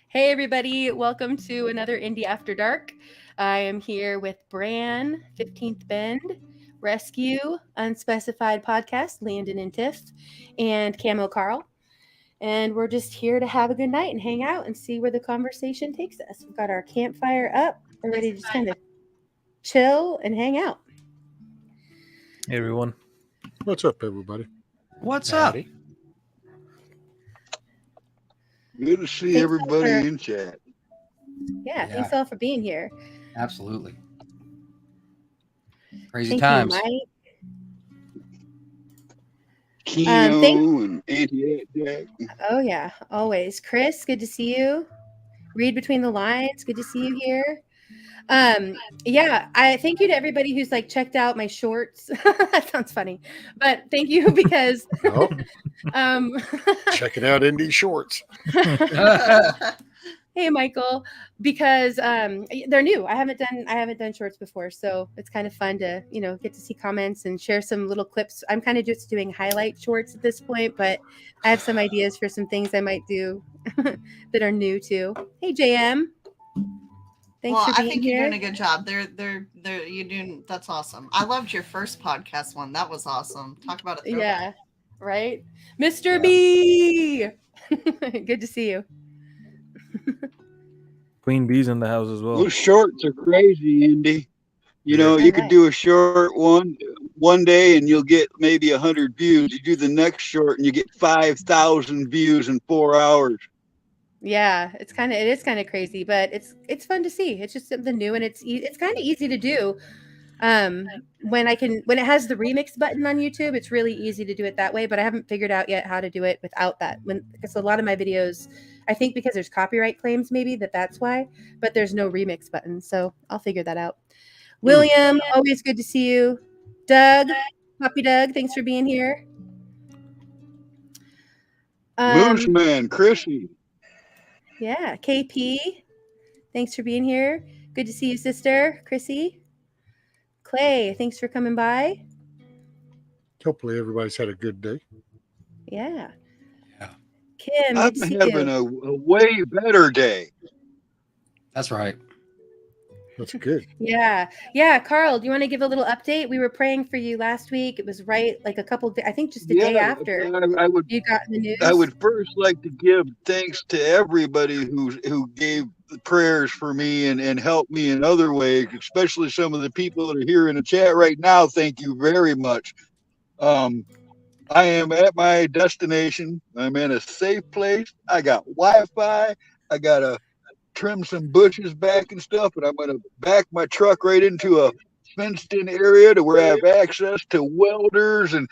Hey, everybody. Welcome to another Indy After Dark. I am here with Bran, 15th Bend, Rescue, Unspecified Podcast, Landon and Tiff, and Camo Carl. And we're just here to have a good night and hang out and see where the conversation takes us. We've got our campfire up. We're ready to just kind of chill and hang out. Hey, everyone. What's up, everybody? What's Howdy. up? Good to see Thanks everybody for- in chat. Yeah, thanks all for being here. Absolutely. Crazy Thank times. you, Mike. Keno thank- and Auntie Jack. Oh, yeah, always. Chris, good to see you. Read between the lines. Good to see you here. Yeah, I thank you to everybody who's like checked out my shorts. That sounds funny, but thank you because Oh, um checking out Indy shorts. hey Michael, because they're new. I haven't done shorts before, so it's kind of fun to get to see comments and share some little clips. I'm kind of just doing highlight shorts at this point, but I have some ideas for some things I might do that are new too. Hey JM. Thanks for being I think here. you're doing a good job. You're doing. That's awesome. I loved your first podcast one. That was awesome. Talk about a throwback. Yeah, right, Mr. B. Good to see you. Queen Bee's in the house as well. Those shorts are crazy, Indy. You know, you Alright. could do a short one day and you'll get maybe 100 views. You do the next short and you get 5,000 views in 4 hours. Yeah, it is kind of crazy, but it's fun to see. It's just something new, and it's kind of easy to do. When it has the remix button on YouTube, it's really easy to do it that way. But I haven't figured out yet how to do it without that. Because a lot of my videos, I think because there's copyright claims, maybe that's why. But there's no remix button, so I'll figure that out. William, always good to see you. Doug, Puppy Doug, thanks for being here. Moose Man, Chrissy. Yeah, KP, thanks for being here. Good to see you, sister. Chrissy. Clay, thanks for coming by. Hopefully, everybody's had a good day. Yeah. Yeah. Kim, I'm good to see having you. a way better day. That's right. That's good. Yeah. Carl, do you want to give a little update? We were praying for you last week. It was right, like a couple, I think just the day after I would you got in the news. I would first like to give thanks to everybody who gave prayers for me and helped me in other ways, especially some of the people that are here in the chat right now. Thank you very much. I am at my destination. I'm in a safe place. I got Wi-Fi. I got to trim some bushes back and stuff, and I'm going to back my truck right into a fenced-in area to where I have access to welders and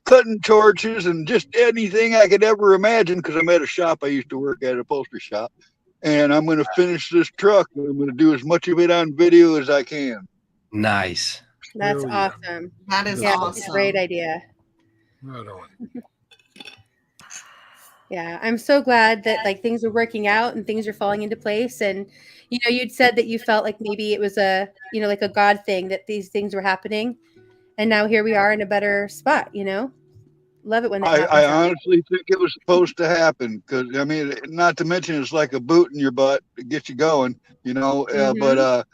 cutting torches and just anything I could ever imagine, because I'm at a shop I used to work at, a upholstery shop, and I'm going to finish this truck, and I'm going to do as much of it on video as I can. Nice. That's Hell yeah. awesome. That is Yeah, awesome. it's a great idea. Right on. Yeah, I'm so glad that like things are working out and things are falling into place. And you'd said that you felt like maybe it was a like a God thing that these things were happening, and now here we are in a better spot. Love it when that happens. I honestly think it was supposed to happen, because I mean, not to mention it's like a boot in your butt to get you going, But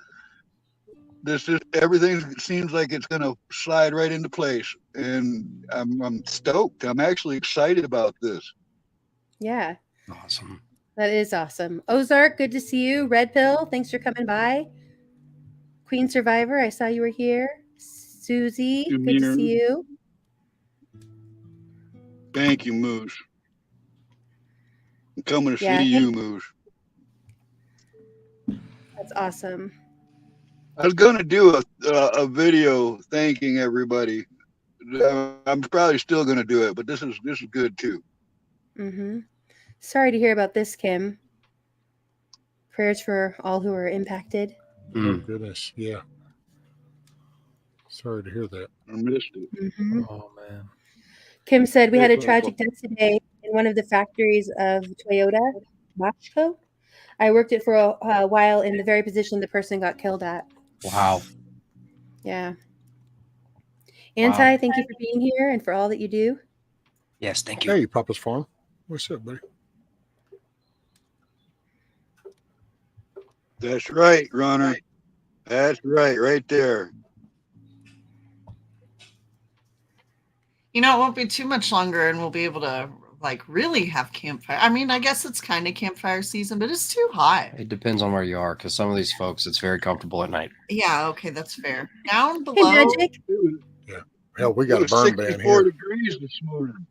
this is everything seems like it's going to slide right into place, and I'm stoked. I'm actually excited about this. Yeah, Awesome. that is awesome. Ozark, good to see you. Red Pill, thanks for coming by. Queen Survivor, I saw you were here. Susie, good to see you. Thank you, Moose. I'm coming to Yeah, see you, Moose. That's awesome. I was going to do a video thanking everybody. I'm probably still going to do it, but this is good too. Mm-hmm. Sorry to hear about this, Kim. Prayers for all who are impacted. Oh, goodness. Yeah. Sorry to hear that. I missed it. Mm-hmm. Oh, man. Kim said we had a tragic death today in one of the factories of Toyota, Machko. I worked it for a while in the very position the person got killed at. Wow. Yeah. Anti, thank you for being here and for all that you do. Yes, thank you. Hey, Papa's Farm. What's up, buddy? That's right, Runner. That's right there. You know, it won't be too much longer, and we'll be able to like really have campfire. I mean, I guess it's kind of campfire season, but it's too hot. It depends on where you are, because some of these folks, it's very comfortable at night. Yeah, okay, that's fair. Down Hey, below, Magic. Hell, we It got a was burn ban 64 here. degrees this morning.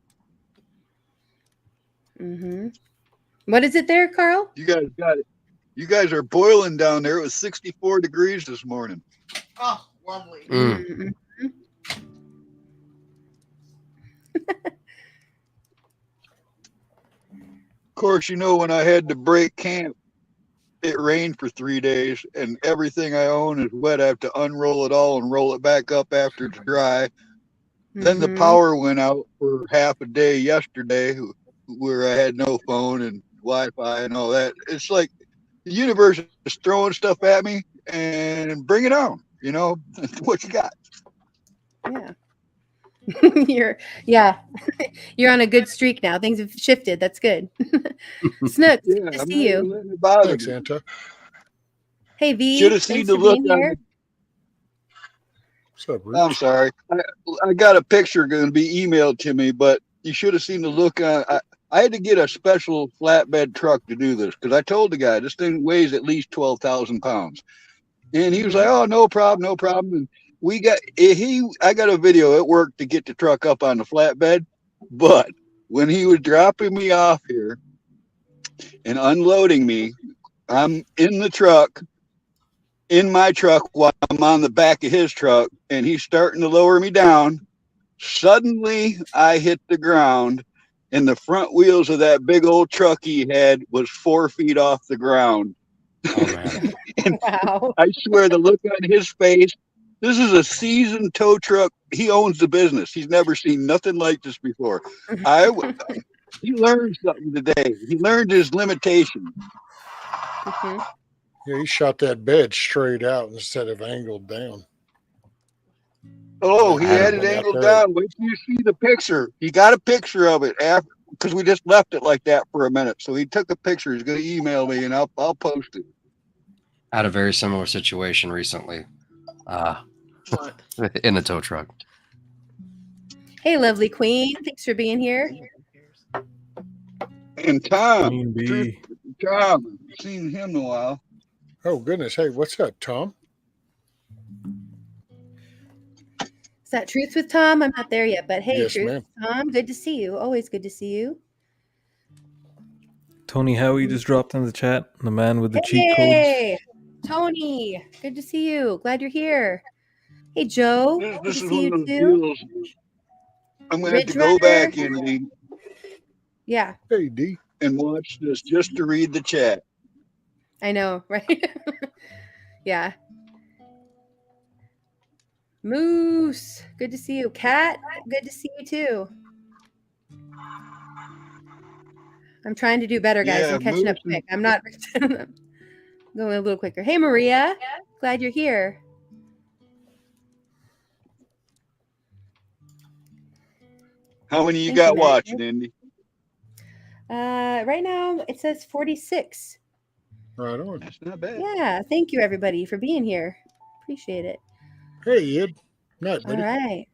Mm-hmm. What is it there, Carl? You guys got it. You guys are boiling down there. It was 64 degrees this morning. oh, lovely. Mm. Mhm. Of course, you know, when I had to break camp, it rained for 3 days and everything I own is wet. I have to unroll it all and roll it back up after it's dry. Then the Mhm. power went out for half a day yesterday, where I had no phone and Wi-Fi and all that. It's like the universe is throwing stuff at me and bring it on. You know what you got. Yeah. You're on a good streak now. Things have shifted. That's good. Snooks, Yeah, good to I'm see not even you. letting it bother Thanks, me. Santa. Hey V, Should have seen thanks the for look being on here. What's up, Rich? I'm sorry. I got a picture going to be emailed to me, but you should have seen the look on. I had to get a special flatbed truck to do this because I told the guy this thing weighs at least 12,000 pounds, and he was like, "Oh, no problem, no problem." And I got a video at work to get the truck up on the flatbed, but when he was dropping me off here and unloading me, I'm in the truck. In my truck while I'm on the back of his truck, and he's starting to lower me down. Suddenly, I hit the ground, and the front wheels of that big old truck he had was 4 feet off the ground. Oh, man. And Wow. I swear, the look on his face. This is a seasoned tow truck. He owns the business. He's never seen nothing like this before. He learned something today. He learned his limitations. Mhm. Yeah, he shot that bed straight out instead of angled down. Oh, he I had had a- it Went out angled there. down. Wait till you see the picture. He got a picture of it after because we just left it like that for a minute. So he took a picture. He's going to email me, and I'll post it. I had a very similar situation recently What? in a tow truck. Hey, lovely queen. Thanks for being here. And Tom, Queen bee. Tom, seen him in a while. Oh, goodness. Hey, what's up, Tom? Is that Truth with Tom? I'm not there yet, but hey, Yes, Truth ma'am. with Tom, good to see you. Always good to see you. Tony Howie just dropped in the chat. The man with the cheat codes. Hey, Tony, good to see you. Glad you're here. Hey, Joe, good This to is see one you of those too. deals. I'm going to have Ridge to go Runner. back, Indy, Yeah, Hey, D. and watch this just to read the chat. I know, right? Yeah. Moose, good to see you. Cat, good to see you too. I'm trying to do better, guys. Yeah, I'm catching up Moose quick. I'm not going a little quicker. Hey, Maria, glad you're here. How many you Thank got you, Magic. watching, Indy? Right now it says 46. Right on. That's not bad. Yeah, thank you everybody for being here. Appreciate it. Hey, Ed. Night, All buddy. right.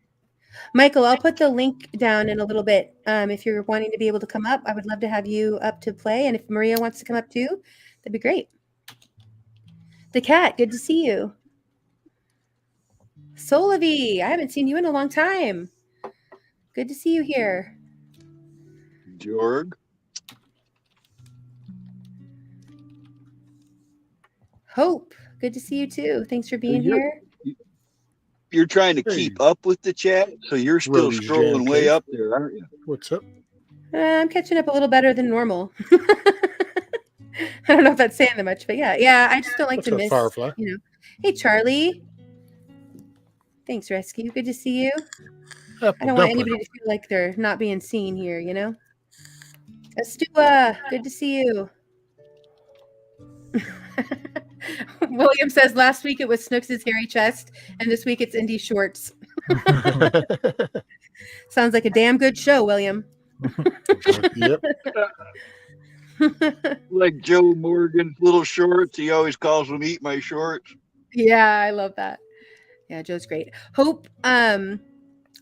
Michael, I'll put the link down in a little bit. If you're wanting to be able to come up, I would love to have you up to play. And if Maria wants to come up too, that'd be great. The cat, good to see you. Solavi, I haven't seen you in a long time. Good to see you here. Jorg. Hope, good to see you too. Thanks for being you're- here. You're trying to Hey. keep up with the chat, so you're still Roadie's scrolling Jam way Cave. up there, aren't you? What's up? I'm catching up a little better than normal. I don't know if that's saying that much, but yeah. I just don't like What's to up, miss. Firefly? Hey, Charlie. Thanks, Rescue. Good to see you. I Apple don't want dumpling. anybody to feel like they're not being seen here, you know? Astua, good to see you. William says last week it was Snooks' hairy chest, and this week it's Indy shorts. Sounds like a damn good show, William. Yep. Like Joe Morgan's little shorts. He always calls them "Eat My Shorts." Yeah, I love that. Yeah, Joe's great. Hope, are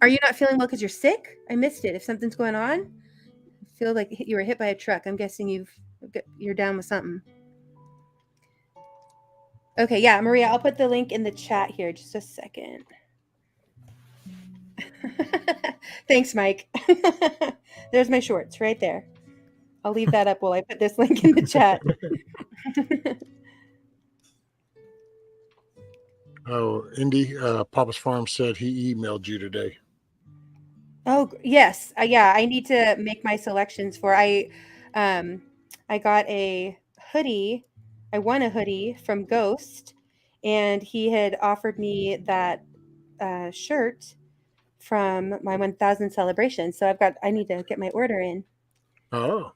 you not feeling well because you're sick? I missed it. If something's going on, I feel like you were hit by a truck. I'm guessing you're down with something. Okay, yeah, Maria, I'll put the link in the chat here. Just a second. Thanks, Mike. There's my shorts right there. I'll leave that up while I put this link in the chat. Oh, Indy, Papa's Farm said he emailed you today. Oh, yes. Yeah, I need to make my selections for I got a hoodie. I won a hoodie from Ghost, and he had offered me that shirt from my 1000 celebration. So I need to get my order in. Oh,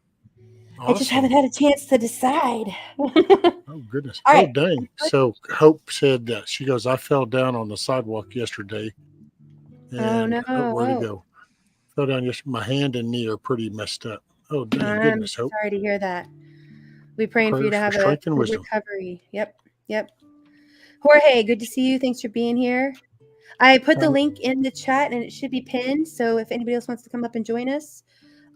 I just haven't awesome. had a chance to decide. Oh, goodness. All Oh, right. dang. So Hope said that she goes, I fell down on the sidewalk yesterday. Oh, And no. where'd it go? Fell down yesterday. My hand and knee are pretty messed up. Oh, dang I'm goodness, Hope. sorry to hear that. We're praying for you to Prayers for have a strength and good wisdom. recovery. Yep. Jorge, good to see you. Thanks for being here. I put the link in the chat and it should be pinned. So if anybody else wants to come up and join us,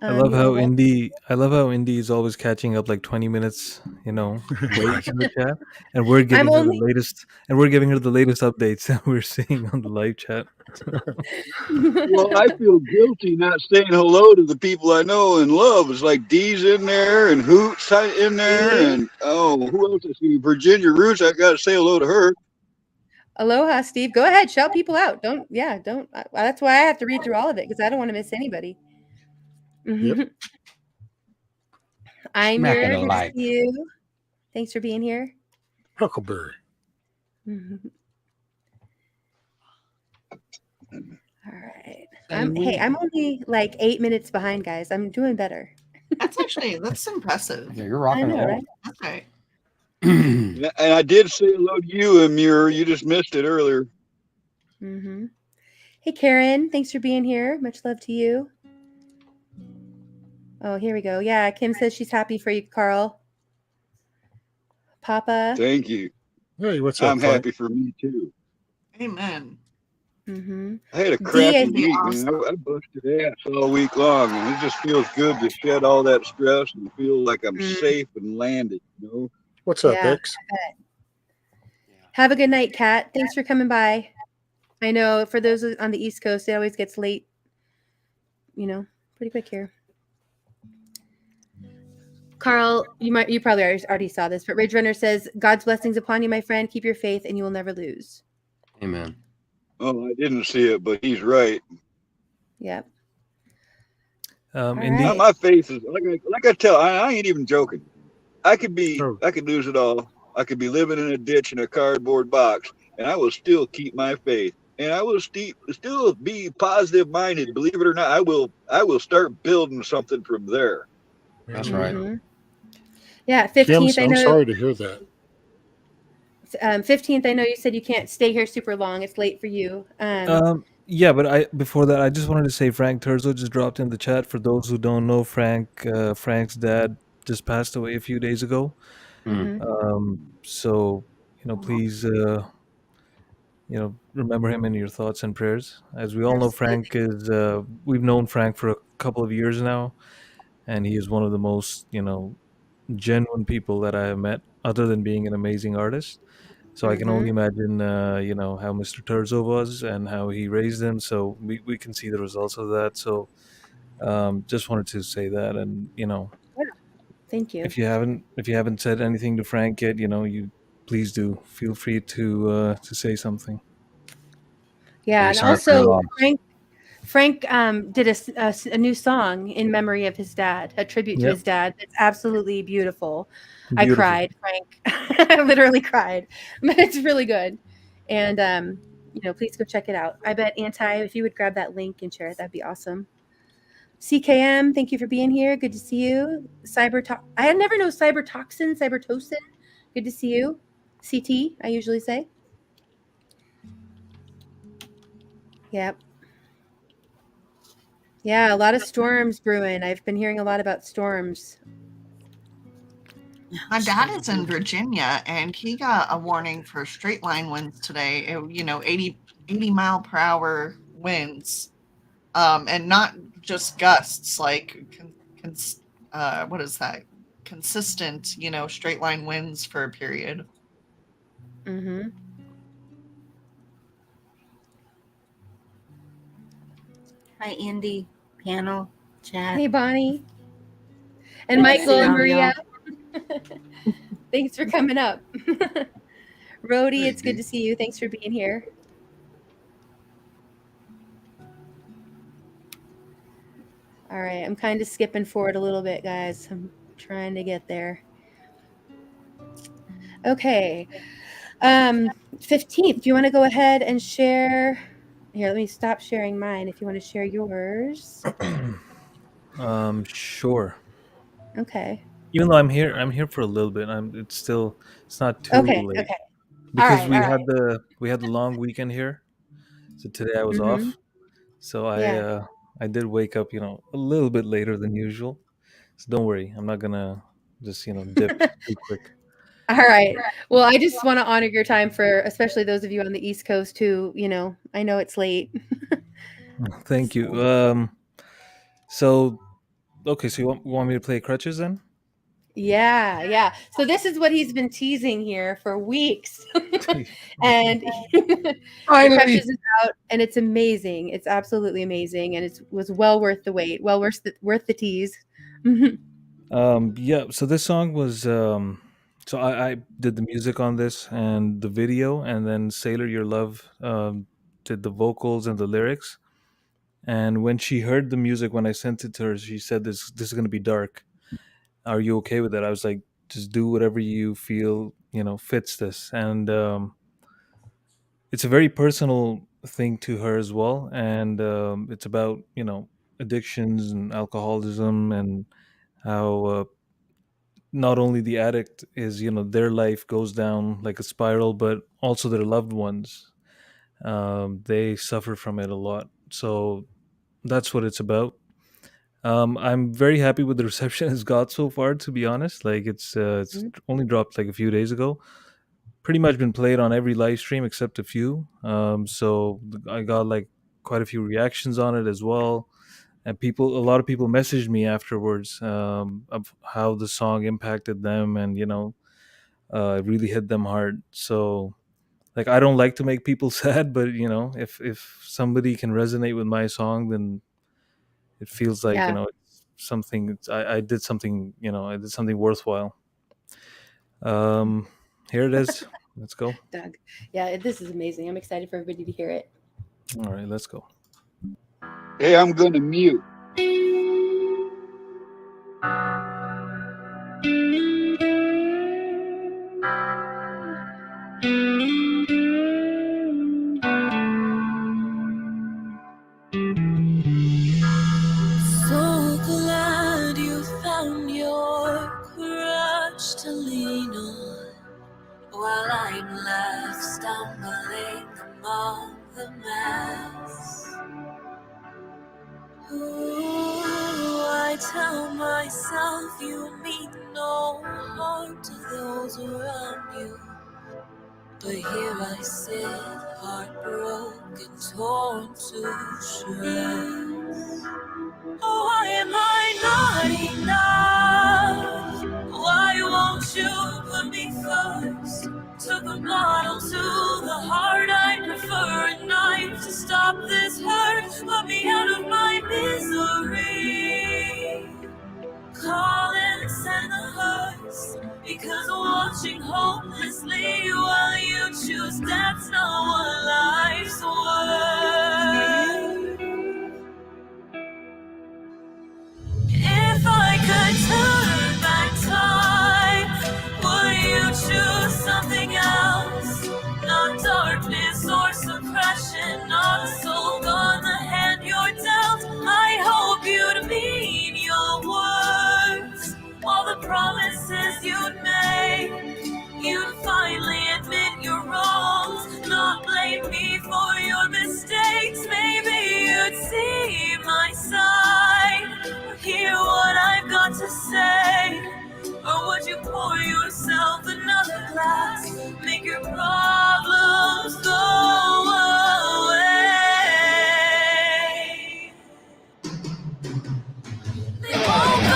I love you are how welcome. Indy is always catching up like 20 minutes, late in the chat, and we're giving her the latest, and we're giving her the latest updates that we're seeing on the live chat. Well, I feel guilty not saying hello to the people I know and love. It's like Dee's in there and Hoot's in there, and who else I see? Virginia Roots. I got to say hello to her. Aloha, Steve. Go ahead, shout people out. Don't. That's why I have to read through all of it because I don't want to miss anybody. Yep. I'm Smack here. it Good to alive. see you. Thanks for being here. Huckleberry. All right. I'm only like 8 minutes behind, guys. I'm doing better. That's impressive. Yeah, you're rocking I know, and right? That's right. And I did say hello to you, Amir. You just missed it earlier. Hey, Karen. Thanks for being here. Much love to you. Oh, here we go. Yeah, Kim says she's happy for you, Carl. Papa. Thank you. Hey, what's up, I'm Frank? happy for me too. Amen. I had a crappy week, man. I busted ass all week long, and it just feels good to shed all that stress and feel like I'm safe and landed. What's up, X? Have a good night, Kat. Thanks for coming by. I know for those on the East Coast, it always gets late, pretty quick here. Carl, you probably already saw this, but Ridge Runner says, God's blessings upon you, my friend. Keep your faith and you will never lose. Amen. Oh, I didn't see it, but he's right. Yep. Indy? Right. My faith is like I tell. I ain't even joking. I could lose it all. I could be living in a ditch in a cardboard box, and I will still keep my faith, and I will still be positive minded. Believe it or not, I will start building something from there. That's right. Yeah, 15th. Kim, I'm sorry to hear that. 15th. I know you said you can't stay here super long. It's late for you. Yeah, but before that, I just wanted to say Frank Terzo just dropped in the chat. For those who don't know, Frank's dad just passed away a few days ago. So please remember him in your thoughts and prayers. As we all know, Frank is we've known Frank for a couple of years now, and he is one of the most genuine people that I have met, other than being an amazing artist. So I can only imagine, how Mr. Terzo was and how he raised him. So we can see the results of that. So just wanted to say that, and thank you. If you haven't said anything to Frank yet, you please do. Feel free to say something. Yeah, and also Frank did a new song in memory of his dad, a tribute to his dad. It's absolutely beautiful. I cried, Frank. I literally cried, but it's really good. And please go check it out. I bet if you would grab that link and share it, that'd be awesome. CKM, thank you for being here. Good to see you. I never know cybertoxin. Good to see you. CT, I usually say. Yep. Yeah, a lot of storms brewing. I've been hearing a lot about storms. My dad is in Virginia, and he got a warning for straight line winds today. 80 mile per hour winds, and not just gusts, like what is that? Consistent, straight line winds for a period. Mm-hmm. Hi, Indy, panel, chat. Hey, Bonnie. And Good to Michael see and all Maria. y'all. Thanks for coming up. Rhodey, Hey, it's good Dee. to see you. Thanks for being here. All right, I'm kind of skipping forward a little bit, guys. I'm trying to get there. Okay. 15th, do you want to go ahead and share? Here, let me stop sharing mine if you want to share yours. Sure. Okay. Even though I'm here for a little bit. It's not too Okay. late Okay. because All right. we had the long weekend here. So today I was Mm-hmm. off. So Yeah. I did wake up, a little bit later than usual. So don't worry, I'm not gonna just dip too quick. All right. Well, I just want to honor your time for especially those of you on the East Coast who, I know it's late. Thank you. So okay, so you want me to play crutches then? Yeah. So this is what he's been teasing here for weeks. And the crutches is out and it's amazing. It's absolutely amazing and it was well worth the wait. Well worth the tease. Yeah, so this song was so I did the music on this and the video, and then Sailor Your Love did the vocals and the lyrics. And when she heard the music, when I sent it to her, she said, this is gonna be dark. Are you okay with that? I was like, just do whatever you feel, fits this. And it's a very personal thing to her as well. And it's about, addictions and alcoholism, and how not only the addict is, their life goes down like a spiral, but also their loved ones. They suffer from it a lot. So that's what it's about. I'm very happy with the reception it's got so far, to be honest. Like it's only dropped like a few days ago. Pretty much been played on every live stream except a few. So I got like quite a few reactions on it as well. And a lot of people messaged me afterwards of how the song impacted them, and it really hit them hard. So like, I don't like to make people sad, but if somebody can resonate with my song, then it feels like Yeah. it's something. I did something. I did something worthwhile. Here it is. Let's go. Doug. Yeah, this is amazing. I'm excited for everybody to hear it. All right, let's go. Hey, I'm going to mute. So glad you found your crutch to lean on, while I'm left stumbling among the mess. Ooh, I tell myself you mean no harm to those around you, but here I sit, heartbroken, torn to shreds. Oh, why am I not enough? Why won't you put me first? Took a bottle to the heart, I prefer a knife to stop this hurt. Put me out of my misery. Call and send the hearse, because watching hopelessly while you choose, that's not what life's worth. If I could turn back time, would you choose something else? Not darkness or suppression, not a soul on the hand you're dealt. I hope you'd mean your words, all the promises you'd make. You'd finally admit your wrongs, not blame me for your mistakes. Maybe you'd see my side, hear what I've got to say, or would you pour yourself another glass. Make your problems go away. They won't go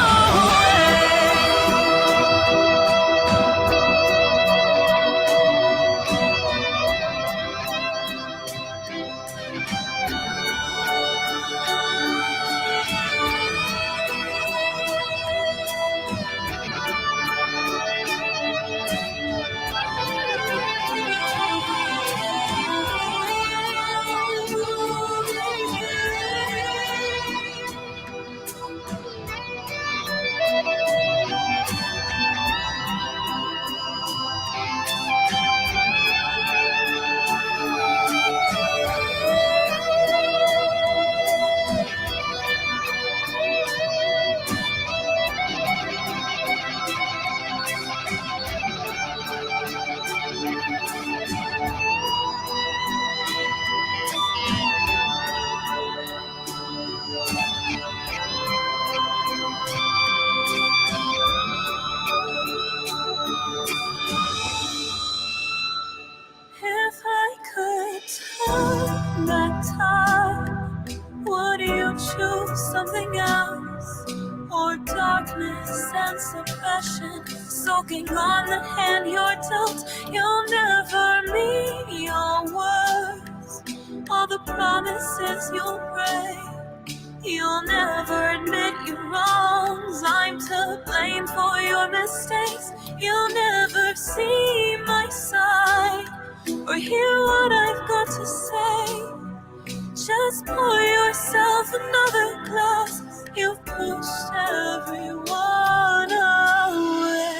If I could turn back time, would you choose something else? Or darkness and suppression, soaking on the hand you're dealt? You'll never meet your words, all the promises you'll break. You'll never admit your wrongs. I'm to blame for your mistakes. You'll never see my side or hear what I've got to say. Just pour yourself another glass. You've pushed everyone away.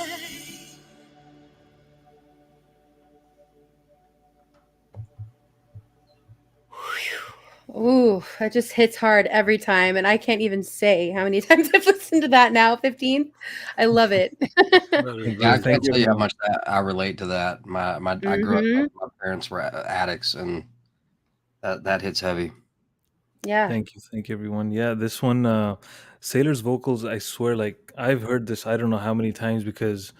Ooh, that just hits hard every time, and I can't even say how many times I've listened to that now. 15. I love it. Yeah, I can't tell you how much I relate to that. I grew up, my parents were addicts, and that hits heavy. Yeah. Thank you, everyone. Yeah, this one, Sailor's vocals. I swear, like I've heard this. I don't know how many times because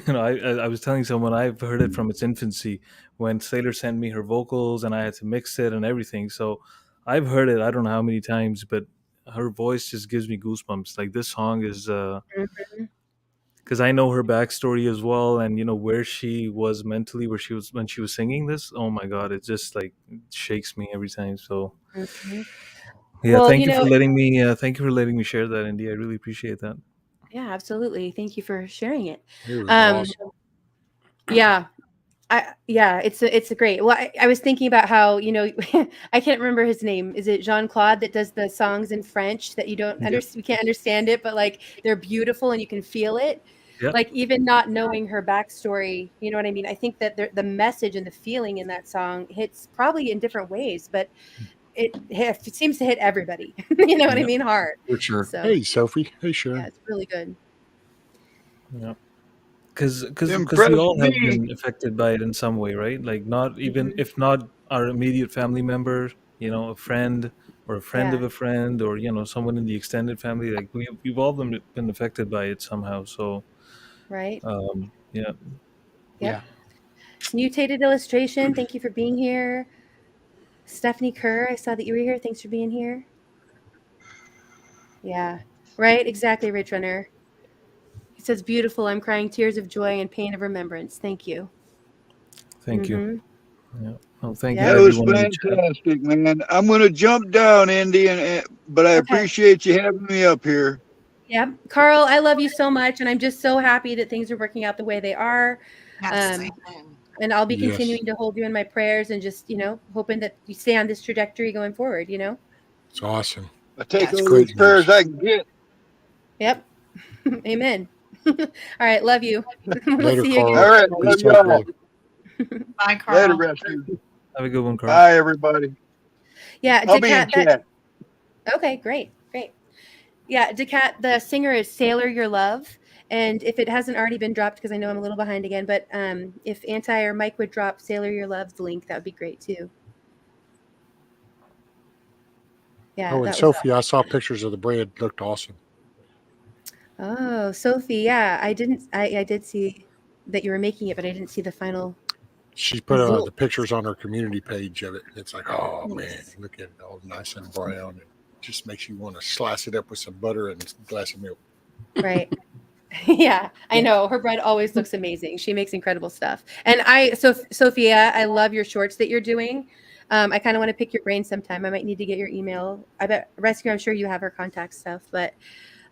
I was telling someone I've heard it from its infancy when Sailor sent me her vocals and I had to mix it and everything. So I've heard it. I don't know how many times, but her voice just gives me goosebumps. Like this song is because I know her backstory as well, and where she was mentally, where she was when she was singing this. Oh my God, it just like shakes me every time. So. Yeah, Well, thank you for letting me share that, Indy. I really appreciate that. Yeah, absolutely. Thank you for sharing it. It was awesome. Yeah. It's a great. Well, I was thinking about how, I can't remember his name. Is it Jean-Claude that does the songs in French that you don't understand? You can't understand it, but like they're beautiful and you can feel it. Yeah. Like even not knowing her backstory, you know what I mean? I think that the message and the feeling in that song hits probably in different ways, but it seems to hit everybody. You know what I mean? Hard. For sure. So, Hey, Sophie. Hey, Sharon. yeah, it's really good. Yeah. Because we all have been affected by it in some way, right? Like not even if not our immediate family member, a friend or a friend of a friend, or someone in the extended family. Like we've all been affected by it somehow. So, right. Yeah. Yeah. Mutated Illustration. Thank you for being here. Stephanie Kerr, I saw that you were here. Thanks for being here. Yeah. Right. Exactly. Rich Runner. He says, beautiful. I'm crying tears of joy and pain of remembrance. Thank you. Thank you. Yeah. Well, thank you. That was fantastic, man. I'm going to jump down, Indy, but I appreciate you having me up here. Yeah. Carl, I love you so much. And I'm just so happy that things are working out the way they are. Yes, and I'll be continuing to hold you in my prayers and just, hoping that you stay on this trajectory going forward, It's awesome. I take all these prayers I can get. Yep. Amen. All right. Love you. Later, see Carl. you again. All right. Love y'all. Bye, Carl. Later, Rescue. Have a good one, Carl. Bye, everybody. Yeah. I'll be in chat. Okay. Great. Yeah. Decat, the singer is Sailor Your Love. And if it hasn't already been dropped, because I know I'm a little behind again, but if Anti or Mike would drop Sailor Your Love's link, that would be great too. Yeah. Oh, and Sophie, I saw pictures of the bread. Looked awesome. Oh, Sophie, yeah, I didn't. I did see that you were making it, but I didn't see the final. She put the result. pictures on her community page of it. It's like, oh man, Nice. look at it all nice and brown. It just makes you want to slice it up with some butter and a glass of milk. Right. Yeah, I know. Her bread always looks amazing. She makes incredible stuff. And Sophia, I love your shorts that you're doing. I kind of want to pick your brain sometime. I might need to get your email. I bet Rescue, I'm sure you have her contact stuff, but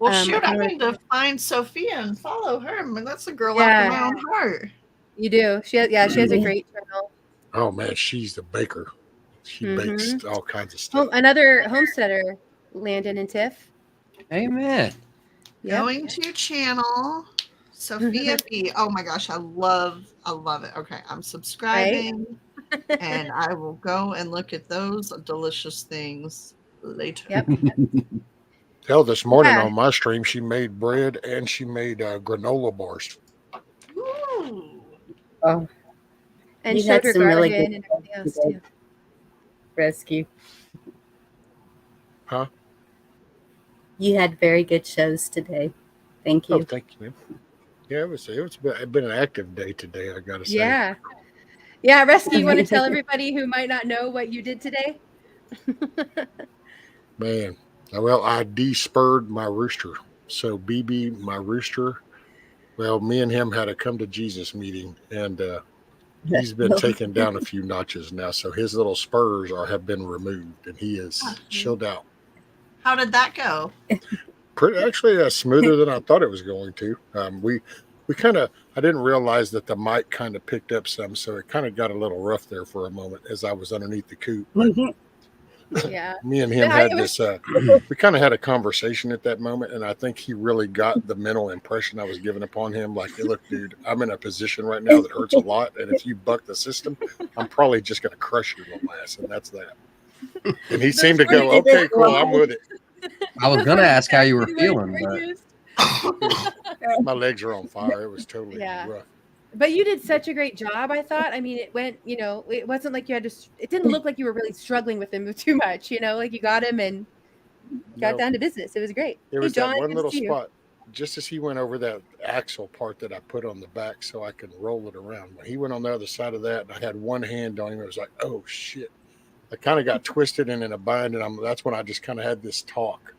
Well, I shoot, I kinda need to find Sophia and follow her. I mean, that's a girl Yeah. after my own heart. You do. She has a great channel. Oh man, she's the baker. She bakes all kinds of stuff. Another homesteader, Landon and Tiff. Amen. Yep. Going to channel Sophia B. Oh my gosh, I love it. Okay, I'm subscribing, and I will go and look at those delicious things later. Yep. Hell, this morning on my stream, she made bread and she made granola bars. Ooh. Oh, And you showed had her some really garden good and everything else today. too. Rescue. Huh? You had very good shows today. Thank you. Oh, thank you, man. Yeah, it's been an active day today, I gotta say. Yeah. Yeah, Rescue, you want to tell everybody who might not know what you did today? Man, well, I de-spurred my rooster. So BB, my rooster, well, me and him had a come to Jesus meeting, and he's been taken down a few notches now. So his little spurs have been removed, and he is chilled out. How did that go? Actually smoother than I thought it was going to. We kind of, I didn't realize that the mic kind of picked up some, so it kind of got a little rough there for a moment as I was underneath the coop. But yeah, me and him had this. We kind of had a conversation at that moment, and I think he really got the mental impression I was giving upon him. Like, hey, look, dude, I'm in a position right now that hurts a lot, and if you buck the system, I'm probably just going to crush your little ass, and that's that. And he seemed to go, okay, cool, I'm with it. I was gonna ask how you were feeling, but my legs are on fire. It was totally rough. But you did such a great job, I thought. I mean, it went, it wasn't like you had to, it didn't look like you were really struggling with him too much, like you got him and got down to business. It was great. It was that one little spot, just as he went over that axle part that I put on the back so I could roll it around. When he went on the other side of that and I had one hand on him, it was like, oh shit. I kind of got twisted and in a bind, and that's when I just kind of had this talk.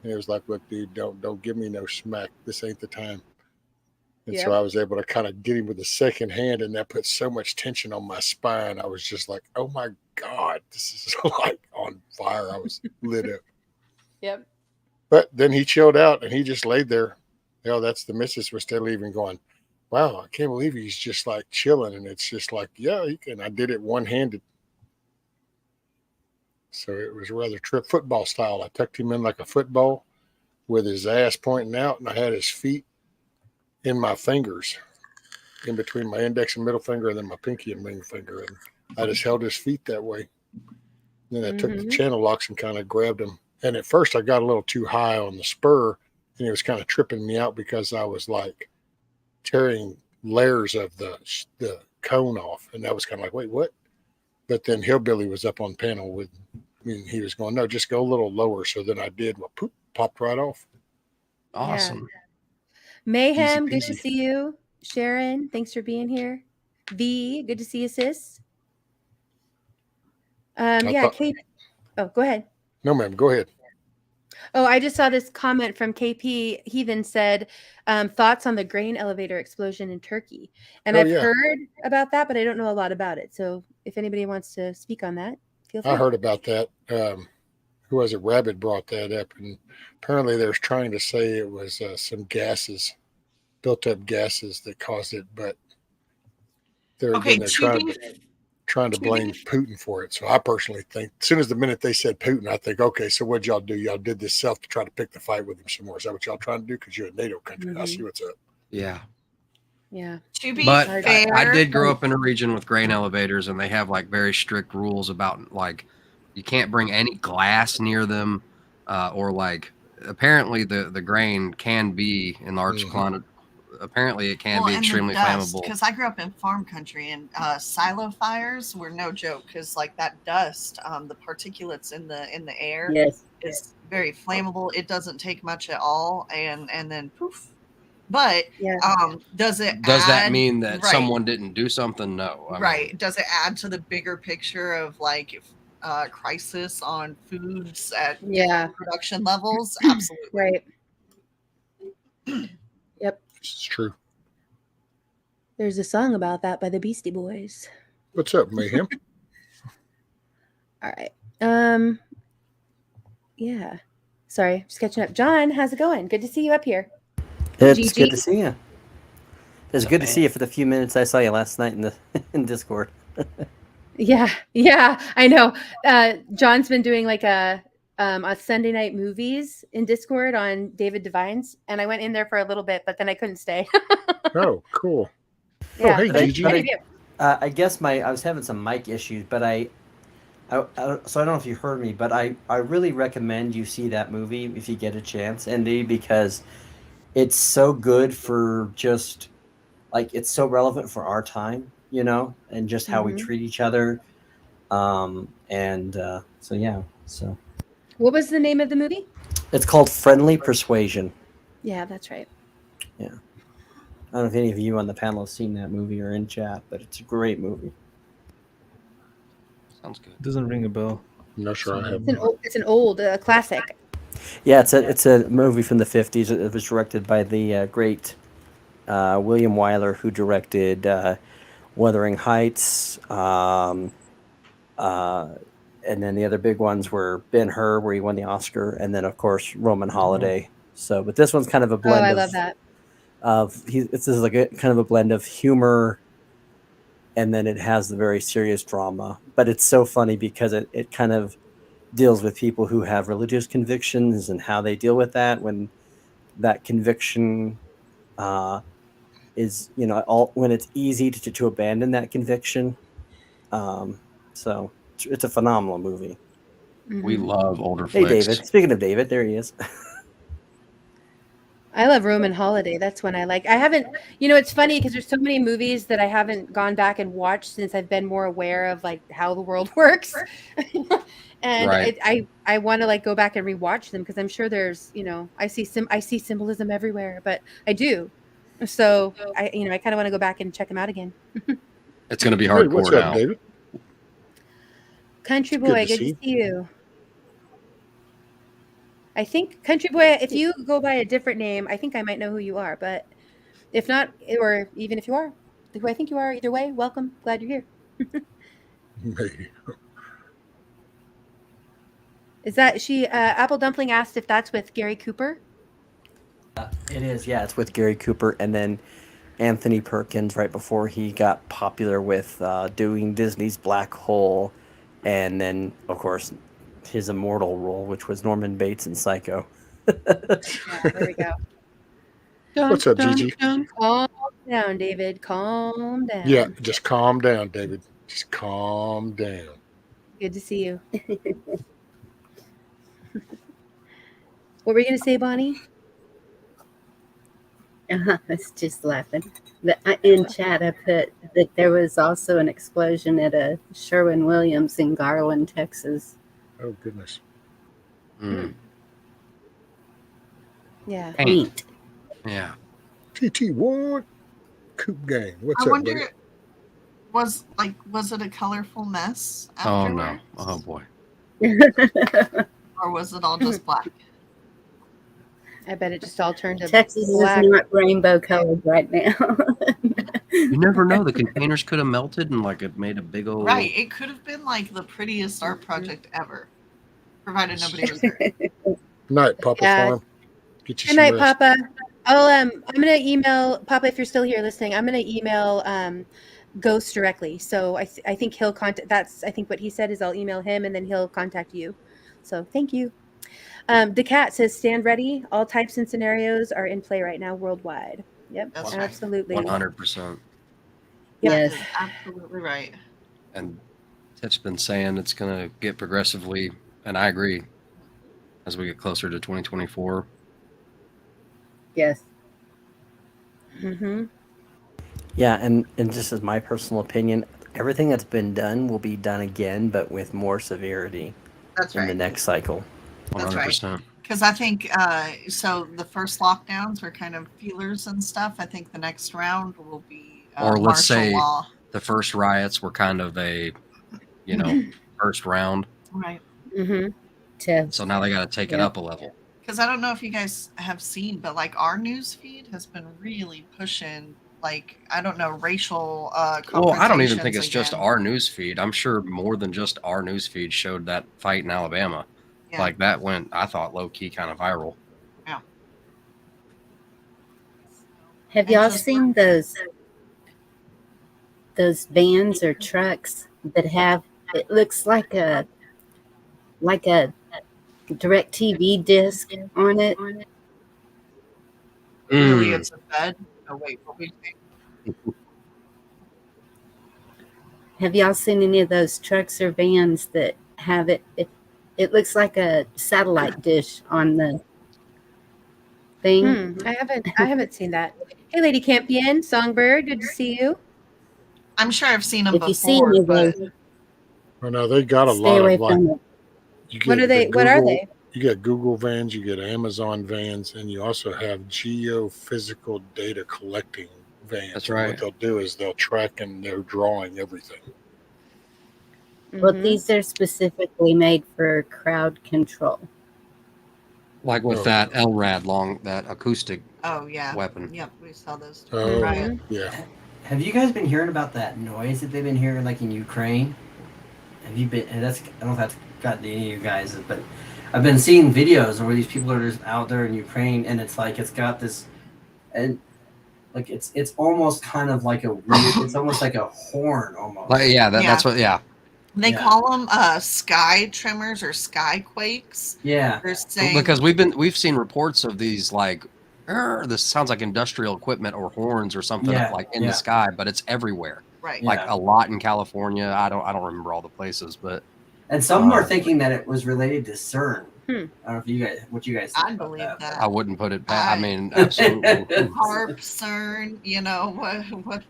And it was like, look, dude, don't give me no smack. This ain't the time. And so I was able to kind of get him with the second hand, and that put so much tension on my spine. I was just like, oh my God, this is like on fire. I was lit up. Yep. But then he chilled out and he just laid there. That's the missus was still leaving going, wow, I can't believe he's just like chilling. And it's just like, yeah, he can. I did it one-handed. So it was rather football style. I tucked him in like a football with his ass pointing out, and I had his feet in my fingers, in between my index and middle finger, and then my pinky and ring finger. And I just held his feet that way. And then I took the channel locks and kind of grabbed him. And at first I got a little too high on the spur, and it was kind of tripping me out because I was like tearing layers of the cone off. And that was kind of like, wait, what? But then Hillbilly was up on panel with me, and he was going, no, just go a little lower. So then I did, well, poop, popped right off. Awesome. Yeah. Mayhem, good to see you. Sharon, thanks for being here. V, good to see you, sis. Kate. Oh, go ahead. No, ma'am, go ahead. Oh, I just saw this comment from KP. He then said, thoughts on the grain elevator explosion in Turkey. And I've heard about that, but I don't know a lot about it. So if anybody wants to speak on that, feel free. I heard about that. Who was it? Rabbit brought that up. And apparently they're trying to say it was some gases, built up gases that caused it. But they're trying to blame Putin for it. So I personally think as soon as the minute they said Putin, I think, okay, so what'd y'all do? Y'all did this self to try to pick the fight with him some more. Is that what y'all trying to do? Because you're a NATO country. I see what's up. Yeah. Yeah. But I did grow up in a region with grain elevators, and they have like very strict rules about like you can't bring any glass near them, or like apparently the grain can be in large quantity. Apparently it can be extremely flammable. Because I grew up in farm country, and silo fires were no joke. Because like that dust, the particulates in the air very flammable. It doesn't take much at all, and then poof. But Yeah. Does it Does add, that mean that right, someone didn't do something? No. I right. mean, Does it add to the bigger picture of like crisis on foods at Yeah. production levels? Absolutely. Right. Yep. It's true. There's a song about that by the Beastie Boys. What's up, Mayhem? All right. Yeah. Sorry, just catching up. John, how's it going? Good to see you up here. It's GG. good to see you. It's good to see you for the few minutes I saw you last night in the in Discord. Yeah, I know. John's been doing like a Sunday night movies in Discord on David Devine's, and I went in there for a little bit, but then I couldn't stay. Oh, cool. Yeah, hey, but Gigi. good idea. I guess I was having some mic issues, but so I don't know if you heard me, but I really recommend you see that movie if you get a chance, Indy, because it's so good for just like it's so relevant for our time, and just how we treat each other. So yeah. So What was the name of the movie? it's called Friendly Persuasion. Yeah, that's right. Yeah. I don't know if any of you on the panel have seen that movie or in chat, but it's a great movie. sounds good. Doesn't ring a bell. No, sure I haven't. It's an old classic. Yeah, it's a movie from the 50s. It was directed by the great William Wyler, who directed Wuthering Heights, and then the other big ones were Ben-Hur, where he won the Oscar, and then of course Roman Holiday. So, but this one's kind of a blend. I love that. This is like kind of a blend of humor, and then it has the very serious drama. But it's so funny because it kind of deals with people who have religious convictions and how they deal with that when that conviction is, when it's easy to abandon that conviction. So it's a phenomenal movie. We love older Hey, flicks. David. Speaking of David, there he is. I love Roman Holiday. That's one I like. I haven't, it's funny because there's so many movies that I haven't gone back and watched since I've been more aware of like how the world works. And Right. I want to like go back and rewatch them because I'm sure there's, I see symbolism everywhere, but I do. So I kind of want to go back and check them out again. It's going to be Hey, hardcore what's now. up, David? Country Good Boy, to good see to see you. I think Country Boy, if you go by a different name, I think I might know who you are. But if not, or even if you are, who I think you are, either way, welcome. Glad you're here. Maybe. Is that Apple Dumpling asked if that's with Gary Cooper? It is, yeah. It's with Gary Cooper and then Anthony Perkins right before he got popular with doing Disney's Black Hole, and then, of course, his immortal role, which was Norman Bates in Psycho. Yeah, there we go. What's up, Gigi? Calm down, David. Calm down. Yeah, just calm down, David. Just calm down. Good to see you. What were you going to say, Bonnie? I was just laughing. In chat, I put that there was also an explosion at a Sherwin-Williams in Garland, Texas. Oh, goodness. Yeah. Paint. Yeah. TT1 Coop Gang. What's I up, wonder, buddy? was it a colorful mess Oh, no. afterwards? Oh, boy. Or was it all just black? I bet it just all turned to Texas black. is not rainbow colored right now. You never know. The containers could have melted and like it made a big old. Right. It could have been like the prettiest art project ever, provided nobody was there. Night, Papa Yeah. Farm. Get you Good some night, rest. Papa. I'm gonna email Papa if you're still here listening. I'm gonna email Ghost directly. So I think he'll contact. That's I think what he said is I'll email him and then he'll contact you. So thank you. The cat says stand ready. All types and scenarios are in play right now worldwide. Yep, That's right. absolutely. 100%. Yes. That is absolutely right. And Tiff's been saying it's going to get progressively, and I agree, as we get closer to 2024. Yes. Mm-hmm. Yeah, and just as my personal opinion, everything that's been done will be done again, but with more severity That's in the right. next cycle. That's right. 100%. Because I think so. The first lockdowns were kind of feelers and stuff. I think the next round will be Or let's martial say law. the first riots were kind of a, first round. Right. Mm-hmm. So now they got to take it up a level. Because I don't know if you guys have seen, but like our news feed has been really pushing, like, I don't know, racial Well, I don't even think confrontations it's just again. our news feed. I'm sure more than just our news feed showed that fight in Alabama. Yeah. Like that went, I thought, low key kind of viral. Yeah. Have y'all seen those vans or trucks that have, it looks like a direct TV disc on it? Really, it's a bed. Oh wait, what we think? Have y'all seen any of those trucks or vans that have it? It looks like a satellite dish on the thing. I haven't seen that. Hey, Lady Campion, Songbird, good to see you. I'm sure I've seen them If you see before, any of but those, Well, no, they got a stay lot away of like. from it. You get What are they? What are they? You get Google vans, you get Amazon vans, and you also have geophysical data collecting vans. That's And right. what they'll do is they'll track and they're drawing everything. Well, these are specifically made for crowd control. Like with that LRAD that acoustic weapon. Yep, we saw those too. Oh, Right. yeah. Have you guys been hearing about that noise that they've been hearing, like in Ukraine? Have you been? And I don't know if that's gotten to any of you guys, but I've been seeing videos where these people are just out there in Ukraine, and it's like it's got this, and like it's almost kind of like a weird. It's almost like a horn almost. Like, that's what. Yeah. They call them sky tremors or sky quakes. Yeah. They're saying, Because we've seen reports of these like, this sounds like industrial equipment or horns or something like in the sky, but it's everywhere. Right. Like a lot in California. I don't remember all the places, but and some are thinking that it was related to CERN. I don't know if what you guys think. I believe that. I wouldn't put it past. I mean, absolutely. HARP, CERN, what?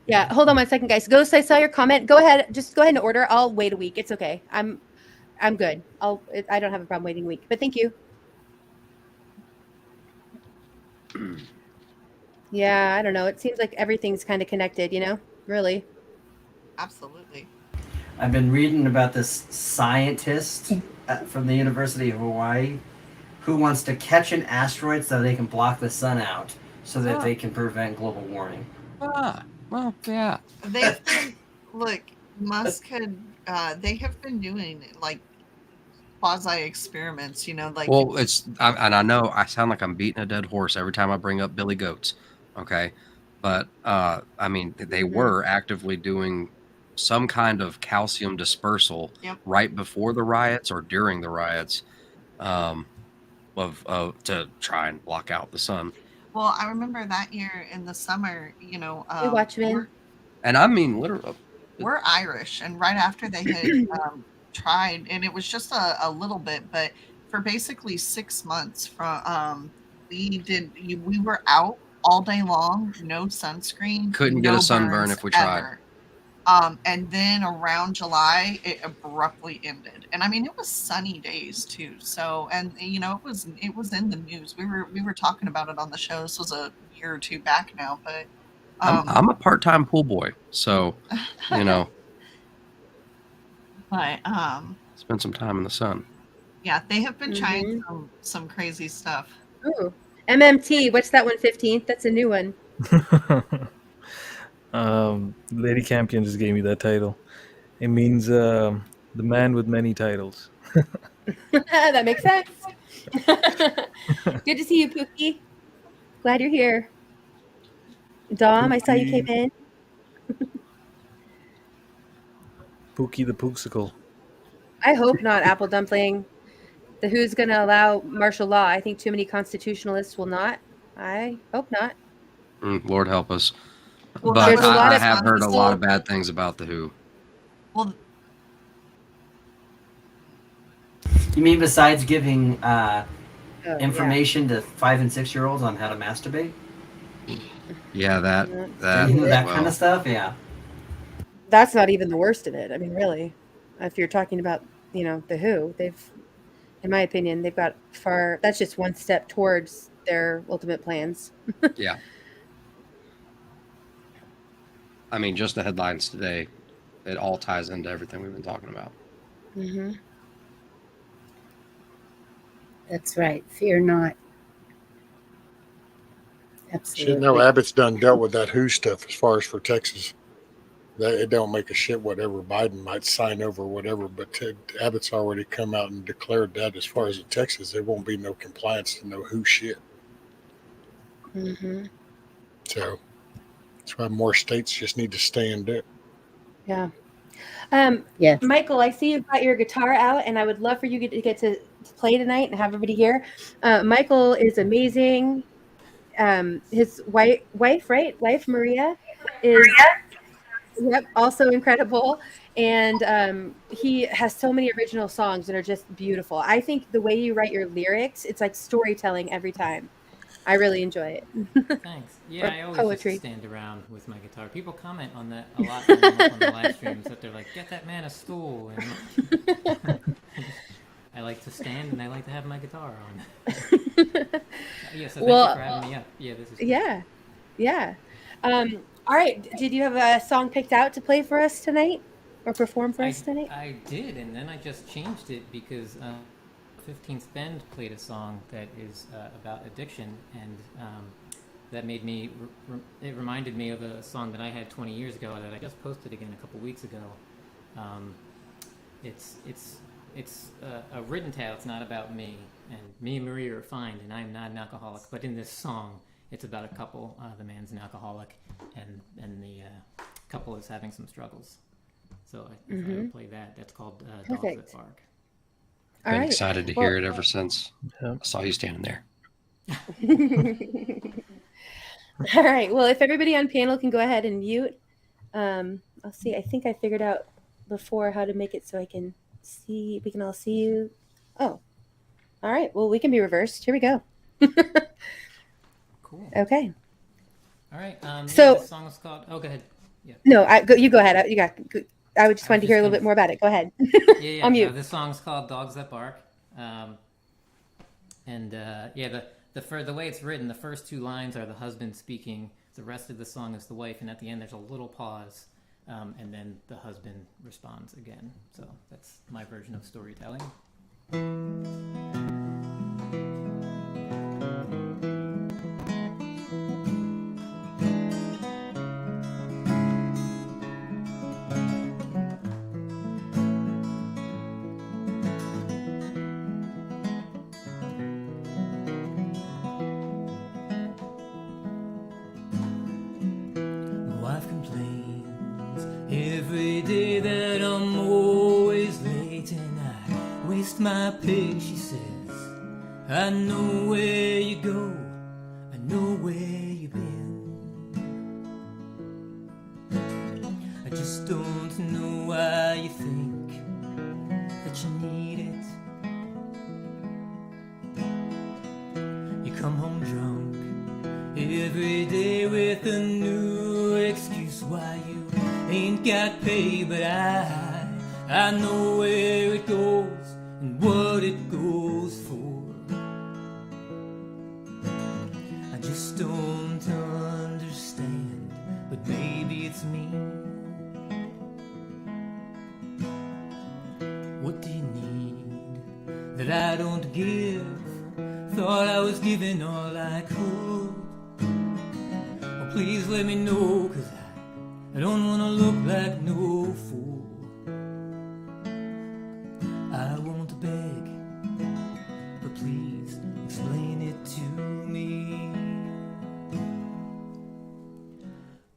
Yeah, hold on one second, guys. Ghost, I saw your comment. Go ahead, just go ahead and order. I'll wait a week. It's okay. I'm good. I don't have a problem waiting a week. But thank you. Yeah, I don't know. It seems like everything's kind of connected, really. Absolutely. I've been reading about this scientist from the University of Hawaii who wants to catch an asteroid so they can block the sun out so that they can prevent global warming. Well, yeah. They've been, look, Musk had, they have been doing like quasi experiments, like. Well, and I know I sound like I'm beating a dead horse every time I bring up Billy Goats. Okay. But, I mean, they were actively doing some kind of calcium dispersal right before the riots or during the riots, to try and block out the sun. Well, I remember that year in the summer, Hey, Watchmen. And I mean, literally. We're Irish, and right after they had tried, and it was just a little bit, but for basically 6 months we were out all day long, no sunscreen. Couldn't get a sunburn if we tried. And then around July, it abruptly ended. And I mean, it was sunny days too. So, and it was in the news. We were talking about it on the show. This was a year or two back now, but I'm a part-time pool boy, so but spend some time in the sun. Yeah, they have been trying some crazy stuff. Ooh. MMT, what's that one? 15th? That's a new one. Lady Campion just gave me that title. It means the man with many titles. That makes sense. Good to see you, Pookie. Glad you're here. Dom, I saw you came in. Pookie the Pooksicle. I hope not, Apple Dumpling. The Who's going to allow martial law? I think too many constitutionalists will not. I hope not. Lord help us. Well, but I have heard a lot of bad things about the Who. Well, you mean besides giving information to 5 and 6 year olds on how to masturbate? Yeah, that kind of stuff. Yeah, that's not even the worst of it. I mean, really, if you're talking about the Who. They've, in my opinion, they've got far. That's just one step towards their ultimate plans. Yeah. I mean, just the headlines today, it all ties into everything we've been talking about. Mm-hmm. That's right. Fear not. Absolutely. Shit, no, Abbott's done dealt with that Who stuff as far as for Texas. It don't make a shit whatever Biden might sign over whatever, but Abbott's already come out and declared that as far as in Texas, there won't be no compliance to no Who shit. Mm-hmm. So that's why more states just need to stand up. Yeah. Yes. Michael, I see you've got your guitar out, and I would love for you to get to play tonight and have everybody here. Michael is amazing. His wife, right? Wife Maria is also incredible. And he has so many original songs that are just beautiful. I think the way you write your lyrics, it's like storytelling every time. I really enjoy it. Thanks. Yeah, I always poetry. just stand around with my guitar. People comment on that a lot when I'm up on the live streams that they're like, "Get that man a stool." And I like to stand and I like to have my guitar on. Yeah, so thank you for having me up. Yeah, this is cool. Yeah. All right. Did you have a song picked out to play for us tonight or perform for us tonight? I did, and then I just changed it because 15th Bend played a song that is about addiction, and that made me. It reminded me of a song that I had 20 years ago that I just posted again a couple weeks ago. It's a written tale. It's not about me, and me and Maria are fine, and I'm not an alcoholic. But in this song, it's about a couple. The man's an alcoholic, and the couple is having some struggles. So I would play that. That's called Dogs That Bark. Been excited to hear it ever since I saw you standing there. All right. Well, if everybody on panel can go ahead and mute. I'll see. I think I figured out before how to make it so I can see. We can all see you. Oh. All right. Well, we can be reversed. Here we go. Cool. Okay. All right. So the song is called. Oh, go ahead. Yeah. No, you go ahead. I would just wanted to hear a little bit more about it. Go ahead. Yeah. I'll mute. This song's called "Dogs That Bark," the way it's written, the first two lines are the husband speaking. The rest of the song is the wife, and at the end there's a little pause, and then the husband responds again. So that's my version of storytelling. Every day that I'm always late and I waste my pay, she says, I know where you go, I know where you've been. I just don't know why you think that you need it. You come home drunk every day with a new excuse why you ain't got pay, but I know where it goes and what it goes for. I just don't understand, but maybe it's me. What do you need that I don't give? Thought I was giving all I could. Well, please let me know, 'cause I don't wanna look like no fool. I won't beg, but please explain it to me.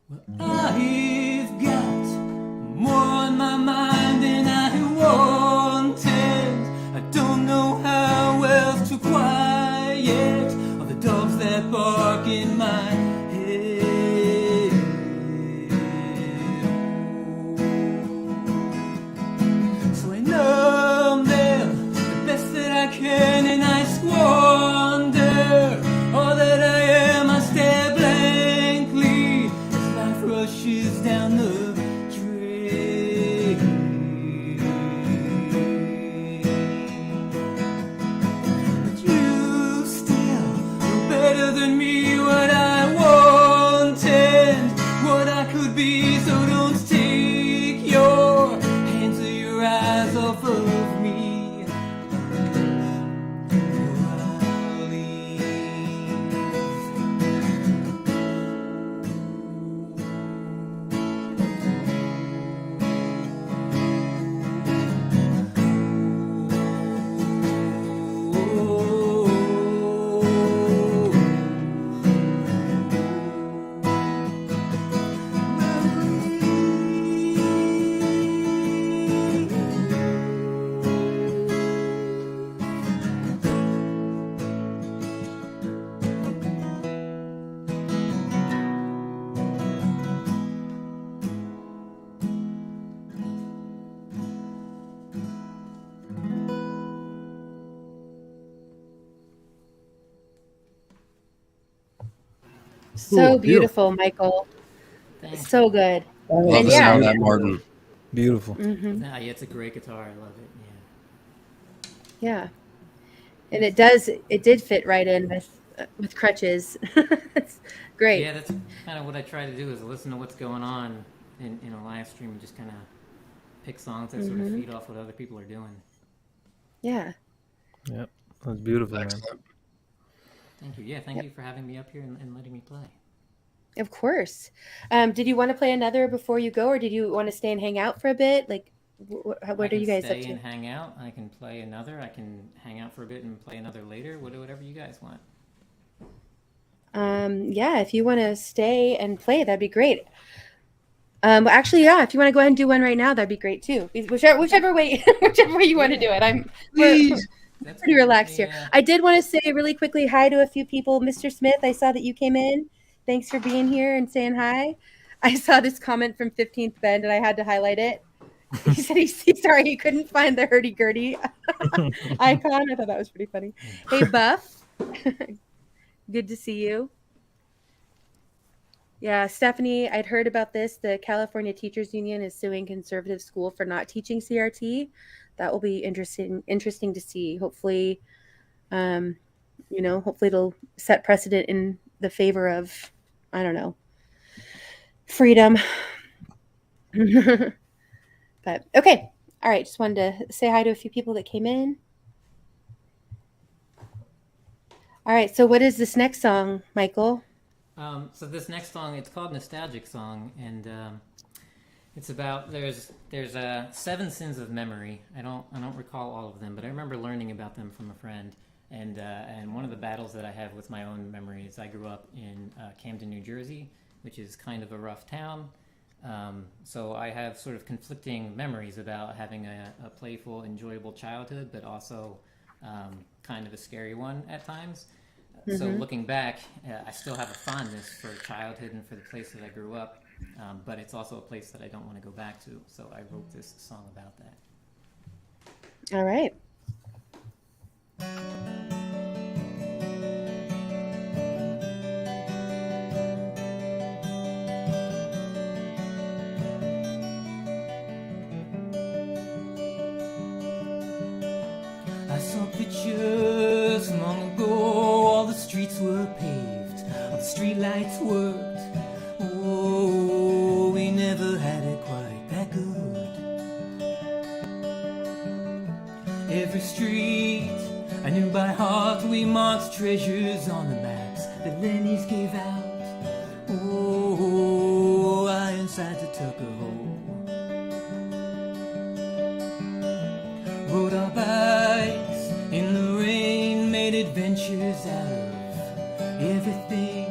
Well, I've got more on my mind than I wanted. I don't know how else to quiet all the dogs that bark in my head. So Ooh, beautiful, Michael. Thanks. So good. Oh, Love And the yeah. sound of that, Martin. Beautiful. Mm-hmm. Yeah, it's a great guitar. I love it. Yeah. Yeah. And it did fit right in with crutches. It's great. Yeah, that's kind of what I try to do is listen to what's going on in a live stream and just kind of pick songs that sort of feed off what other people are doing. Yeah. Yeah, that's beautiful, man. Excellent. Thank you. Yeah, thank you for having me up here and letting me play. Of course. Did you want to play another before you go, or did you want to stay and hang out for a bit? Like, what are you guys up stay to? and hang out. I can play another. I can hang out for a bit and play another later. Whatever you guys want. Yeah, if you want to stay and play, that'd be great. Actually, yeah, if you want to go ahead and do one right now, that'd be great too. Whichever way, whichever way you want to do it. We're pretty relaxed here. I did want to say really quickly hi to a few people. Mr. Smith, I saw that you came in. Thanks for being here and saying hi. I saw this comment from 15th Bend and I had to highlight it. He said he's sorry he couldn't find the hurdy-gurdy icon. I thought that was pretty funny. Hey, Buff. Good to see you. Yeah, Stephanie, I'd heard about this. The California Teachers Union is suing conservative school for not teaching CRT. That will be interesting to see. Hopefully, hopefully it'll set precedent in the favor of, I don't know, freedom. But okay. All right. Just wanted to say hi to a few people that came in. All right. So what is this next song, Michael? So this next song, it's called Nostalgic Song, and it's about there's 7 sins of memory. I don't recall all of them, but I remember learning about them from a friend. And one of the battles that I have with my own memories, I grew up in Camden, New Jersey, which is kind of a rough town. So I have sort of conflicting memories about having a playful, enjoyable childhood, but also kind of a scary one at times. So looking back, I still have a fondness for childhood and for the place that I grew up, but it's also a place that I don't want to go back to. So I wrote this song about that. All right. I saw pictures long ago, all the streets were paved, all the streetlights worked. Oh, we never had it quite that good. Every street I knew by heart, we marked treasures on the maps that Lenny's gave out. Oh, I inside to tuck a hole. Rode our bikes in the rain, made adventures out of everything.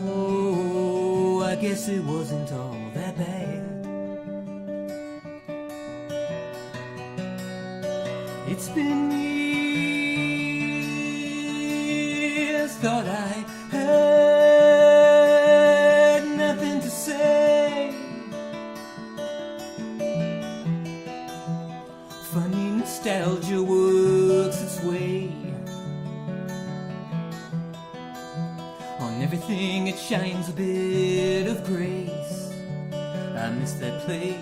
Oh, I guess it wasn't all that bad. It's been years, thought I had nothing to say. Funny nostalgia works its way on everything, it shines a bit of grace. I miss that place.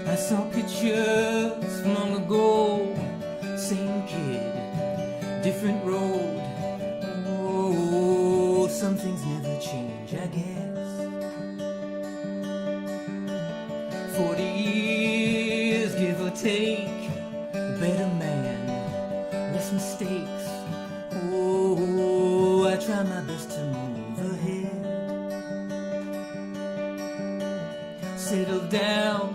I saw pictures from long ago, same kid, different road. Oh, some things never change, I guess. 40 years, give or take, a better man, less mistakes. Oh, I try my best to move ahead. Settle down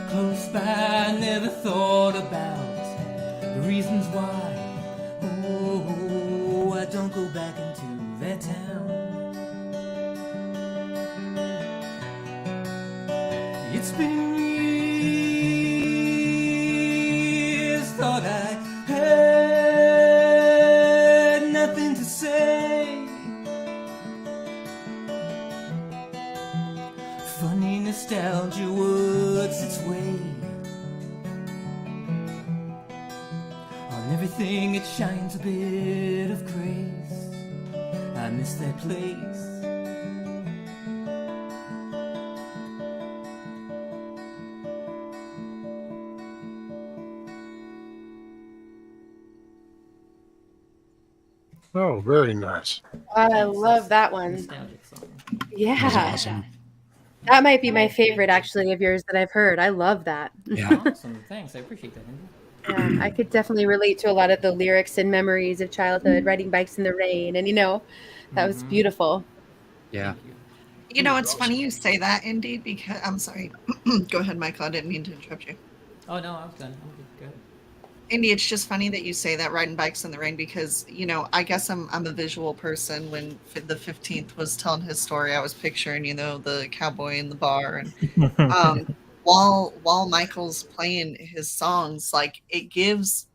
close by, never thought about the reasons why. Oh, I don't go back into that town. It's been years, thought I had nothing to say. Funny nostalgia works its way on everything, bit of grace. I miss that place. Oh, very nice. I love that one. Nostalgic song. Yeah. That's awesome. That might be my favorite, actually, of yours that I've heard. I love that. Yeah. Awesome. Thanks. I appreciate that, Indy. Yeah, I could definitely relate to a lot of the lyrics and memories of childhood, riding bikes in the rain, and that was beautiful. Yeah. You know, it's funny you say that, Indy, because I'm sorry. Go ahead, Michael. I didn't mean to interrupt you. Oh no, I was done. I'm good. Go ahead. Indy, it's just funny that you say that, riding bikes in the rain, because I guess I'm a visual person. When the 15th was telling his story, I was picturing the cowboy in the bar, and while Michael's playing his songs, like it gives.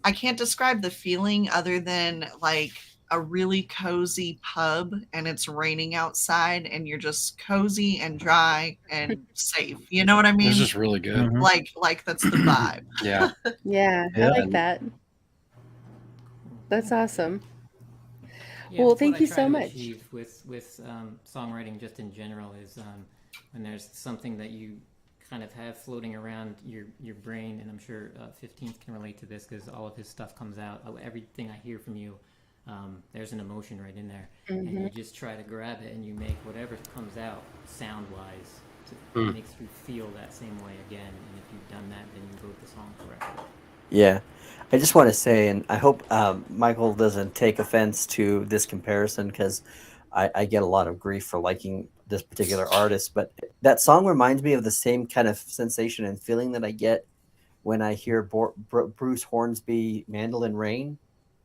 I can't describe the feeling other than like a really cozy pub, and it's raining outside, and you're just cozy and dry and safe. You know what I mean? This is really good. Mhm. Like that's the vibe. Yeah. Yeah, I Yeah. like that. That's awesome. Yeah, Well, it's thank what you I try so to much. achieve with songwriting, just in general, is when there's something that you kind of have floating around your brain, and I'm sure 15th can relate to this because all of his stuff comes out. Everything I hear from you, there's an emotion right in there, and you just try to grab it and you make whatever comes out sound-wise makes you feel that same way again. And if you've done that, then you wrote the song correctly. Yeah. I just want to say, and I hope Michael doesn't take offense to this comparison, because I get a lot of grief for liking this particular artist, but that song reminds me of the same kind of sensation and feeling that I get when I hear Bruce Hornsby Mandolin Rain,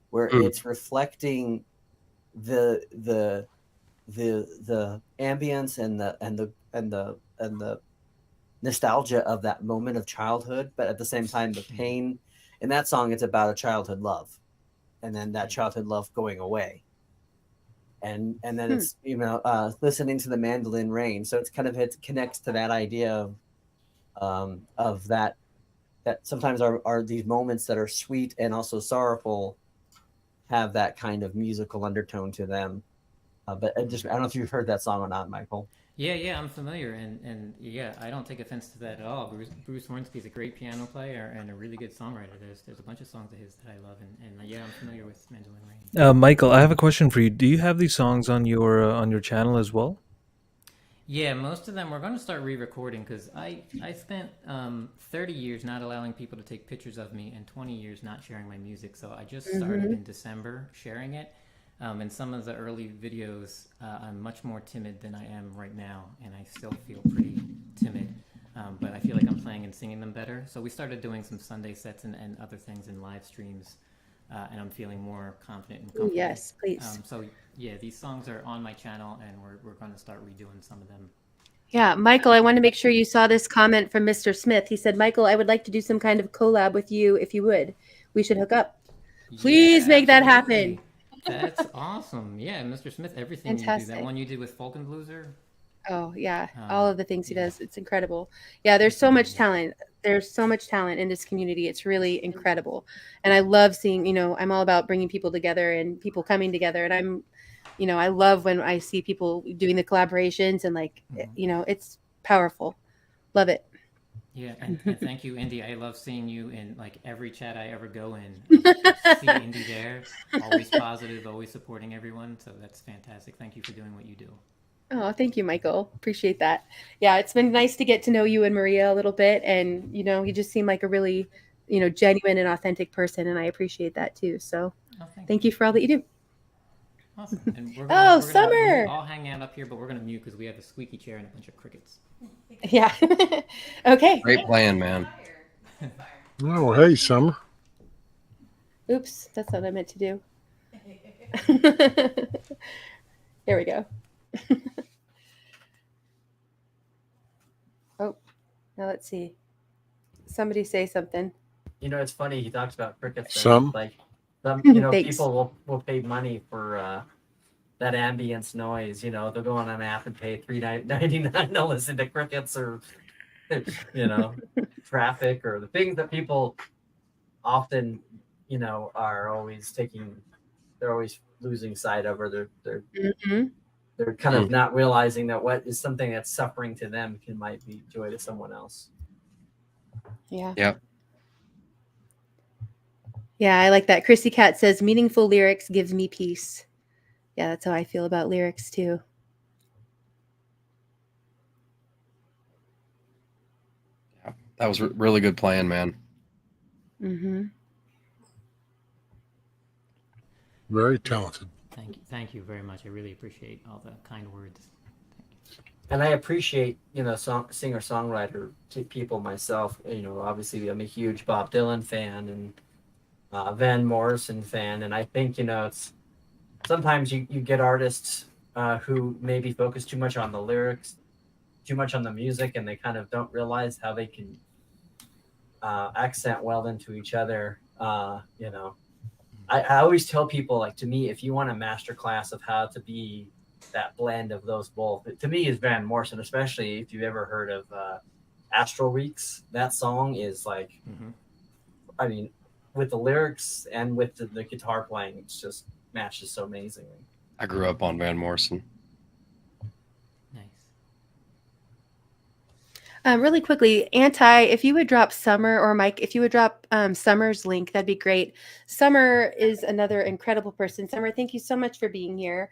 where it's reflecting the ambience and the nostalgia of that moment of childhood, but at the same time the pain. In that song, it's about a childhood love, and then that childhood love going away, and then it's listening to the mandolin rain. So it's kind of, it connects to that idea of that sometimes are these moments that are sweet and also sorrowful have that kind of musical undertone to them. But I don't know if you've heard that song or not, Michael. Yeah, I'm familiar, and yeah, I don't take offense to that at all. Bruce Hornsby's a great piano player and a really good songwriter. There's a bunch of songs of his that I love, and yeah, I'm familiar with Mandolin Rain. Michael, I have a question for you. Do you have these songs on your channel as well? Yeah, most of them we're going to start re-recording because I spent 30 years not allowing people to take pictures of me and 20 years not sharing my music. So I just started in December sharing it. In some of the early videos, I'm much more timid than I am right now, and I still feel pretty timid. But I feel like I'm playing and singing them better. So we started doing some Sunday sets and other things in live streams, and I'm feeling more confident and comfortable. Yes, please. So yeah, these songs are on my channel, and we're going to start redoing some of them. Yeah, Michael, I want to make sure you saw this comment from Mr. Smith. He said, Michael, I would like to do some kind of collab with you if you would. We should hook up. Please make that happen. That's awesome. Yeah, Mr. Smith, everything Fantastic. you do. That one you did with Falkenblueser. Oh, yeah. All of the things he does. It's incredible. Yeah, there's so much talent. There's so much talent in this community. It's really incredible. And I love seeing, I'm all about bringing people together and people coming together. And I love when I see people doing the collaborations and it's powerful. Love it. Yeah, and thank you, Indy. I love seeing you in like every chat I ever go in. See Indy there, always positive, always supporting everyone. So that's fantastic. Thank you for doing what you do. Oh, thank you, Michael. Appreciate that. Yeah, it's been nice to get to know you and Maria a little bit. And, you just seem like a really, genuine and authentic person. And I appreciate that too. So thank you for all that you do. Awesome. And we're Summer. I'll hang out up here, but we're going to mute because we have a squeaky chair and a bunch of crickets. Yeah. Okay. Great plan, man. Oh, hey, Summer. Oops, that's what I meant to do. There we go. Oh, now let's see. Somebody say something. It's funny. He talks about crickets. Some People will pay money for that ambience noise. They'll go on an app and pay $3.99 to listen to crickets or traffic or the things that people often are always they're always losing sight of, or Mm-hmm. they're kind of not realizing that what is something that's suffering to them might be joy to someone else. Yeah. Yep. Yeah, I like that. Chrissy Cat says, meaningful lyrics gives me peace. Yeah, that's how I feel about lyrics too. Yeah, that was really good playing, man. Mm-hmm. Very talented. Thank you very much. I really appreciate all the kind words. And I appreciate, singer-songwriter people myself. Obviously I'm a huge Bob Dylan fan and Van Morrison fan. And I think, it's sometimes you get artists who maybe focus too much on the lyrics, too much on the music, and they kind of don't realize how they can accent well into each other. I always tell people, like, to me, if you want a master class of how to be that blend of those both, to me is Van Morrison, especially if you've ever heard of Astral Weeks. That song is like, I mean, with the lyrics and with the guitar playing, it's just matches so amazingly. I grew up on Van Morrison. Really quickly, if you would drop Summer, or Mike, if you would drop Summer's link, that'd be great. Summer is another incredible person. Summer, thank you so much for being here.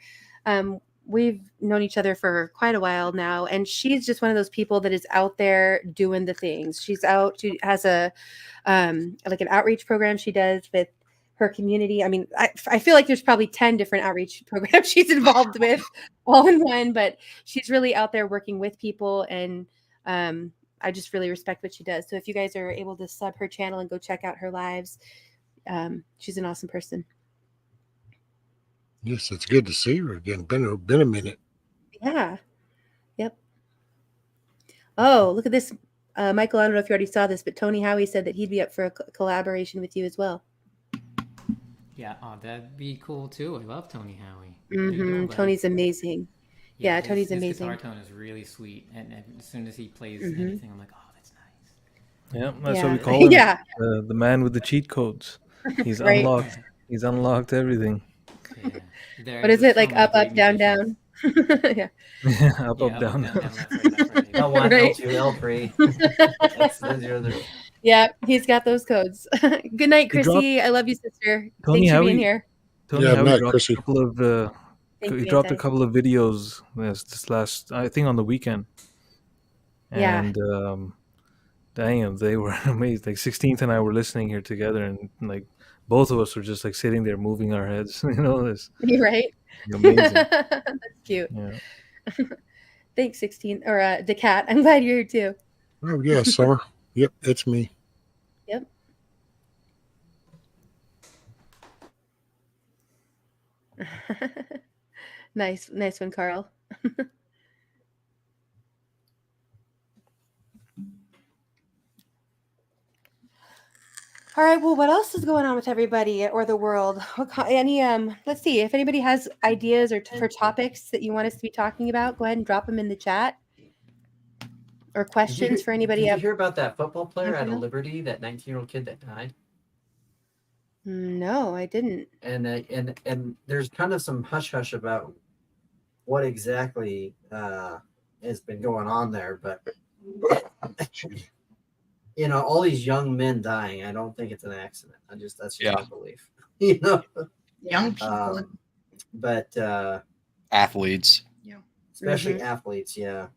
We've known each other for quite a while now, and she's just one of those people that is out there doing the things. She has a like an outreach program she does with her community. I mean, I feel like there's probably 10 different outreach programs she's involved with all in one, but she's really out there working with people, and I just really respect what she does. So if you guys are able to sub her channel and go check out her lives, she's an awesome person. Yes, it's good to see her again. Been a minute. Yeah. Yep. Oh, look at this. Michael, I don't know if you already saw this, but Tony Howie said that he'd be up for a collaboration with you as well. Yeah, that'd be cool too. I love Tony Howie. Mm-hmm. Tony's amazing. Yeah, Tony's amazing. His guitar tone is really sweet, and as soon as he plays anything, I'm like, oh, that's nice. Yeah, that's what we call him. Yeah, the man with the cheat codes. He's right. unlocked. He's unlocked everything. Yeah. What is it, like up, up, down, down? Yeah. Up, up, down. That's right. L1, Right. L2, L3. Yeah, he's got those codes. Good night, Chrissy. I love you, sister. Tony, Thanks for being here. Tony, Yeah, Howie night, dropped Chrissy. a couple of he dropped a couple of videos this last, I think, on the weekend. And damn, they were amazing. Like 16th and I were listening here together, and like both of us were just like sitting there moving our heads. You're right. Amazing. That's cute. Yeah. Thanks, 16 or Decat. I'm glad you're here too. Oh yeah, Summer. Yep, it's me. Yep. Nice one, Carl. All right. Well, what else is going on with everybody or the world? Let's see if anybody has ideas or for topics that you want us to be talking about. Go ahead and drop them in the chat. Or questions for anybody. Did you hear about that football player out of Liberty, that 19-year-old kid that died? No, I didn't. And there's kind of some hush-hush about what exactly has been going on there, but all these young men dying, I don't think it's an accident. That's just my belief. Young people, but athletes, especially athletes, yeah.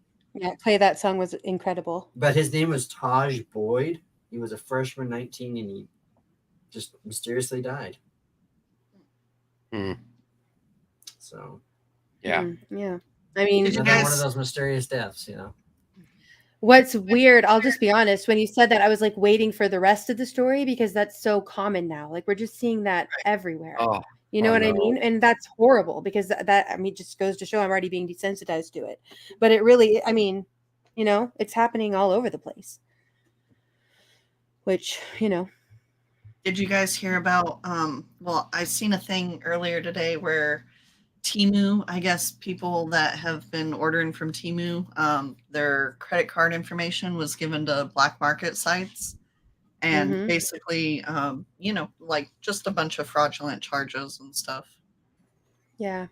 Play That Song was incredible. But his name was Taj Boyd. He was a freshman, 19, and he just mysteriously died. So, yeah. I mean, one of those mysterious deaths, What's weird, I'll just be honest, when you said that, I was like waiting for the rest of the story because that's so common now. Like we're just seeing that everywhere. You know what I mean? And that's horrible because that just goes to show I'm already being desensitized to it. But it really, it's happening all over the place. Which, Did you guys hear about, I seen a thing earlier today where Temu, I guess people that have been ordering from Temu, their credit card information was given to black market sites. and basically, like just a bunch of fraudulent charges and stuff. Yeah.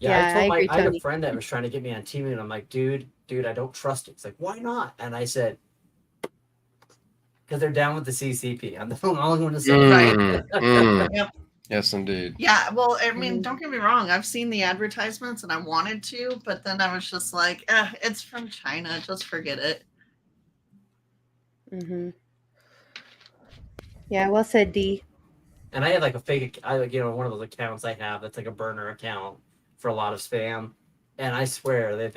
Yeah, I agree, I had a Tony. friend that was trying to get me on TV, and I'm like, dude, I don't trust it. It's like, why not? And I said, because they're down with the CCP. I'm the only one to say Right. Yep. Yes, indeed. Yeah, well, I mean, don't get me wrong. I've seen the advertisements and I wanted to, but then I was just like, it's from China. Just forget it. Yeah, well said, D. And I had like a fake, one of those accounts I have that's like a burner account for a lot of spam. And I swear that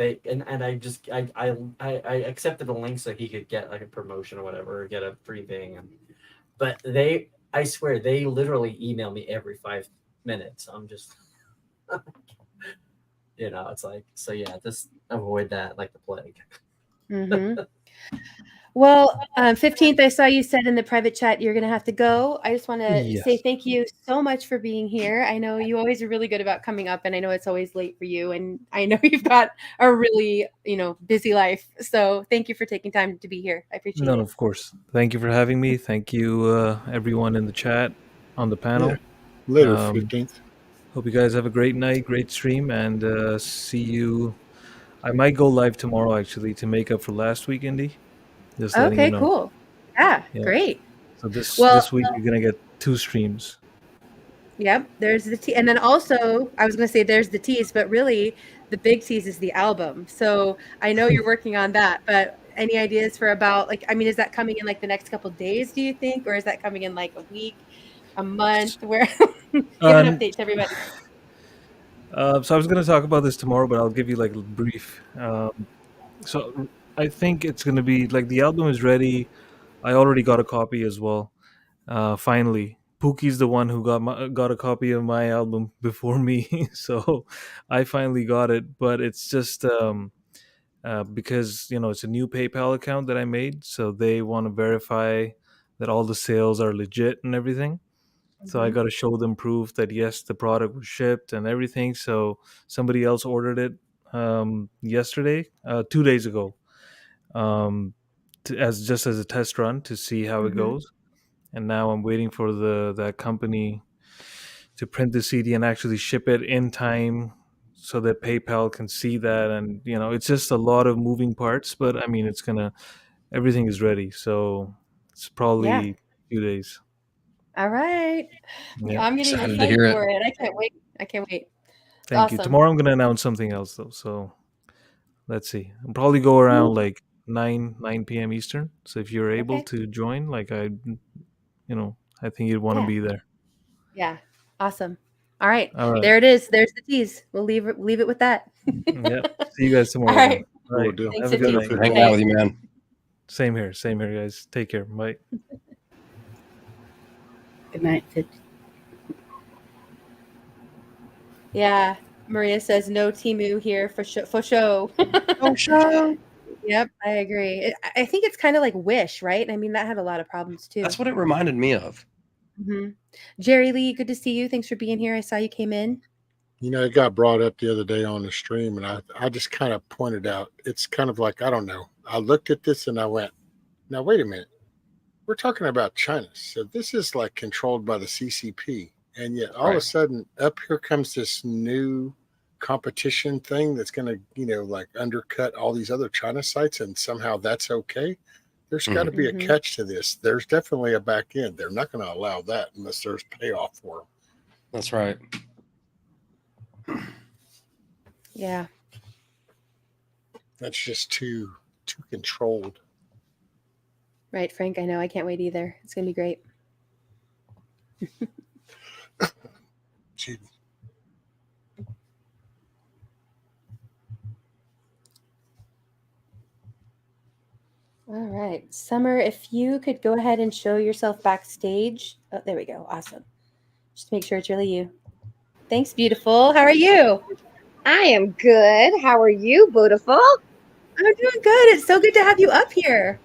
I accepted a link so he could get like a promotion or whatever, or get a free thing. But I swear, they literally email me every 5 minutes. I'm just, it's like, so yeah, just avoid that like the plague. Well, 15th, I saw you said in the private chat you're going to have to go. I just want to say thank you so much for being here. I know you always are really good about coming up, and I know it's always late for you, and I know you've got a really, busy life. So thank you for taking time to be here. I appreciate it. Of course. Thank you for having me. Thank you, everyone in the chat, on the panel. Later, 15th. Hope you guys have a great night, great stream, and see you. I might go live tomorrow, actually, to make up for last week, Indy. Just letting you know. Cool. Yeah, great. So this week you're gonna get 2 streams. Yep, there's the tease, and then also I was going to say there's the tease, but really the big tease is the album. So I know you're working on that, but any ideas for about is that coming in like the next couple of days? Do you think, or is that coming in like a week, a month? Where give an update to everybody. So I was going to talk about this tomorrow, but I'll give you like a brief. So I think it's going to be like the album is ready. I already got a copy as well. Finally, Pookie's the one who got a copy of my album before me, so I finally got it. But it's just because it's a new PayPal account that I made, so they want to verify that all the sales are legit and everything. So I got to show them proof that yes, the product was shipped and everything. So somebody else ordered it yesterday, 2 days ago, as a test run to see how it goes. And now I'm waiting for that company to print the CD and actually ship it in time so that PayPal can see that. And it's just a lot of moving parts, but I mean, everything is ready. So it's probably a few days. All right. Yeah. I'm getting Excited to excited hear for it. it. I can't wait. Thank you. Tomorrow I'm going to announce something else though. So let's see. I'll probably go around like 9 p.m. Eastern. So if you're able to join, I think you'd want to be there. Yeah. Awesome. All right. All right. There it is. There's the tease. We'll leave it with that. Yep. See you guys tomorrow. All right. All right. Cool. Thanks, Have a good night. Hang out with you, man. Same here, guys. Take care. Bye. Good night, 50. Yeah. Maria says no Temu here for show. For show. Yep, I agree. I think it's kind of like Wish, right? I mean, that had a lot of problems too. That's what it reminded me of. Jerry Lee, good to see you. Thanks for being here. I saw you came in. It got brought up the other day on the stream, and I just kind of pointed out, it's kind of like, I don't know. I looked at this and I went, now, wait a minute. We're talking about China. So this is like controlled by the CCP. And yet all of a sudden up here comes this new competition thing that's going to, like undercut all these other China sites. And somehow that's okay. There's got to be a catch to this. There's definitely a back end. They're not going to allow that unless there's payoff for them. That's right. Yeah. That's just too controlled. Right, Frank. I know. I can't wait either. It's going to be great. All right. Summer, if you could go ahead and show yourself backstage. Oh, there we go. Awesome. Just make sure it's really you. Thanks, beautiful. How are you? I am good. How are you, beautiful? I'm doing good. It's so good to have you up here.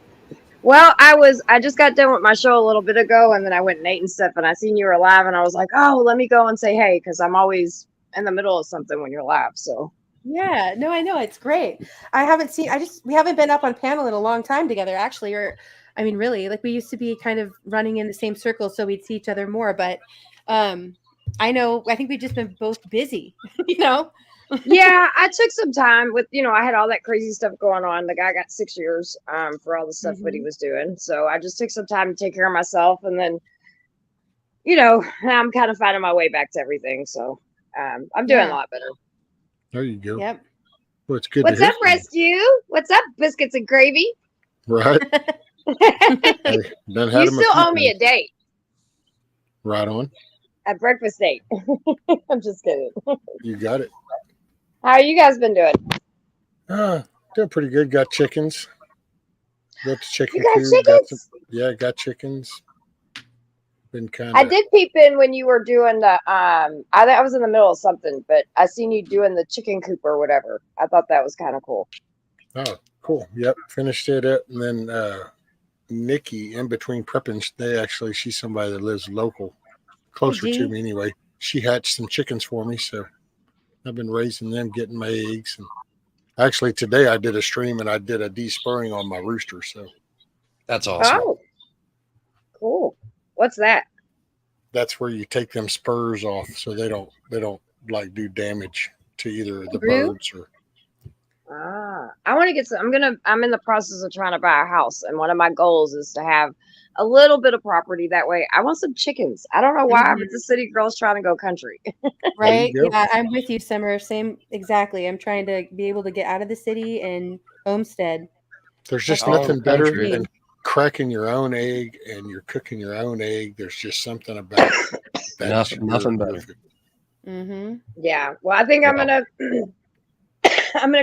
Well, I just got done with my show a little bit ago, and then I went and ate and stuff, and I seen you were live, and I was like, oh, let me go and say hey, because I'm always in the middle of something when you're live. So yeah, no, I know it's great. We haven't been up on panel in a long time together, actually, or I mean, really, like we used to be kind of running in the same circle so we'd see each other more. But I think we've just been both busy, you know? Yeah, I took some time with, I had all that crazy stuff going on. The guy got 6 years for all the stuff that he was doing. So I just took some time to take care of myself. And then, I'm kind of finding my way back to everything. So I'm doing a lot better. There you go. Yep. Well, it's good What's to hear up, Rescue? What's up, Biscuits and Gravy? Right. Hey, you still owe me a date. Right on. A breakfast date. I'm just kidding. You got it. How you guys been doing? Doing pretty good. Got chickens. Got the chicken You got coop. chickens? Got chickens. Been kind I did peep in when you were doing the I was in the middle of something, but I seen you doing the chicken coop or whatever. I thought that was kind of cool. Oh, cool. Yep. Finished it up. And then Nikki, in between prepping, she's somebody that lives local, closer to me anyway. She hatched some chickens for me. So I've been raising them, getting my eggs. And actually today I did a stream and I did a despurring on my rooster. So that's awesome. Oh, cool. What's that? That's where you take them spurs off so they don't like do damage to either the Brew? birds or. I want to get some. I'm in the process of trying to buy a house, and one of my goals is to have a little bit of property. That way, I want some chickens. I don't know why, but the city girl's trying to go country. Right? Yeah, I'm with you, Summer. Same, exactly. I'm trying to be able to get out of the city and homestead. There's just nothing better than cracking your own egg and you're cooking your own egg. There's just something about that. Nothing better. Mm-hmm. Yeah. Well, I think I'm gonna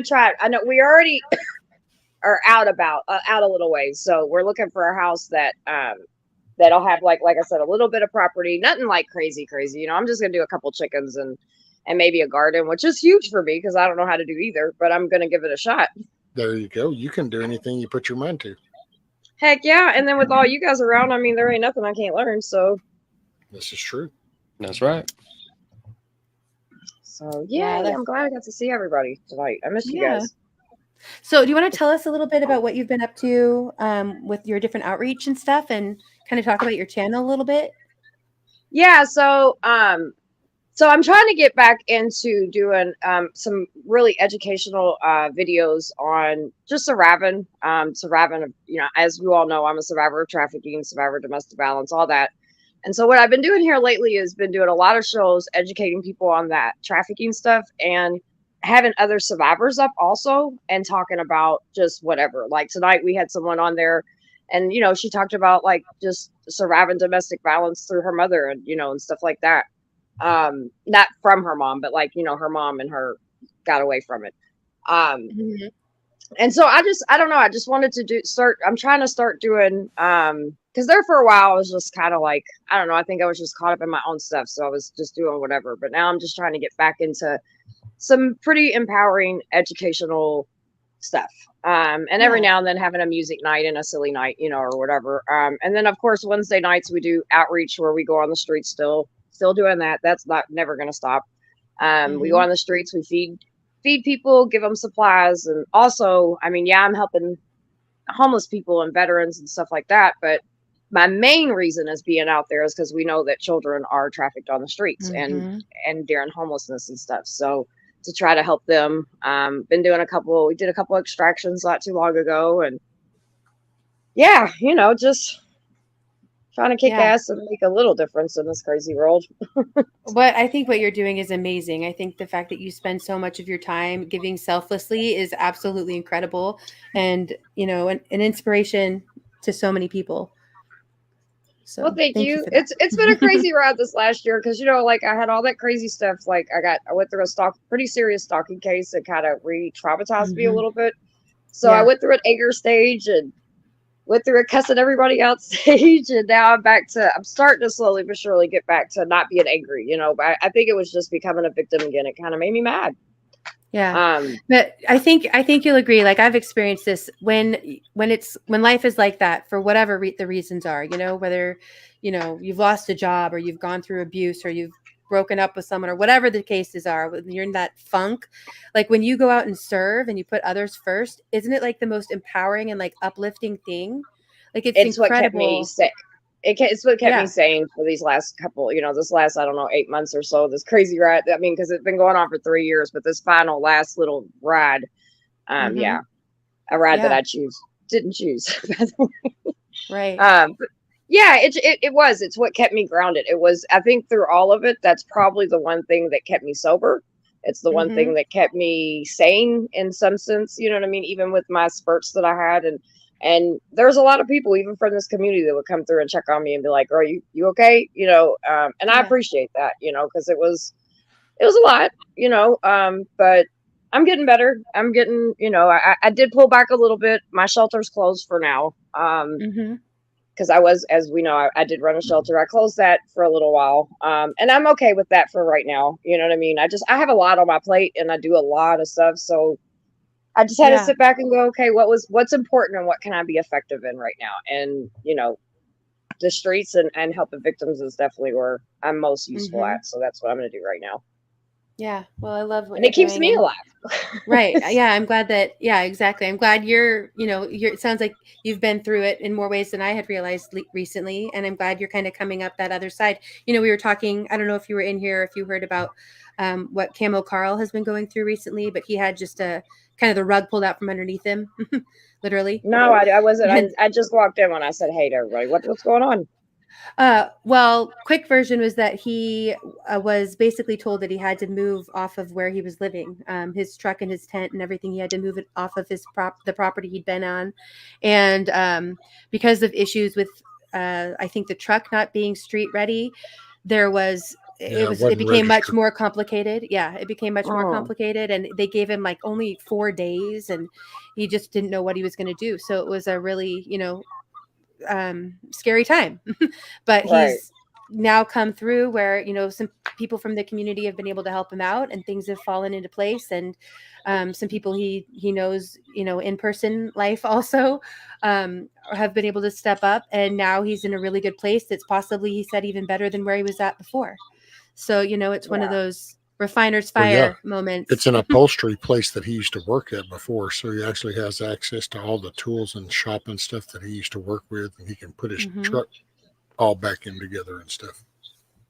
try it. I know we already are out a little ways, so we're looking for a house that that'll have like I said, a little bit of property, nothing like crazy. I'm just gonna do a couple chickens and maybe a garden, which is huge for me because I don't know how to do either, but I'm gonna give it a shot. There you go. You can do anything you put your mind to. Heck yeah. And then with all you guys around, I mean, there ain't nothing I can't learn. So this is true. That's right. So yeah, I'm glad I got to see everybody tonight. I missed you guys. So do you want to tell us a little bit about what you've been up to with your different outreach and stuff and kind of talk about your channel a little bit? Yeah. So I'm trying to get back into doing some really educational videos on just surviving, as you all know, I'm a survivor of trafficking, survivor of domestic violence, all that. And so what I've been doing here lately is been doing a lot of shows, educating people on that trafficking stuff and having other survivors up also and talking about just whatever. Like tonight we had someone on there and, she talked about like just surviving domestic violence through her mother and, and stuff like that. Not from her mom, but like, her mom and her got away from it. And so I don't know. I just wanted to I'm trying to start doing, cause there for a while I was just kind of like, I don't know. I think I was just caught up in my own stuff. So I was just doing whatever, but now I'm just trying to get back into some pretty empowering educational stuff. And every now and then having a music night and a silly night, or whatever. And then of course, Wednesday nights we do outreach where we go on the streets still doing that. That's never going to stop. We go on the streets, we feed people, give them supplies. And also, I mean, I'm helping homeless people and veterans and stuff like that. But my main reason is being out there is because we know that children are trafficked on the streets and during homelessness and stuff. So to try to help them, we did a couple extractions not too long ago. And yeah, just trying to kick ass and make a little difference in this crazy world. I think what you're doing is amazing. I think the fact that you spend so much of your time giving selflessly is absolutely incredible and, an inspiration to so many people. So well, thank you. It's been a crazy ride this last year because, like I had all that crazy stuff. Like I went through a pretty serious stalking case that kind of re-traumatized me a little bit. So I went through an anger stage and went through a cussing everybody out stage, and now I'm starting to slowly but surely get back to not being angry, but I think it was just becoming a victim again. It kind of made me mad. Yeah. But I think you'll agree. Like I've experienced this when life is like that for whatever the reasons are, whether, you've lost a job or you've gone through abuse or you've broken up with someone or whatever the cases are, when you're in that funk, like when you go out and serve and you put others first, isn't it like the most empowering and like uplifting thing? Like it's It's what kept incredible. me it's what kept Yeah. me sane for these last couple, this last, I don't know, 8 months or so, this crazy ride. I mean, because it's been going on for 3 years, but this final last little ride, yeah, a ride that Yeah. I didn't choose, by the way. Right. But yeah, it was. It's what kept me grounded. It was, I think, through all of it, that's probably the one thing that kept me sober. It's the one thing that kept me sane in some sense. You know what I mean? Even with my spurts that I had, and there's a lot of people, even from this community, that would come through and check on me and be like, "Girl, you okay?" And I appreciate that, because it was a lot, but I'm getting better. I'm getting, I did pull back a little bit. My shelter's closed for now. Because I was, as we know, I did run a shelter. I closed that for a little while. And I'm okay with that for right now. You know what I mean? I have a lot on my plate and I do a lot of stuff. So I just had to sit back and go, okay, what's important and what can I be effective in right now? And, the streets and helping victims is definitely where I'm most useful at. So that's what I'm going to do right now. Yeah. Well, I love what and you're it keeps doing, me alive. Right. Yeah. I'm glad that, yeah, exactly. I'm glad it sounds like you've been through it in more ways than I had realized recently. And I'm glad you're kind of coming up that other side. We were talking, I don't know if you were in here, if you heard about what Camo Carl has been going through recently, but he had just kind of the rug pulled out from underneath him, literally. No, I wasn't. I just walked in when I said, hey to everybody, what's going on? Well, quick version was that he was basically told that he had to move off of where he was living, his truck and his tent and everything. He had to move it off of the property he'd been on, and because of issues with, I think the truck not being street ready, it became much more complicated. Yeah, it became much more complicated, and they gave him like only 4 days, and he just didn't know what he was going to do. So it was a really, scary time. But he's now come through where some people from the community have been able to help him out, and things have fallen into place, and some people he knows in person life also have been able to step up, and now he's in a really good place that's possibly, he said, even better than where he was at before. So it's one of those refiner's fire moments. It's an upholstery place that he used to work at before, so he actually has access to all the tools and shop and stuff that he used to work with, and he can put his truck all back in together and stuff.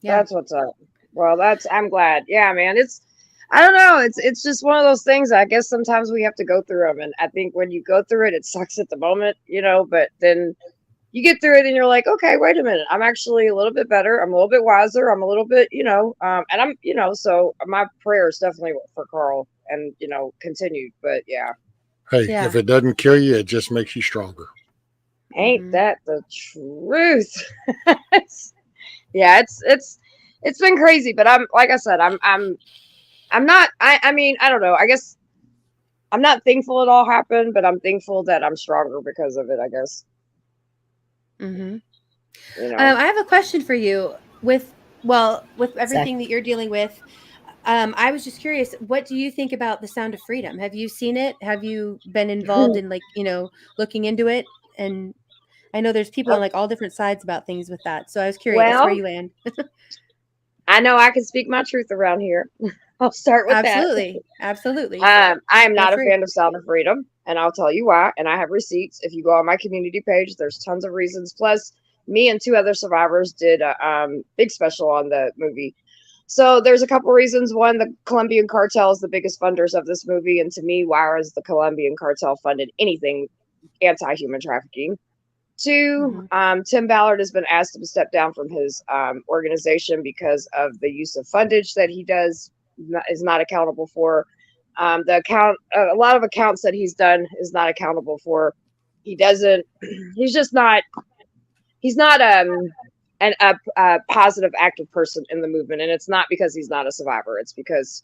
Yeah. That's what's up. Well, I'm glad. Yeah, man. I don't know. It's just one of those things. I guess sometimes we have to go through them, and I think when you go through it, it sucks at the moment, but then you get through it and you're like, okay, wait a minute. I'm actually a little bit better. I'm a little bit wiser. I'm a little bit, and I'm, so my prayers definitely for Carl and, continued, but yeah. Hey, if it doesn't kill you, it just makes you stronger. Ain't that the truth? Yeah, it's been crazy, but I'm, like I said, I'm not, I mean, I don't know. I guess I'm not thankful it all happened, but I'm thankful that I'm stronger because of it, I guess. I have a question for you with everything that you're dealing with. I was just curious, what do you think about The Sound of Freedom? Have you seen it? Have you been involved in looking into it? And I know there's people on all different sides about things with that. So I was curious where you land. I know I can speak my truth around here. I'll start with Absolutely. that. Absolutely. I am not a fan of Sound of Freedom, and I'll tell you why. And I have receipts. If you go on my community page, there's tons of reasons. Plus, me and 2 other survivors did a big special on the movie. So there's a couple reasons. One, the Colombian cartel is the biggest funders of this movie, and to me, why has the Colombian cartel funded anything anti-human trafficking? 2, Tim Ballard has been asked to step down from his organization because of the use of fundage that he is not accountable for. A lot of accounts that he's done is not accountable for. He's not a positive, active person in the movement. And it's not because he's not a survivor. It's because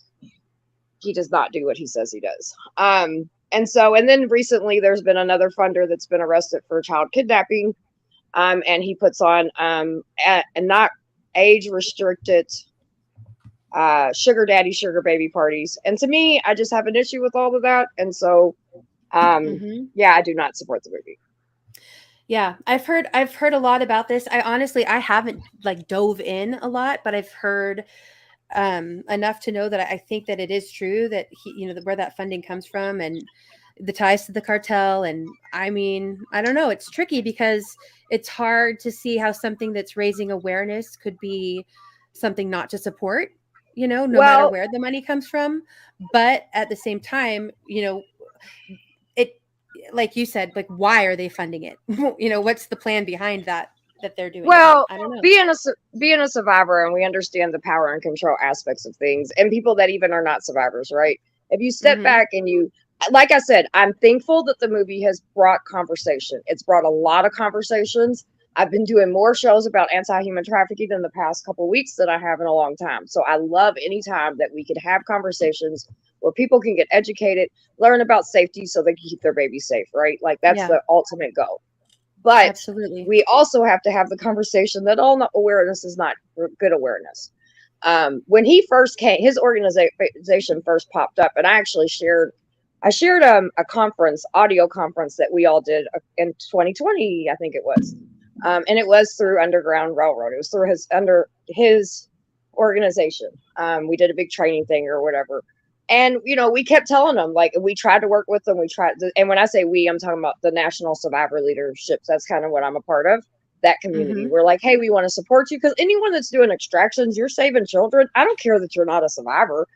he does not do what he says he does. And then recently there's been another funder that's been arrested for child kidnapping. And he puts on and not age restricted sugar daddy, sugar baby parties. And to me, I just have an issue with all of that. And so, yeah, I do not support the movie. Yeah, I've heard a lot about this. I haven't dove in a lot, but I've heard enough to know that I think that it is true that he, where that funding comes from. And the ties to the cartel. And I mean, I don't know, it's tricky because it's hard to see how something that's raising awareness could be something not to support, no matter Well, where the money comes from. But at the same time, it, like you said, like, why are they funding it? What's the plan behind that they're doing it? well, I don't know. being a survivor, and we understand the power and control aspects of things, and people that even are not survivors, right? If you step back and you, like I said, I'm thankful that the movie has brought conversation. It's brought a lot of conversations. I've been doing more shows about anti-human trafficking in the past couple weeks than I have in a long time. So I love any time that we could have conversations where people can get educated, learn about safety so they can keep their babies safe, right? Like that's the ultimate goal. But absolutely, we also have to have the conversation that all awareness is not good awareness. When he first came, his organization first popped up, and I shared a conference, audio conference that we all did in 2020, I think it was, and it was through Underground Railroad. It was through his organization. We did a big training thing or whatever. And, we kept telling them, like, we tried to work with them. And when I say we, I'm talking about the National Survivor Leaderships. That's kind of what I'm a part of, that community. We're like, hey, we want to support you because anyone that's doing extractions, you're saving children. I don't care that you're not a survivor.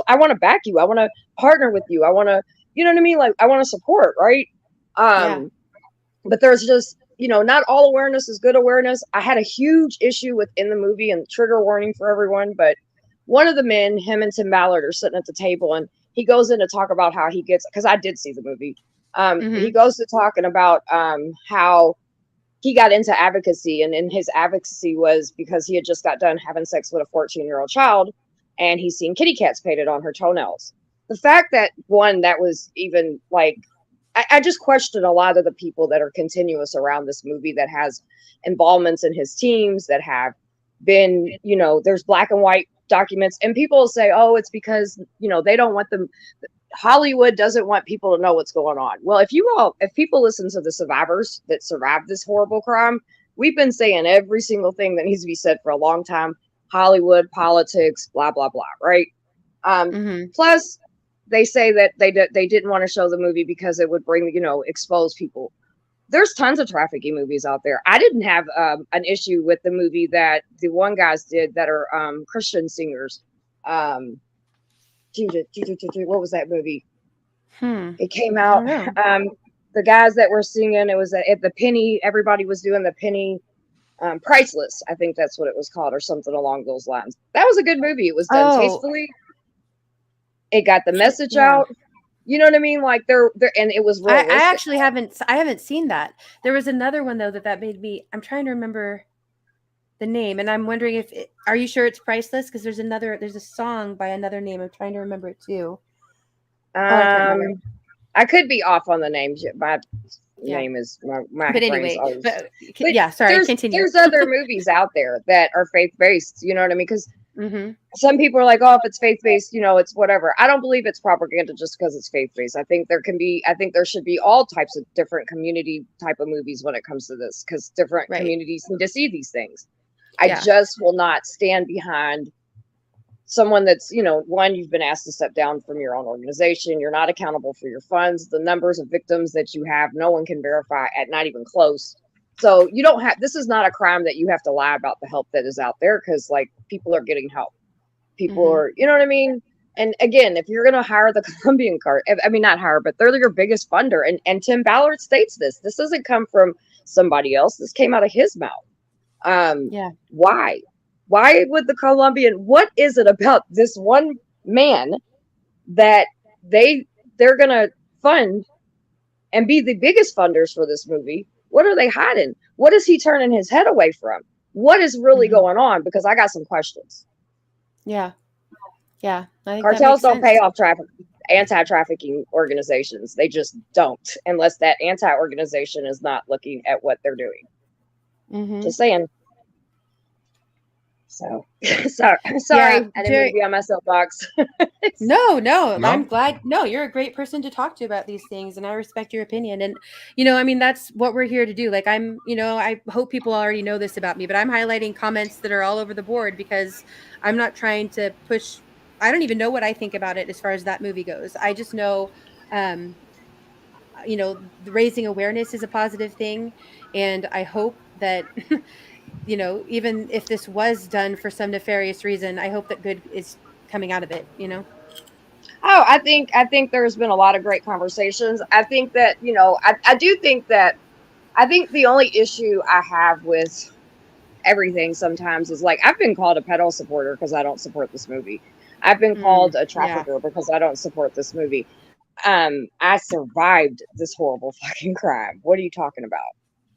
I want to back you. I want to partner with you. I want to, you know what I mean? Like, I want to support, right? But there's just, not all awareness is good awareness. I had a huge issue within the movie, and trigger warning for everyone, but one of the men, him and Tim Ballard, are sitting at the table, and he goes in to talk about how he gets, because I did see the movie. He goes to talking about how he got into advocacy, and in his advocacy was because he had just got done having sex with a 14-year-old child, and he's seen kitty cats painted on her toenails. The fact that that was even like, I just question a lot of the people that are continuous around this movie that has involvements in his teams that have been, there's black and white documents, and people say, oh, it's because they don't want them, Hollywood doesn't want people to know what's going on. Well, if people listen to the survivors that survived this horrible crime, we've been saying every single thing that needs to be said for a long time. Hollywood, politics, blah blah blah, right? Plus they say that they didn't want to show the movie because it would bring, expose people. There's tons of trafficking movies out there. I didn't have an issue with the movie that the one guys did that are Christian singers. What was that movie? It came out. The guys that were singing, it was at the Penny. Everybody was doing the Penny. Priceless, I think that's what it was called, or something along those lines. That was a good movie. It was done tastefully. It got the message out. You know what I mean? Like they're and it was realistic. I actually haven't seen that. There was another one though that made me. I'm trying to remember the name, and I'm wondering are you sure it's Priceless? Because there's a song by another name. I'm trying to remember it too. I could be off on the names. My name is my. But anyway, sorry. Continue. There's other movies out there that are faith based. You know what I mean? Because some people are like, oh, if it's faith based, it's whatever. I don't believe it's propaganda just because it's faith based. I think there should be all types of different community type of movies when it comes to this, because different communities need to see these things. I just will not stand behind someone that's, one, you've been asked to step down from your own organization. You're not accountable for your funds. The numbers of victims that you have, no one can verify at not even close. So this is not a crime that you have to lie about the help that is out there, because like people are getting help. People are, you know what I mean? And again, if you're going to hire the Colombian not hire, but they're your biggest funder. And Tim Ballard states this doesn't come from somebody else. This came out of his mouth. Why? Why would the Colombian, what is it about this one man that they're going to fund and be the biggest funders for this movie? What are they hiding? What is he turning his head away from? What is really going on? Because I got some questions. Yeah. I think cartels don't pay off anti-trafficking organizations. They just don't, unless that anti-organization is not looking at what they're doing. Just saying. So sorry. I didn't mean to be on my soapbox. No, I'm glad. No, you're a great person to talk to about these things, and I respect your opinion. And that's what we're here to do. Like I hope people already know this about me, but I'm highlighting comments that are all over the board because I'm not trying to push. I don't even know what I think about it as far as that movie goes. I just know raising awareness is a positive thing, and I hope that even if this was done for some nefarious reason, I hope that good is coming out of it. Oh, I think there's been a lot of great conversations. I think that, I do think that I think the only issue I have with everything sometimes is like I've been called a pedo supporter because I don't support this movie. I've been called a Yeah. trafficker because I don't support this movie. I survived this horrible fucking crime. What are you talking about?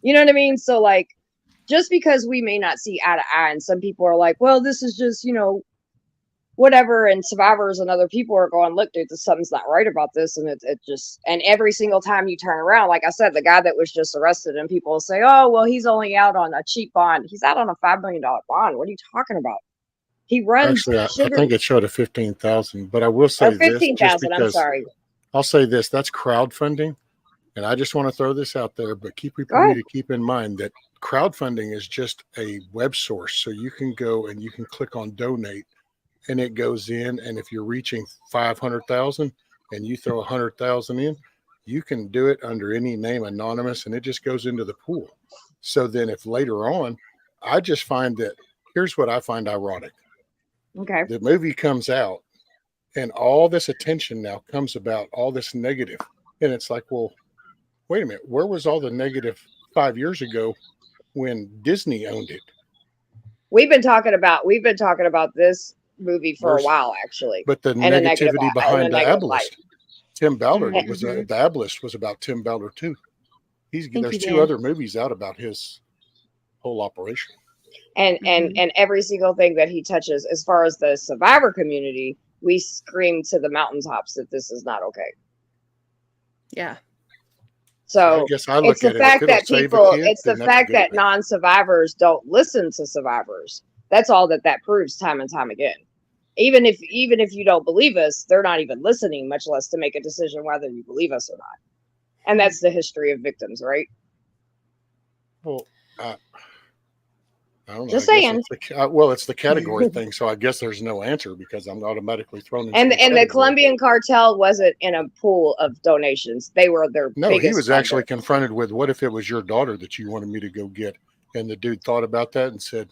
You know what I mean? So like, just because we may not see eye to eye, and some people are like, well, this is just, whatever, and survivors and other people are going, look, dude, something's not right about this, and it just, and every single time you turn around, like I said, the guy that was just arrested, and people will say, oh, well, he's only out on a cheap bond. He's out on a $5 million bond. What are you talking about? He runs Actually, I sugar, think it showed a 15,000, but I will or say this, just 15,000. I'm because sorry. I'll say this, that's crowdfunding. And I just want to throw this out there, but Go need ahead. to keep in mind that crowdfunding is just a web source. So you can go and you can click on donate and it goes in. And if you're reaching 500,000 and you throw 100,000 in, you can do it under any name, anonymous, and it just goes into the pool. So then if later on, I just find that, here's what I find ironic. Okay. The movie comes out and all this attention now comes about, all this negative. And it's like, well, wait a minute, where was all the negative 5 years ago when Disney owned it? We've been talking about this movie for a Versus, while, actually, but the in a negative negativity behind the light. Ablist. Tim Ballard Mhm. was the Ablist was about Tim Ballard too. Thank There's you, two Dan. other movies out about his whole operation. And every single thing that he touches, as far as the survivor community, we scream to the mountaintops that this is not okay. Yeah. So I So guess I look it's the at it, fact if it'll that save a people, kid, it's the then that's a fact good that thing. non-survivors don't listen to survivors. That's all that proves time and time again. Even if you don't believe us, they're not even listening, much less to make a decision whether you believe us or not. And that's the history of victims, right? Well, I don't know. Just I guess saying. it's the category thing. So I guess there's no answer because I'm automatically thrown into And a the category. Colombian cartel wasn't in a pool of donations. They were their No, biggest he was actually funder. confronted with, what if it was your daughter that you wanted me to go get? And the dude thought about that and said,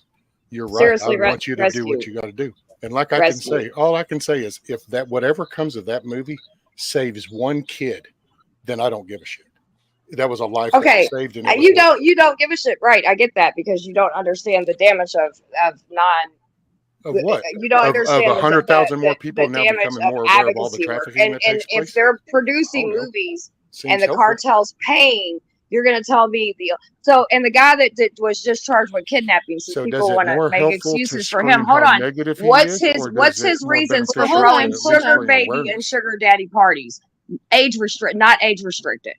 you're right. Seriously, I want you to rescue. do what you got to do. And like I Rescue. can say, all I can say is if that whatever comes of that movie saves one kid, then I don't give a shit. That was a life that Okay, was saved. And it was you worth don't give a shit, right? I get that because you don't understand the damage of Of what? you don't Of understand 100,000 more people the now damage becoming of more aware of all the advocacy work. trafficking that And takes if place? they're producing Oh, no. movies Seems and the helpful. cartel's paying, you're going to tell me and the guy that was just charged with kidnapping, since So does people it want to more make helpful to excuses for him. scream Hold how on. negative he What's is, his or what's does it his more reasons for beneficial hold throwing on, to at hold least sugar on. bring baby and awareness? sugar daddy parties? Not age restricted.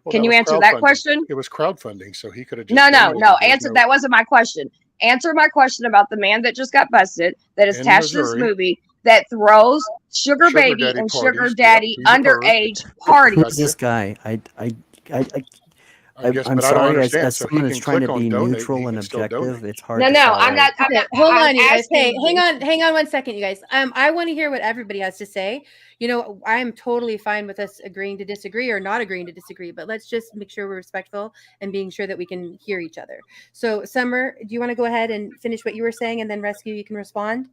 Well, Can that you was answer that crowdfunding. question? It was crowdfunding, so he could have just No. donated. There's Answer no that wasn't my question. Answer my question about the man that just got busted that is in attached to this Missouri. movie that throws sugar Sugar baby daddy and sugar parties. Yep, daddy he's a perv. underage parties. Who's this guy? I guess, I'm but I don't sorry, understand. as So he someone that's can trying click to on be donate and neutral he and can still objective, donate. it's hard No, to no, follow. I'm not. Okay, hold I'm on, you guys. Hey, asking hang on one second, you guys. I want to hear what everybody has to say. I'm totally fine with us agreeing to disagree or not agreeing to disagree, but let's just make sure we're respectful and being sure that we can hear each other. So, Summer, do you want to go ahead and finish what you were saying, and then Rescue, you can respond?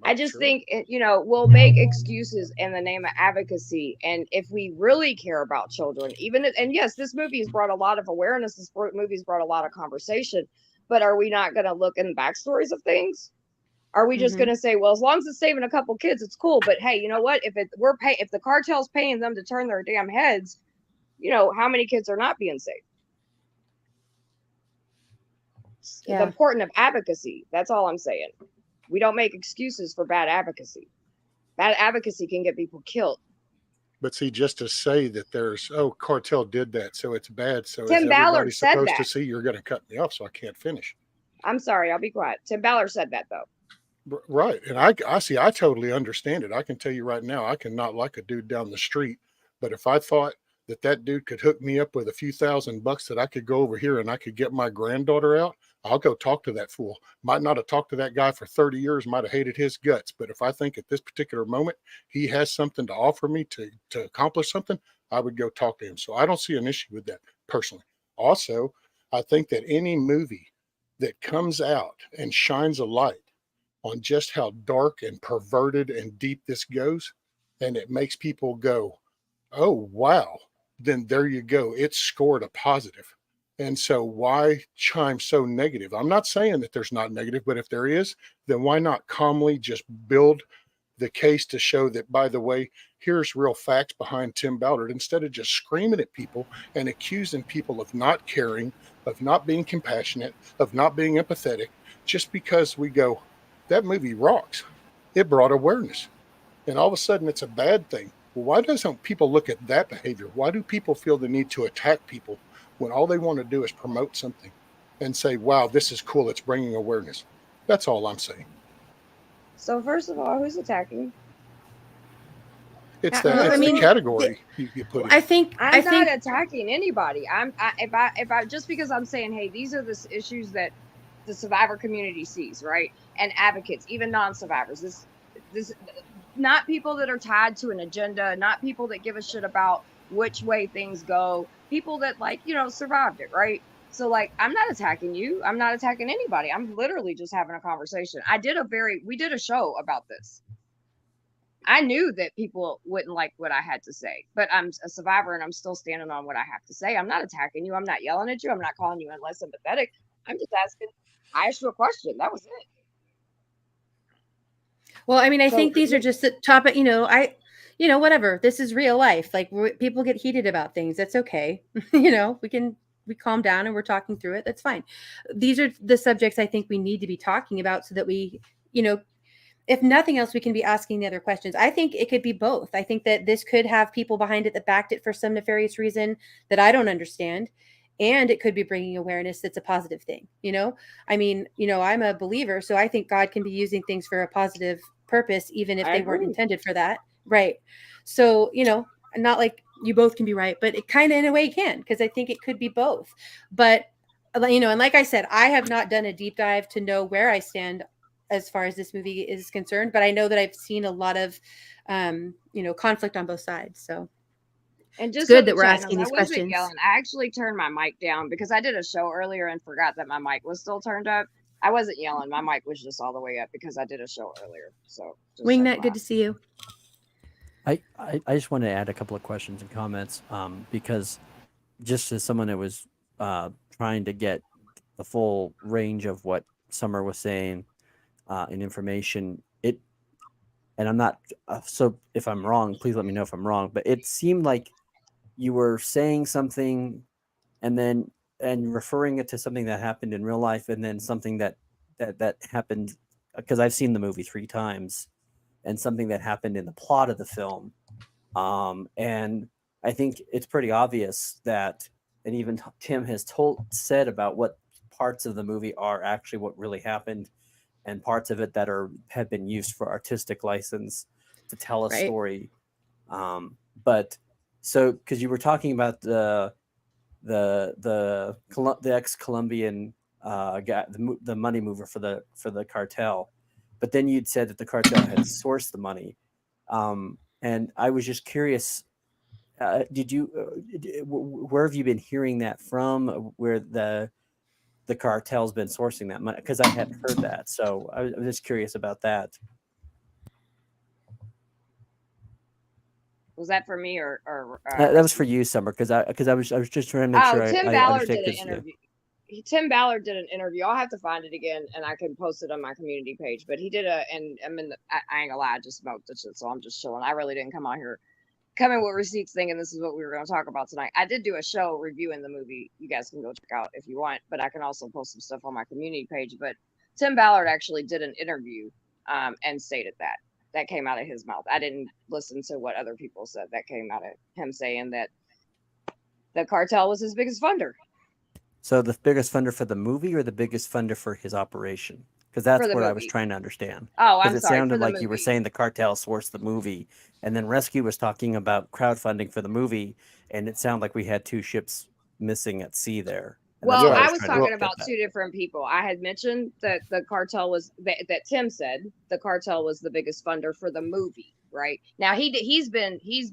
I just think, we'll make excuses in the name of advocacy. And if we really care about children, and yes, this movie has brought a lot of awareness. This movie's brought a lot of conversation, but are we not going to look in the backstories of things? Are we just going to say, well, as long as it's saving a couple kids, it's cool. But hey, you know what? If the cartel's paying them to turn their damn heads, how many kids are not being saved? Yeah. The importance of advocacy. That's all I'm saying. We don't make excuses for bad advocacy. Bad advocacy can get people killed. But see, just to say that cartel did that, so it's bad. So Tim is Ballard everybody said supposed that. to see? You're going to cut me off, so I can't finish. I'm sorry, I'll be quiet. Tim Ballard said that though. Right. And I totally understand it. I can tell you right now, I can not like a dude down the street, but if I thought that dude could hook me up with a few $1,000 that I could go over here and I could get my granddaughter out, I'll go talk to that fool. Might not have talked to that guy for 30 years, might have hated his guts. But if I think at this particular moment he has something to offer me to accomplish something, I would go talk to him. So I don't see an issue with that personally. Also, I think that any movie that comes out and shines a light on just how dark and perverted and deep this goes, and it makes people go, oh, wow, then there you go. It's scored a positive. And so why chime so negative? I'm not saying that there's not negative, but if there is, then why not calmly just build the case to show that, by the way, here's real facts behind Tim Ballard, instead of just screaming at people and accusing people of not caring, of not being compassionate, of not being empathetic, just because we go, that movie rocks. It brought awareness. And all of a sudden it's a bad thing. Well, why doesn't people look at that behavior? Why do people feel the need to attack people when all they want to do is promote something and say, wow, this is cool, it's bringing awareness? That's all I'm saying. So first of all, who's attacking? It's the category you put in. I think I'm not attacking anybody. If I just because I'm saying, hey, these are the issues that the survivor community sees, right? And advocates, even non-survivors. This not people that are tied to an agenda, not people that give a shit about which way things go, people that survived it, right? So I'm not attacking you. I'm not attacking anybody. I'm literally just having a conversation. We did a show about this. I knew that people wouldn't like what I had to say, but I'm a survivor and I'm still standing on what I have to say. I'm not attacking you. I'm not yelling at you. I'm not calling you less sympathetic. I'm just asking. I asked you a question. That was it. Well, I mean, I think these are just the topic, whatever. This is real life. People get heated about things. That's okay. We calm down and we're talking through it. That's fine. These are the subjects I think we need to be talking about so that we, if nothing else, we can be asking the other questions. I think it could be both. I think that this could have people behind it that backed it for some nefarious reason that I don't understand. And it could be bringing awareness that's a positive thing. I mean, I'm a believer, so I think God can be using things for a positive purpose, even if they weren't intended for that. Right. So, not like you both can be right, but it kind of in a way can, because I think it could be both. But, and like I said, I have not done a deep dive to know where I stand as far as this movie is concerned, but I know that I've seen a lot of, conflict on both sides. So. And just it's good that we're asking these questions. Yelling. I actually turned my mic down because I did a show earlier and forgot that my mic was still turned up. I wasn't yelling. My mic was just all the way up because I did a show earlier. So Wingnut, good to see you. I just want to add a couple of questions and comments because just as someone that was trying to get the full range of what Summer was saying in information, and I'm not, so if I'm wrong, please let me know if I'm wrong, but it seemed like you were saying something and referring it to something that happened in real life, and then something that happened, because I've seen the movie 3 times, and something that happened in the plot of the film. And I think it's pretty obvious that, and even Tim has said about what parts of the movie are actually what really happened, and parts of it that have been used for artistic license to tell a story. But so, because you were talking about the ex-Colombian guy, the money mover for the cartel, but then you'd said that the cartel had sourced the money, and I was just curious. Where have you been hearing that from? Where the cartel's been sourcing that money? Because I hadn't heard that, so I was just curious about that. Was that for me or that was for you, Summer? Because I was just trying to make sure Tim I Ballard understand. Did an interview. Tim Ballard did an interview. I'll have to find it again, and I can post it on my community page. But he did and I mean, I ain't gonna lie, I just smoked the shit, so I'm just chilling. I really didn't come in with receipts thinking this is what we were going to talk about tonight. I did do a show reviewing the movie. You guys can go check out if you want, but I can also post some stuff on my community page. But Tim Ballard actually did an interview and stated that came out of his mouth. I didn't listen to what other people said. That came out of him saying that the cartel was his biggest funder. So the biggest funder for the movie, or the biggest funder for his operation? Because that's what I was trying to understand. Oh, I'm sorry. Because it sounded like you were saying the cartel sourced the movie, and then Rescue was talking about crowdfunding for the movie, and it sounded like we had 2 ships missing at sea there. And that's Well, why I I was was trying to talking get about that. two different people. I had mentioned that the cartel was that Tim said the cartel was the biggest funder for the movie. Right now, he's been he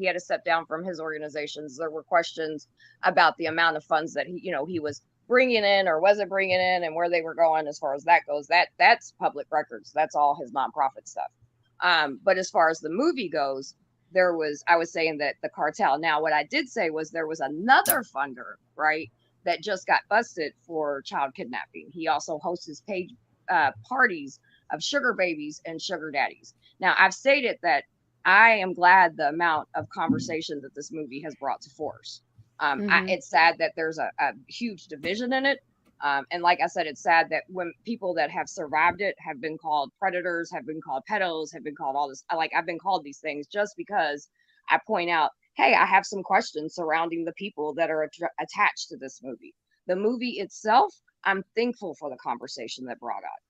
had to step down from his organizations. There were questions about the amount of funds that he was bringing in or wasn't bringing in, and where they were going as far as that goes. That's public records. That's all his nonprofit stuff. But as far as the movie goes, I was saying that the cartel. Now, what I did say was there was another funder, right, that just got busted for child kidnapping. He also hosts his paid parties of sugar babies and sugar daddies. Now, I've stated that I am glad the amount of conversation that this movie has brought to force. It's sad that there's a huge division in it. And like I said, it's sad that when people that have survived it have been called predators, have been called pedos, have been called all this. Like, I've been called these things just because I point out, hey, I have some questions surrounding the people that are attached to this movie. The movie itself, I'm thankful for the conversation that brought up.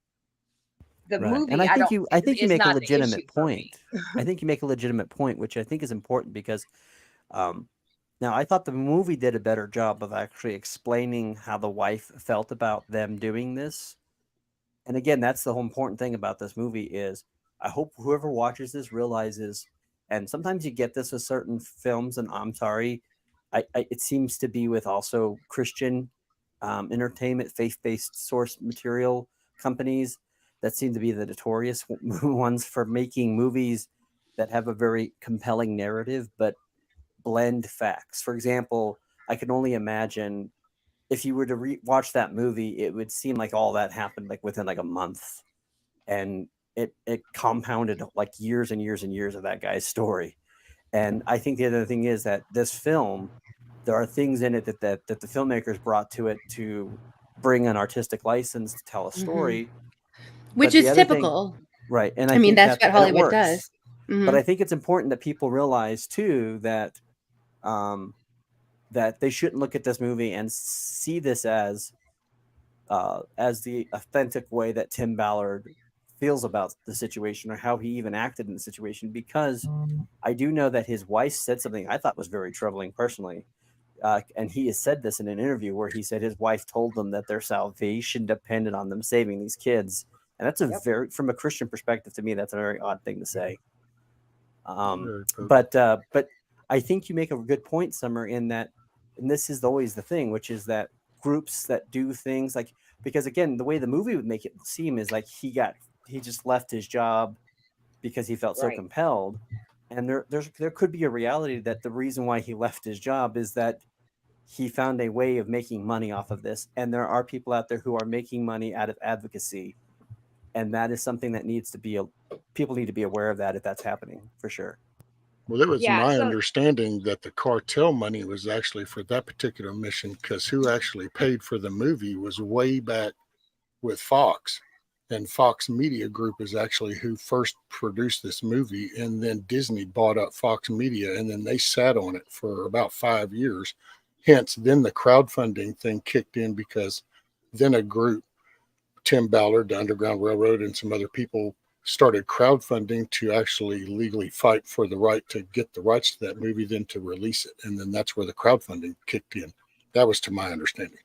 The Right. movie, And I think you is make a not the legitimate issue for me. point. I think you make a legitimate point, which I think is important because now I thought the movie did a better job of actually explaining how the wife felt about them doing this. And again, that's the whole important thing about this movie is I hope whoever watches this realizes, and sometimes you get this with certain films, and I'm sorry, it seems to be with also Christian entertainment, faith-based source material companies that seem to be the notorious ones for making movies that have a very compelling narrative, but blend facts. For example, I can only imagine if you were to watch that movie, it would seem like all that happened like within like a month, and it compounded like years and years and years of that guy's story. And I think the other thing is that this film, there are things in it that the filmmakers brought to it to bring an artistic license to tell a story, which is typical, right? And I mean, think that's what Hollywood does. But I think it's important that people realize too that that they shouldn't look at this movie and see this as the authentic way that Tim Ballard feels about the situation or how he even acted in the situation, because I do know that his wife said something I thought was very troubling personally. And he has said this in an interview where he said his wife told them that their salvation depended on them saving these kids. And that's very, from a Christian perspective, to me, that's a very odd thing to say. But I think you make a good point, Summer, in that, and this is always the thing, which is that groups that do things like, because again, the way the movie would make it seem is like he just left his job because he felt so compelled. And there could be a reality that the reason why he left his job is that he found a way of making money off of this. And there are people out there who are making money out of advocacy. And that is something that people need to be aware of that if that's happening, for sure. Well, it was my understanding that the cartel money was actually for that particular mission, because who actually paid for the movie was way back with Fox. And Fox Media Group is actually who first produced this movie. And then Disney bought up Fox Media, and then they sat on it for about 5 years. Hence, then the crowdfunding thing kicked in, because then a group, Tim Ballard, the Underground Railroad, and some other people started crowdfunding to actually legally fight for the right to get the rights to that movie, then to release it. And then that's where the crowdfunding kicked in. That was to my understanding.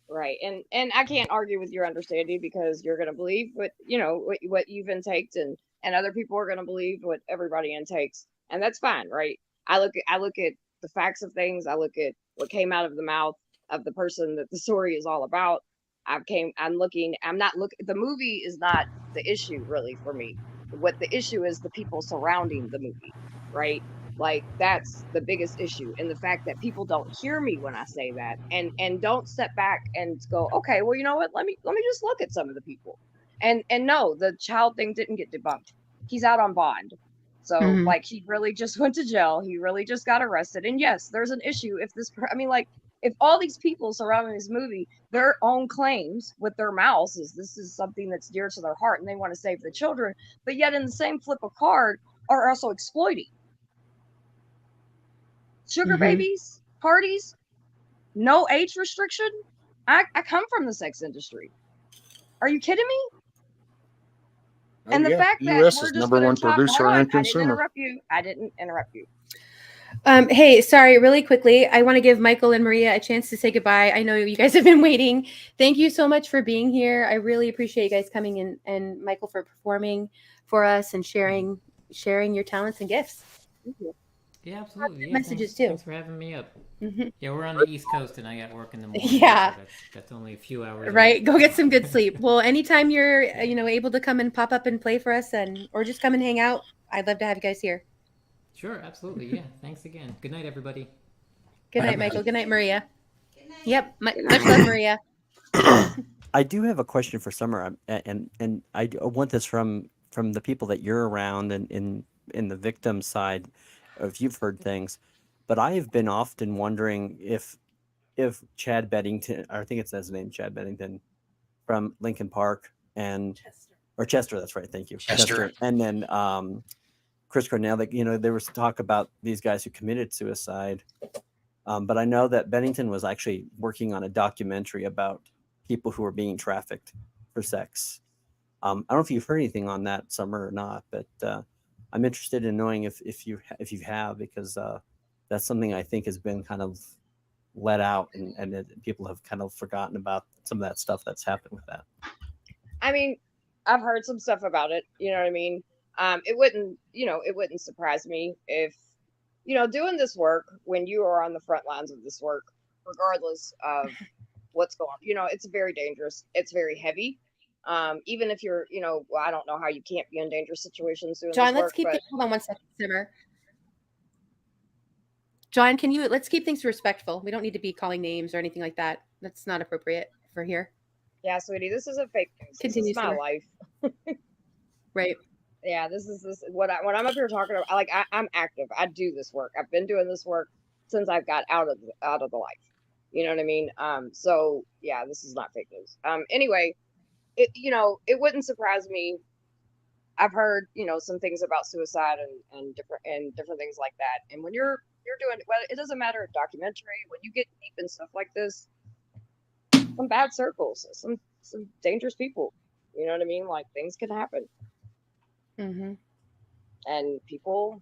Right. And I can't argue with your understanding, because you're going to believe what you've intaked, and other people are going to believe what everybody intakes. And that's fine. Right. I look at the facts of things. I look at what came out of the mouth of the person that the story is all about. The movie is not the issue really for me. What the issue is, the people surrounding the movie, right? Like, that's the biggest issue. And the fact that people don't hear me when I say that, and don't step back and go, okay, well, you know what? Let me just look at some of the people. And no, the child thing didn't get debunked. He's out on bond. So like, he really just went to jail. He really just got arrested. And yes, there's an issue if all these people surrounding this movie, their own claims with their mouths is this is something that's dear to their heart and they want to save the children, but yet in the same flip of card are also exploiting sugar babies, parties, no age restriction. I come from the sex industry. Are you kidding me? And the fact that US we're is just number one talk, producer hold on, and consumer. I didn't interrupt you. Hey, sorry, really quickly. I want to give Michael and Maria a chance to say goodbye. I know you guys have been waiting. Thank you so much for being here. I really appreciate you guys coming in, and Michael for performing for us and sharing your talents and gifts. Thank you. Yeah, absolutely. Yeah, Messages too. Thanks for having me up. Mm-hmm. Yeah, we're on the East Coast, and I got work in the morning. Yeah. So that's only a few hours. Right. Away. Go get some good sleep. Well, anytime you're able to come and pop up and play for us, or just come and hang out, I'd love to have you guys here. Sure, absolutely. Yeah. Thanks again. Good night, everybody. Good night, Michael. Good night, Maria. Good night. Yep. Much love, Maria. I do have a question for Summer, and I want this from the people that you're around and in the victim side, if you've heard things, but I have been often wondering if Chad Beddington, I think it's his name, Chad Beddington, from Lincoln Park and Chester, that's right, thank you, Chester, and then Chris Cornell, like there was talk about these guys who committed suicide, but I know that Beddington was actually working on a documentary about people who are being trafficked for sex. I don't know if you've heard anything on that, Summer, or not, but I'm interested in knowing if you have, because that's something I think has been kind of let out, and people have kind of forgotten about some of that stuff that's happened with that. I mean, I've heard some stuff about it. You know what I mean? It wouldn't surprise me if, doing this work when you are on the front lines of this work, regardless of what's going on. It's very dangerous. It's very heavy. Even if you're, well, I don't know how you can't be in dangerous situations doing John, this work. Hold on one second, Simmer. John, let's keep things respectful. We don't need to be calling names or anything like that. That's not appropriate for here. Yeah, sweetie, this isn't fake news. Continue, this is my life. Right. Yeah, this is when I'm up here talking about, I'm active. I do this work. I've been doing this work since I've got out of the life. You know what I mean? So yeah, this is not fake news. Anyway, it wouldn't surprise me. I've heard, some things about suicide and different things like that. And when you're doing, well, it doesn't matter a documentary, when you get deep in stuff like this, some bad circles, some dangerous people, you know what I mean? Like, things can happen. Mm-hmm. And people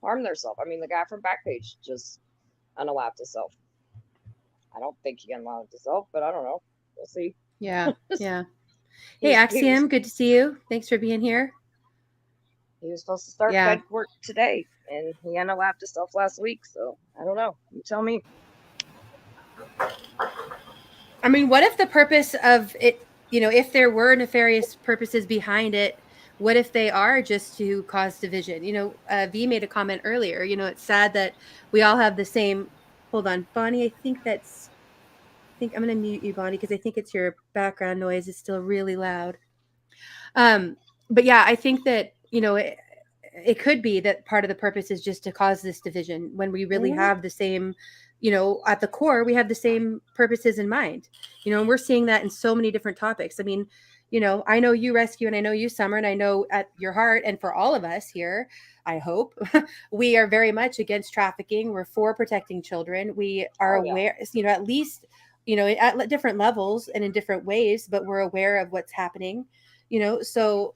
harm themselves. I mean, the guy from Backpage just unalived himself. I don't think he unalived himself, but I don't know. We'll see. Yeah. Yeah. Hey, Axiom, good to see you. Thanks for being here. He was supposed to start bed work today, and he unalived himself last week. So I don't know. You tell me. I mean, what if the purpose of it, if there were nefarious purposes behind it, what if they are just to cause division? V made a comment earlier. It's sad that we all have the same. Hold on, Bonnie. I think I'm going to mute you, Bonnie, because I think it's your background noise is still really loud. But yeah, I think that, it could be that part of the purpose is just to cause this division when we really have the same, at the core, we have the same purposes in mind, and we're seeing that in so many different topics. I mean, I know you, Rescue, and I know you, Summer, and I know at your heart, and for all of us here, I hope, we are very much against trafficking. We're for protecting children. We are aware, at least, at different levels and in different ways, but we're aware of what's happening, so,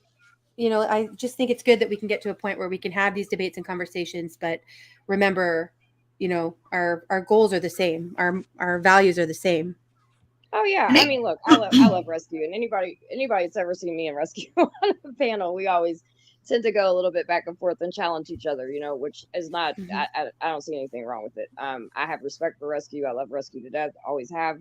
I just think it's good that we can get to a point where we can have these debates and conversations, but remember, our goals are the same. Our values are the same. Oh yeah. I mean, look, I love Rescue, and anybody that's ever seen me and Rescue on a panel, we always tend to go a little bit back and forth and challenge each other, which is not, I don't see anything wrong with it. I have respect for Rescue. I love Rescue to death. Always have,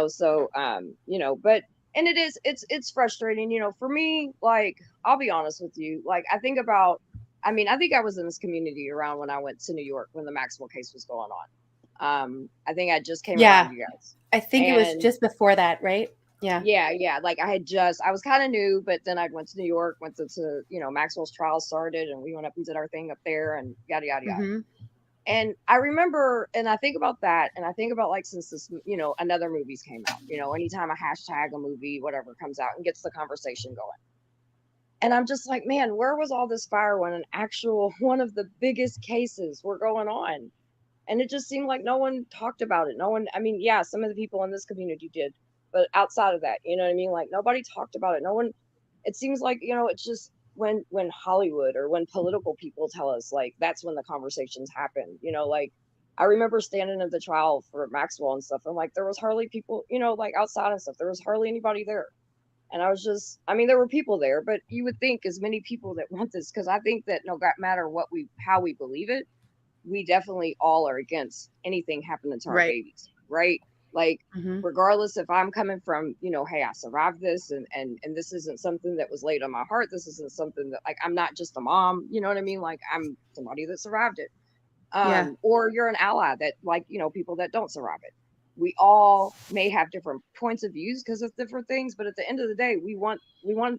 so, but, and it's frustrating, for me, like, I'll be honest with you. Like, I think I was in this community around when I went to New York when the Maxwell case was going on. I think I just came around you guys. I think it was just before that, right? Yeah. Yeah. Like, I was kind of new, but then I went to New York, went to Maxwell's trial started, and we went up and did our thing up there, and yada, yada, yada. Mm-hmm. And I remember, and I think about that, and I think about, like, since this, another movies came out, anytime a hashtag, a movie, whatever comes out and gets the conversation going. And I'm just like, man, where was all this fire when one of the biggest cases were going on? And it just seemed like no one talked about it. No one, I mean, yeah, some of the people in this community did, but outside of that, you know what I mean? Like, nobody talked about it. No one, it seems like, it's just, when Hollywood or when political people tell us, like, that's when the conversations happen, you know, like I remember standing at the trial for Maxwell and stuff, and like there was hardly people, you know, like outside and stuff, there was hardly anybody there. And I was just, I mean, there were people there, but you would think as many people that want this, because I think that no matter how we believe it, we definitely all are against anything happening to our babies, right? Like, regardless if I'm coming from, you know, hey, I survived this, and this isn't something that was laid on my heart. This isn't something that, like, I'm not just a mom, you know what I mean? Like, I'm somebody that survived it. Or you're an ally that, like, you know, people that don't survive it. We all may have different points of views because of different things, but at the end of the day, we want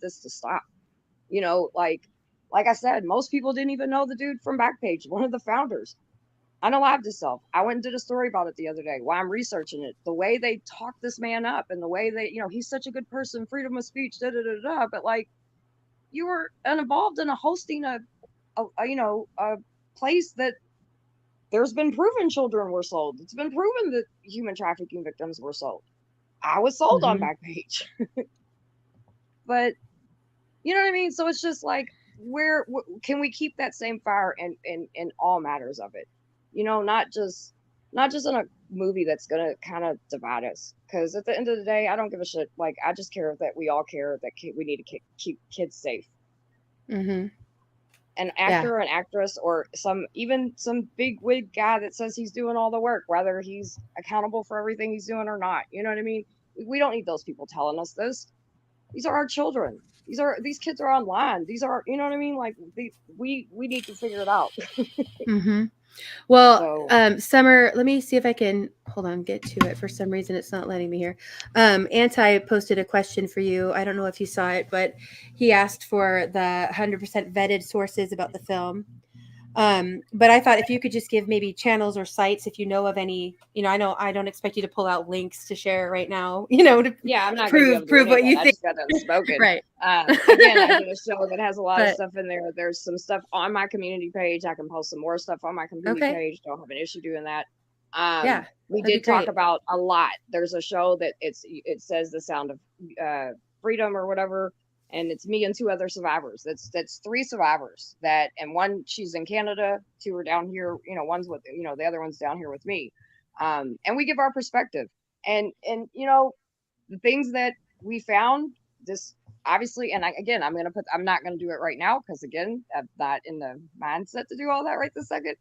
this to stop. You know, like I said, most people didn't even know the dude from Backpage, one of the founders. Unalived himself. I went and did a story about it the other day while I'm researching it. The way they talk this man up and the way they, you know, he's such a good person, freedom of speech, da da da da. But like, you were involved in hosting a you know, a place that there's been proven children were sold. It's been proven that human trafficking victims were sold. I was sold on Backpage. But you know what I mean? So it's just like, where can we keep that same fire in all matters of it? You know, not just in a movie that's gonna kind of divide us. Because at the end of the day, I don't give a shit. Like, I just care that we all care that we need to keep kids safe. An actor, an actress, or some big wig guy that says he's doing all the work, whether he's accountable for everything he's doing or not. You know what I mean? We don't need those people telling us this. These are our children. These kids are online. These are, you know what I mean? Like, we need to figure it out. Well, Summer, let me see if I can get to it. For some reason, it's not letting me here. Anti posted a question for you. I don't know if you saw it, but he asked for the 100% vetted sources about the film. But I thought if you could just give maybe channels or sites, if you know of any, you know, I don't expect you to pull out links to share right now, you know, to I'm not prove what you think. I just got done smoking. Right. Again, I did a show that has a lot of stuff in there. There's some stuff on my community page. I can post some more stuff on my community page. Don't have an issue doing that. We did talk about a lot. There's a show that it says The Sound of Freedom or whatever. And it's me and two other survivors. That's three survivors and one, she's in Canada, two are down here, you know, one's with, you know, the other one's down here with me. And we give our perspective and, you know, the things that we found, this obviously, and I'm not going to do it right now. Cause again, I'm not in the mindset to do all that right this second.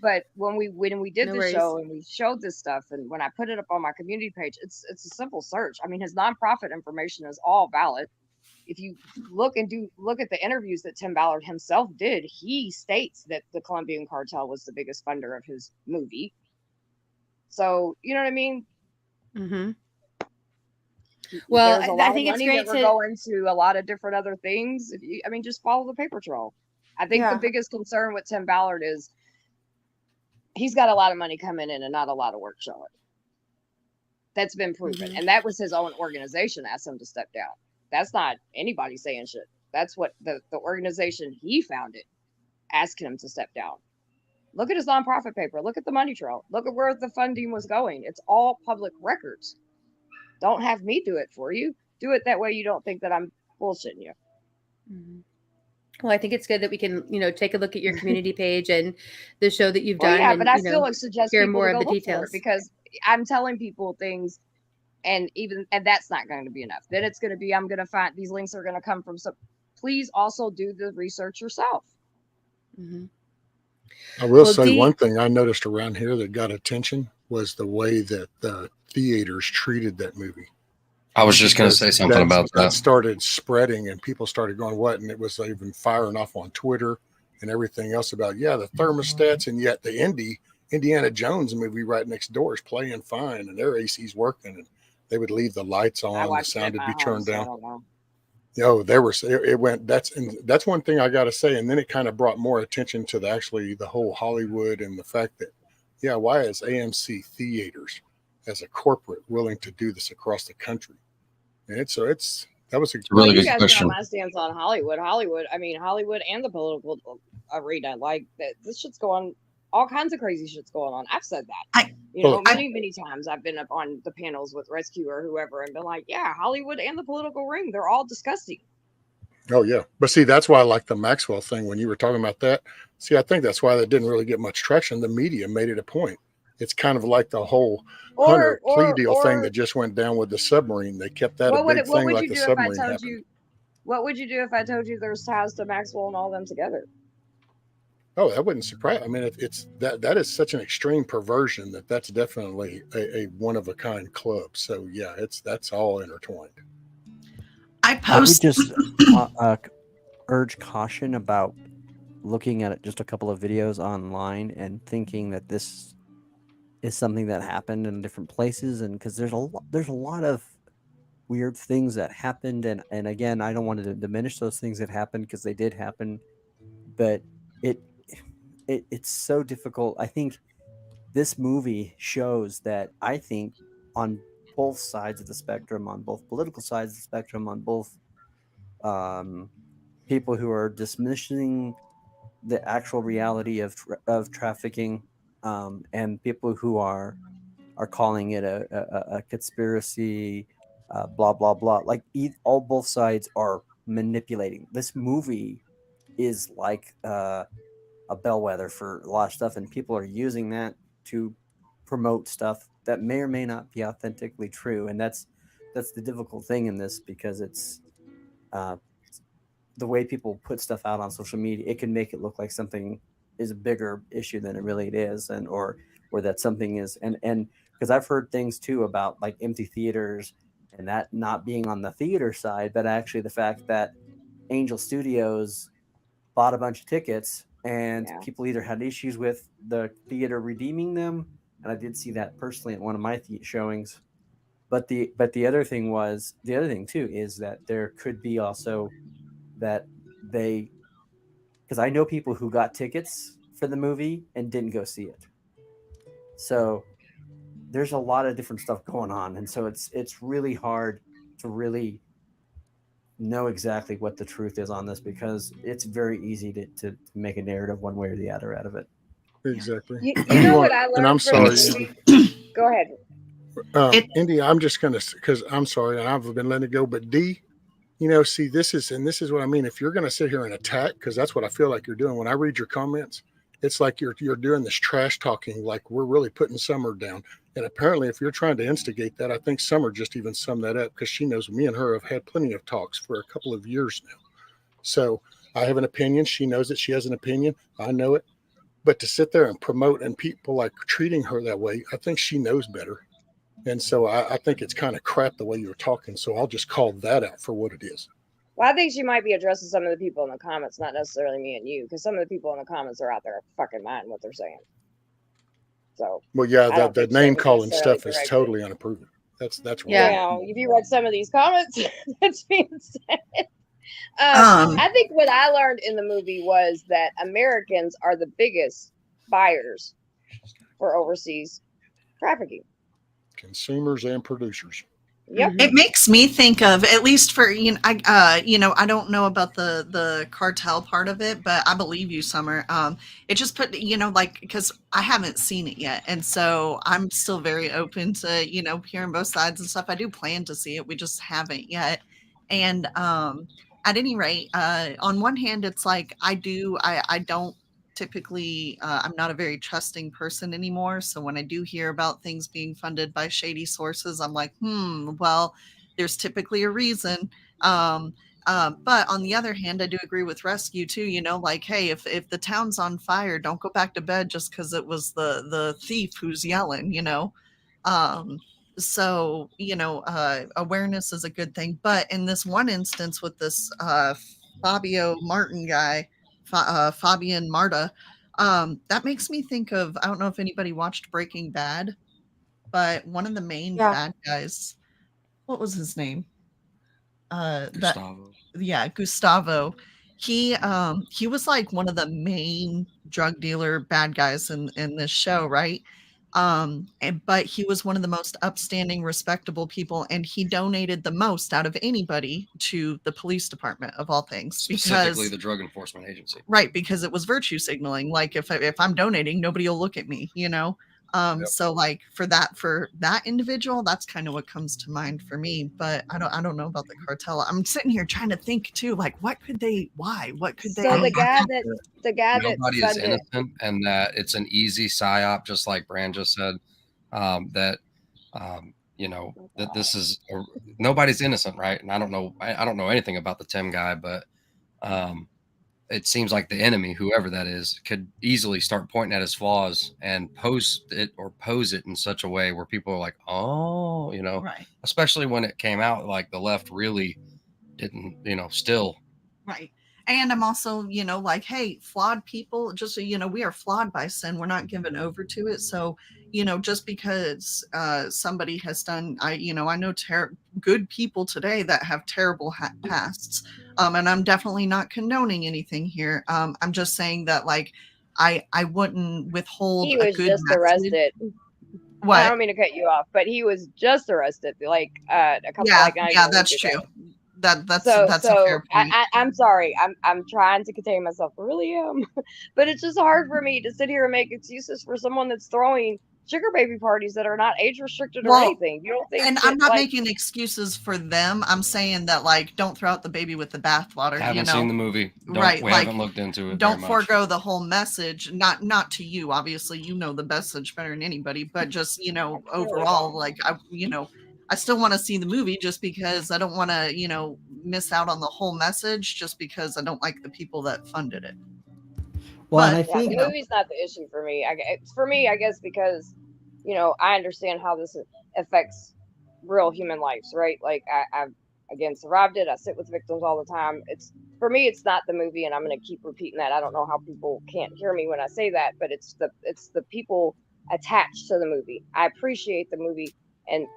But when we did the show and we showed this stuff, and when I put it up on my community page, it's a simple search. I mean, his nonprofit information is all valid. If you look at the interviews that Tim Ballard himself did, he states that the Colombian cartel was the biggest funder of his movie. So, you know what I mean? Well, there's a lot of money that we're going to a lot of different other things. Just follow the paper trail. I think the biggest concern with Tim Ballard is he's got a lot of money coming in and not a lot of work showing. That's been proven. And that was his own organization asked him to step down. That's not anybody saying shit. That's what the organization he founded asked him to step down. Look at his nonprofit paper. Look at the money trail. Look at where the funding was going. It's all public records. Don't have me do it for you. Do it that way you don't think that I'm bullshitting you. Well, I think it's good that we can, you know, take a look at your community page and the show that you've done. Yeah, and, but I still suggest hear people more to go of the look details for it, because I'm telling people things, and that's not going to be enough. Then it's going to be, I'm going to find these links are going to come from some. Please also do the research yourself. I will say one thing I noticed around here that got attention was the way that the theaters treated that movie. I was just going to say something about that. That started spreading and people started going, what? And it was even firing off on Twitter and everything else about, the thermostats. And yet the Indiana Jones movie right next door is playing fine and their AC's working, and they would leave the lights on, the sound would be turned down. It went, that's one thing I got to say. And then it kind of brought more attention to the whole Hollywood and the fact that, why is AMC Theaters as a corporate willing to do this across the country? And that was a really good question. You guys know my stance on Hollywood. Hollywood and the political arena, like that. This shit's going, all kinds of crazy shit's going on. I've said that. Many times I've been up on the panels with Rescue or whoever and been like, Hollywood and the political ring, they're all disgusting. Oh yeah, but see, that's why I like the Maxwell thing when you were talking about that. See, I think that's why that didn't really get much traction. The media made it a point. It's kind of like the whole Hunter plea deal thing that just went down with the submarine. They kept that a big thing, like the submarine happened. What would you do if I told you there's ties to Maxwell and all them together? Oh, that wouldn't surprise. I mean, it's that is such an extreme perversion that's definitely a one of a kind club. So yeah, that's all intertwined. I would just urge caution about looking at just a couple of videos online and thinking that this is something that happened in different places, and because there's a lot of weird things that happened, and again, I don't want to diminish those things that happened because they did happen, but it's so difficult. I think this movie shows that, I think, on both sides of the spectrum, on both political sides of the spectrum, on both people who are dismissing the actual reality of trafficking, and people who are calling it a conspiracy, blah blah blah. Like all both sides are manipulating. This movie is like a bellwether for a lot of stuff, and people are using that to promote stuff that may or may not be authentically true. And that's the difficult thing in this, because it's the way people put stuff out on social media. It can make it look like something is a bigger issue than it really is, and or that something is, and because I've heard things too about like empty theaters and that not being on the theater side, but actually the fact that Angel Studios bought a bunch of tickets, and people either had issues with the theater redeeming them, and I did see that personally at one of my showings. But the other thing too is that there could be also that because I know people who got tickets for the movie and didn't go see it. So there's a lot of different stuff going on, and so it's really hard to really know exactly what the truth is on this, because it's very easy to make a narrative one way or the other out of it. Exactly. You know what I learned? And I'm sorry. Go ahead. Indy, I'm just going to, because I'm sorry, and I've been letting it go, but D, see, this is what I mean. If you're going to sit here and attack, because that's what I feel like you're doing. When I read your comments, it's like you're doing this trash talking, like we're really putting Summer down. And apparently, if you're trying to instigate that, I think Summer just even summed that up, because she knows me and her have had plenty of talks for a couple of years now. So I have an opinion. She knows that she has an opinion. I know it. But to sit there and promote and people like treating her that way, I think she knows better. And so I think it's kind of crap the way you're talking. So I'll just call that out for what it is. Well, I think she might be addressing some of the people in the comments, not necessarily me and you, because some of the people in the comments are out there fucking mind what they're saying. So, well, yeah, that name calling stuff is totally unproven. That's wrong. Yeah. If you read some of these comments, that's being said. I think what I learned in the movie was that Americans are the biggest buyers for overseas trafficking. Consumers and producers. Yep. It makes me think of, at least for I don't know about the cartel part of it, but I believe you, Summer. It just put because I haven't seen it yet, and so I'm still very open to hearing both sides and stuff. I do plan to see it, we just haven't yet. And at any rate, on one hand, it's like I don't typically, I'm not a very trusting person anymore. So when I do hear about things being funded by shady sources, I'm like, well, there's typically a reason. But on the other hand, I do agree with Rescue too, like, hey, if the town's on fire, don't go back to bed just because it was the thief who's yelling, So, awareness is a good thing. But in this one instance with this Fabio Martin guy, Fabian Marta, that makes me think of, I don't know if anybody watched Breaking Bad, but one of the main bad guys, what was his name? Gustavo. Gustavo. He was like one of the main drug dealer bad guys in this show, right? But he was one of the most upstanding, respectable people, and he donated the most out of anybody to the police department, of all things, specifically the Drug Enforcement Agency, right? Because it was virtue signaling. Like if I'm donating, nobody will look at me, So like for that individual, that's kind of what comes to mind for me. But I don't know about the cartel. I'm sitting here trying to think too, like what could they So the guy that nobody is funded innocent, and that it's an easy psyop, just like Brand just said. That that this is nobody's innocent, right? And I don't know anything about the Tim guy, but it seems like the enemy, whoever that is, could easily start pointing at his flaws and pose it in such a way where people are like, oh, right. Especially when it came out, like the left really didn't, still. Right. And I'm also, like, hey, flawed people, just so we are flawed by sin. We're not given over to it. So, just because somebody has done, I know good people today that have terrible pasts. And I'm definitely not condoning anything here. I'm just saying that, like, I wouldn't withhold he a was good just message. arrested. What? I don't mean to cut you off, but he was just arrested like a couple that's true. That's a fair point. I'm sorry. I'm trying to contain myself. I really am. But it's just hard for me to sit here and make excuses for someone that's throwing sugar baby parties that are not age restricted or anything. You don't think? And I'm not making excuses for them. I'm saying that, like, don't throw out the baby with the bathwater. Haven't seen the movie. Right. We haven't looked into it. Don't forego the whole message. Not to you, obviously. The message better than anybody. But just overall, like I still want to see the movie just because I don't want to miss out on the whole message just because I don't like the people that funded it. Well, and I think the movie's not the issue for me. I guess because I understand how this affects real human lives, right? Like I've again survived it. I sit with victims all the time. For me, it's not the movie, and I'm going to keep repeating that. I don't know how people can't hear me when I say that, but it's the people attached to the movie. I appreciate the movie, and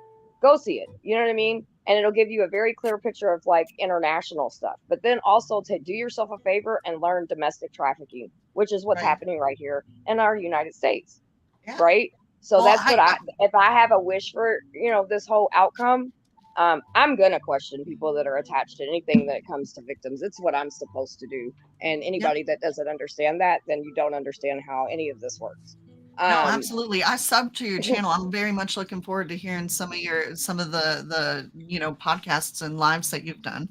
go see it. You know what I mean? And it'll give you a very clear picture of like international stuff. But then also to do yourself a favor and learn domestic trafficking, which is what's happening right here in our United States. Yeah. Right? So that's what if I have a wish for, this whole outcome, I'm going to question people that are attached to anything that comes to victims. It's what I'm supposed to do. And anybody that doesn't understand that, then you don't understand how any of this works. No, absolutely. I sub to your channel. I'm very much looking forward to hearing some of the podcasts and lives that you've done.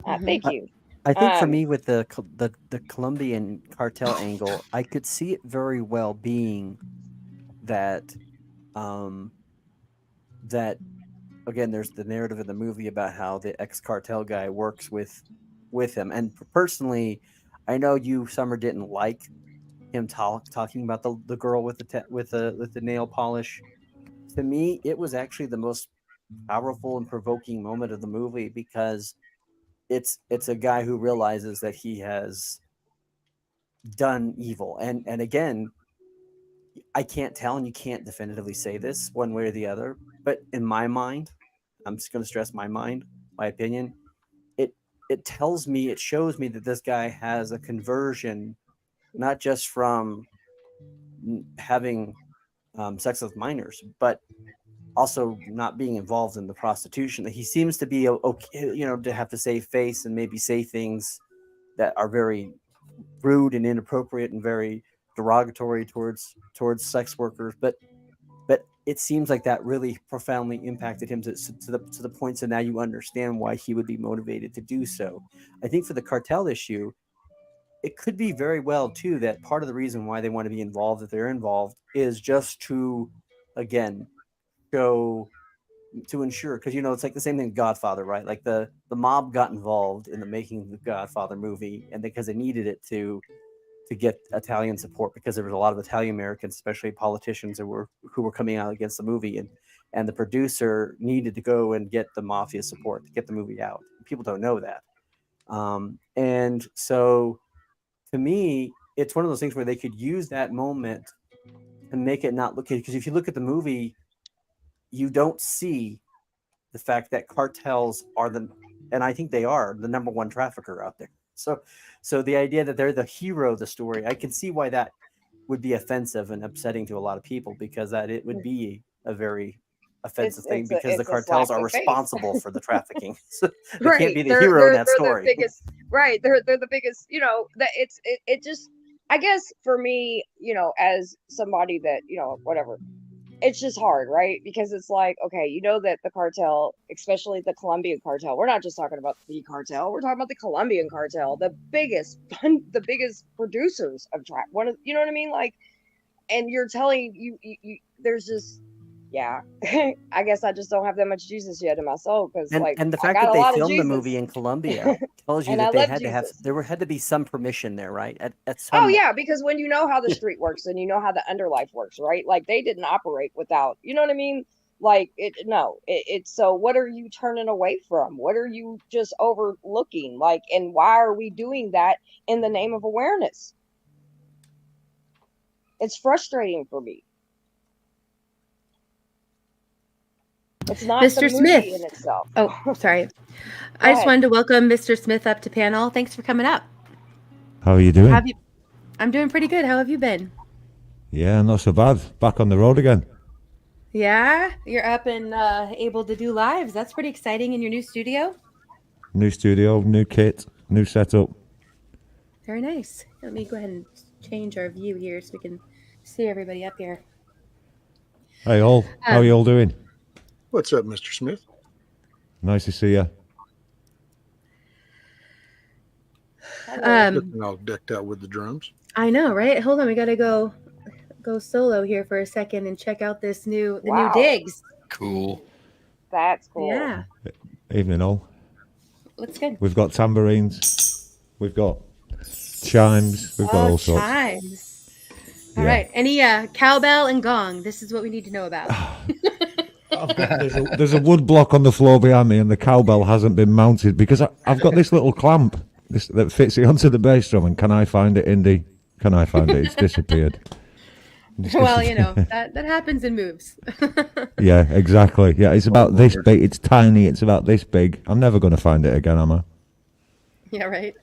Thank you. I think for me, with the Colombian cartel angle, I could see it very well being that that again, there's the narrative in the movie about how the ex-cartel guy works with him. And personally, I know you, Summer, didn't like him talking about the girl with the nail polish. To me, it was actually the most powerful and provoking moment of the movie because it's a guy who realizes that he has done evil. And again, I can't tell, and you can't definitively say this one way or the other, but in my mind, I'm just going to stress my mind, my opinion, it tells me, it shows me that this guy has a conversion, not just from having sex with minors, but also not being involved in the prostitution. He seems to be okay, to have to save face and maybe say things that are very rude and inappropriate and very derogatory towards sex workers, but it seems like that really profoundly impacted him to the point so now you understand why he would be motivated to do so. I think for the cartel issue, it could be very well too that part of the reason why they want to be involved, if they're involved, is just to, again, go to ensure, because it's like the same thing with Godfather, right? Like the mob got involved in the making of the Godfather movie, and because they needed it to get Italian support, because there was a lot of Italian Americans, especially politicians, who were coming out against the movie, and the producer needed to go and get the mafia support to get the movie out. People don't know that, and so to me, it's one of those things where they could use that moment and make it not look, because if you look at the movie, you don't see the fact that cartels are and I think they are the number one trafficker out there. So the idea that they're the hero of the story, I can see why that would be offensive and upsetting to a lot of people, because that it would be a very offensive thing, because the cartels are responsible for the trafficking. So they can't be the hero in that story. They're the biggest, right? They're the biggest. That it just I guess for me, as somebody that, whatever, it's just hard, right? Because it's like, okay, that the cartel, especially the Colombian cartel, we're not just talking about the cartel, we're talking about the Colombian cartel, the biggest producers of track. You know what I mean? Like, and you're telling there's just, yeah. I guess I just don't have that much Jesus yet in my soul, because like And the I fact got that a they lot of filmed the Jesus, movie in Colombia tells you and that I they love had to have Jesus. had to be some permission there, right? At Oh some yeah, because when you know how the street works and you know how the underlife works, right? Like they didn't operate without, you know what I mean? Like it's so what are you turning away from? What are you just overlooking? Like, and why are we doing that in the name of awareness? It's frustrating for me. It's not the Mr. movie Smith. in itself. Oh, sorry. I just ahead. wanted to welcome Mr. Smith up to panel. Thanks for coming up. How are you doing? I'm doing pretty good. How have you been? Yeah, not so bad. Back on the road again. Yeah, you're up and able to do lives. That's pretty exciting in your new studio. New studio, new kit, new setup. Very nice. Let me go ahead and change our view here so we can see everybody up here. Hey all, how are you all doing? What's up, Mr. Smith? Nice to see you. Looking all decked out with the drums. I know, right? Hold on, we gotta go solo here for a second and check out the new digs. Cool. That's cool. Yeah. Evening all. Looks good. We've got tambourines. We've got chimes. We've got all sorts. Chimes. All right. Any cowbell and gong. This is what we need to know about. There's a wood block on the floor behind me, and the cowbell hasn't been mounted because I've got this little clamp that fits it onto the bass drum. And can I find it, Indy? Can I find it? It's disappeared. Well, that happens in moves. Yeah, exactly. Yeah, it's about this big. It's tiny. It's about this big. I'm never going to find it again, am I? Yeah, right.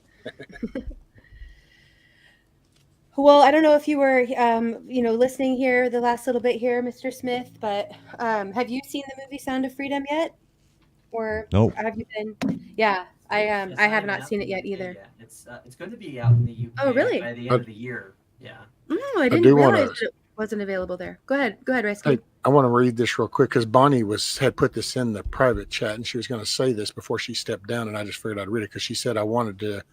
Well, I don't know if you were, listening here the last little bit here, Mr. Smith, but have you seen the movie Sound of Freedom yet? Or nope. Have you been? Yeah, I have not seen it yet either. Yeah. It's going to be out in the UK really? by the end of the year. Yeah. Oh, I didn't realize it wasn't available there. Go ahead, Rescue. Hey, I want to read this real quick because Bonnie had put this in the private chat, and she was going to say this before she stepped down, and I just figured I'd read it because she said I wanted to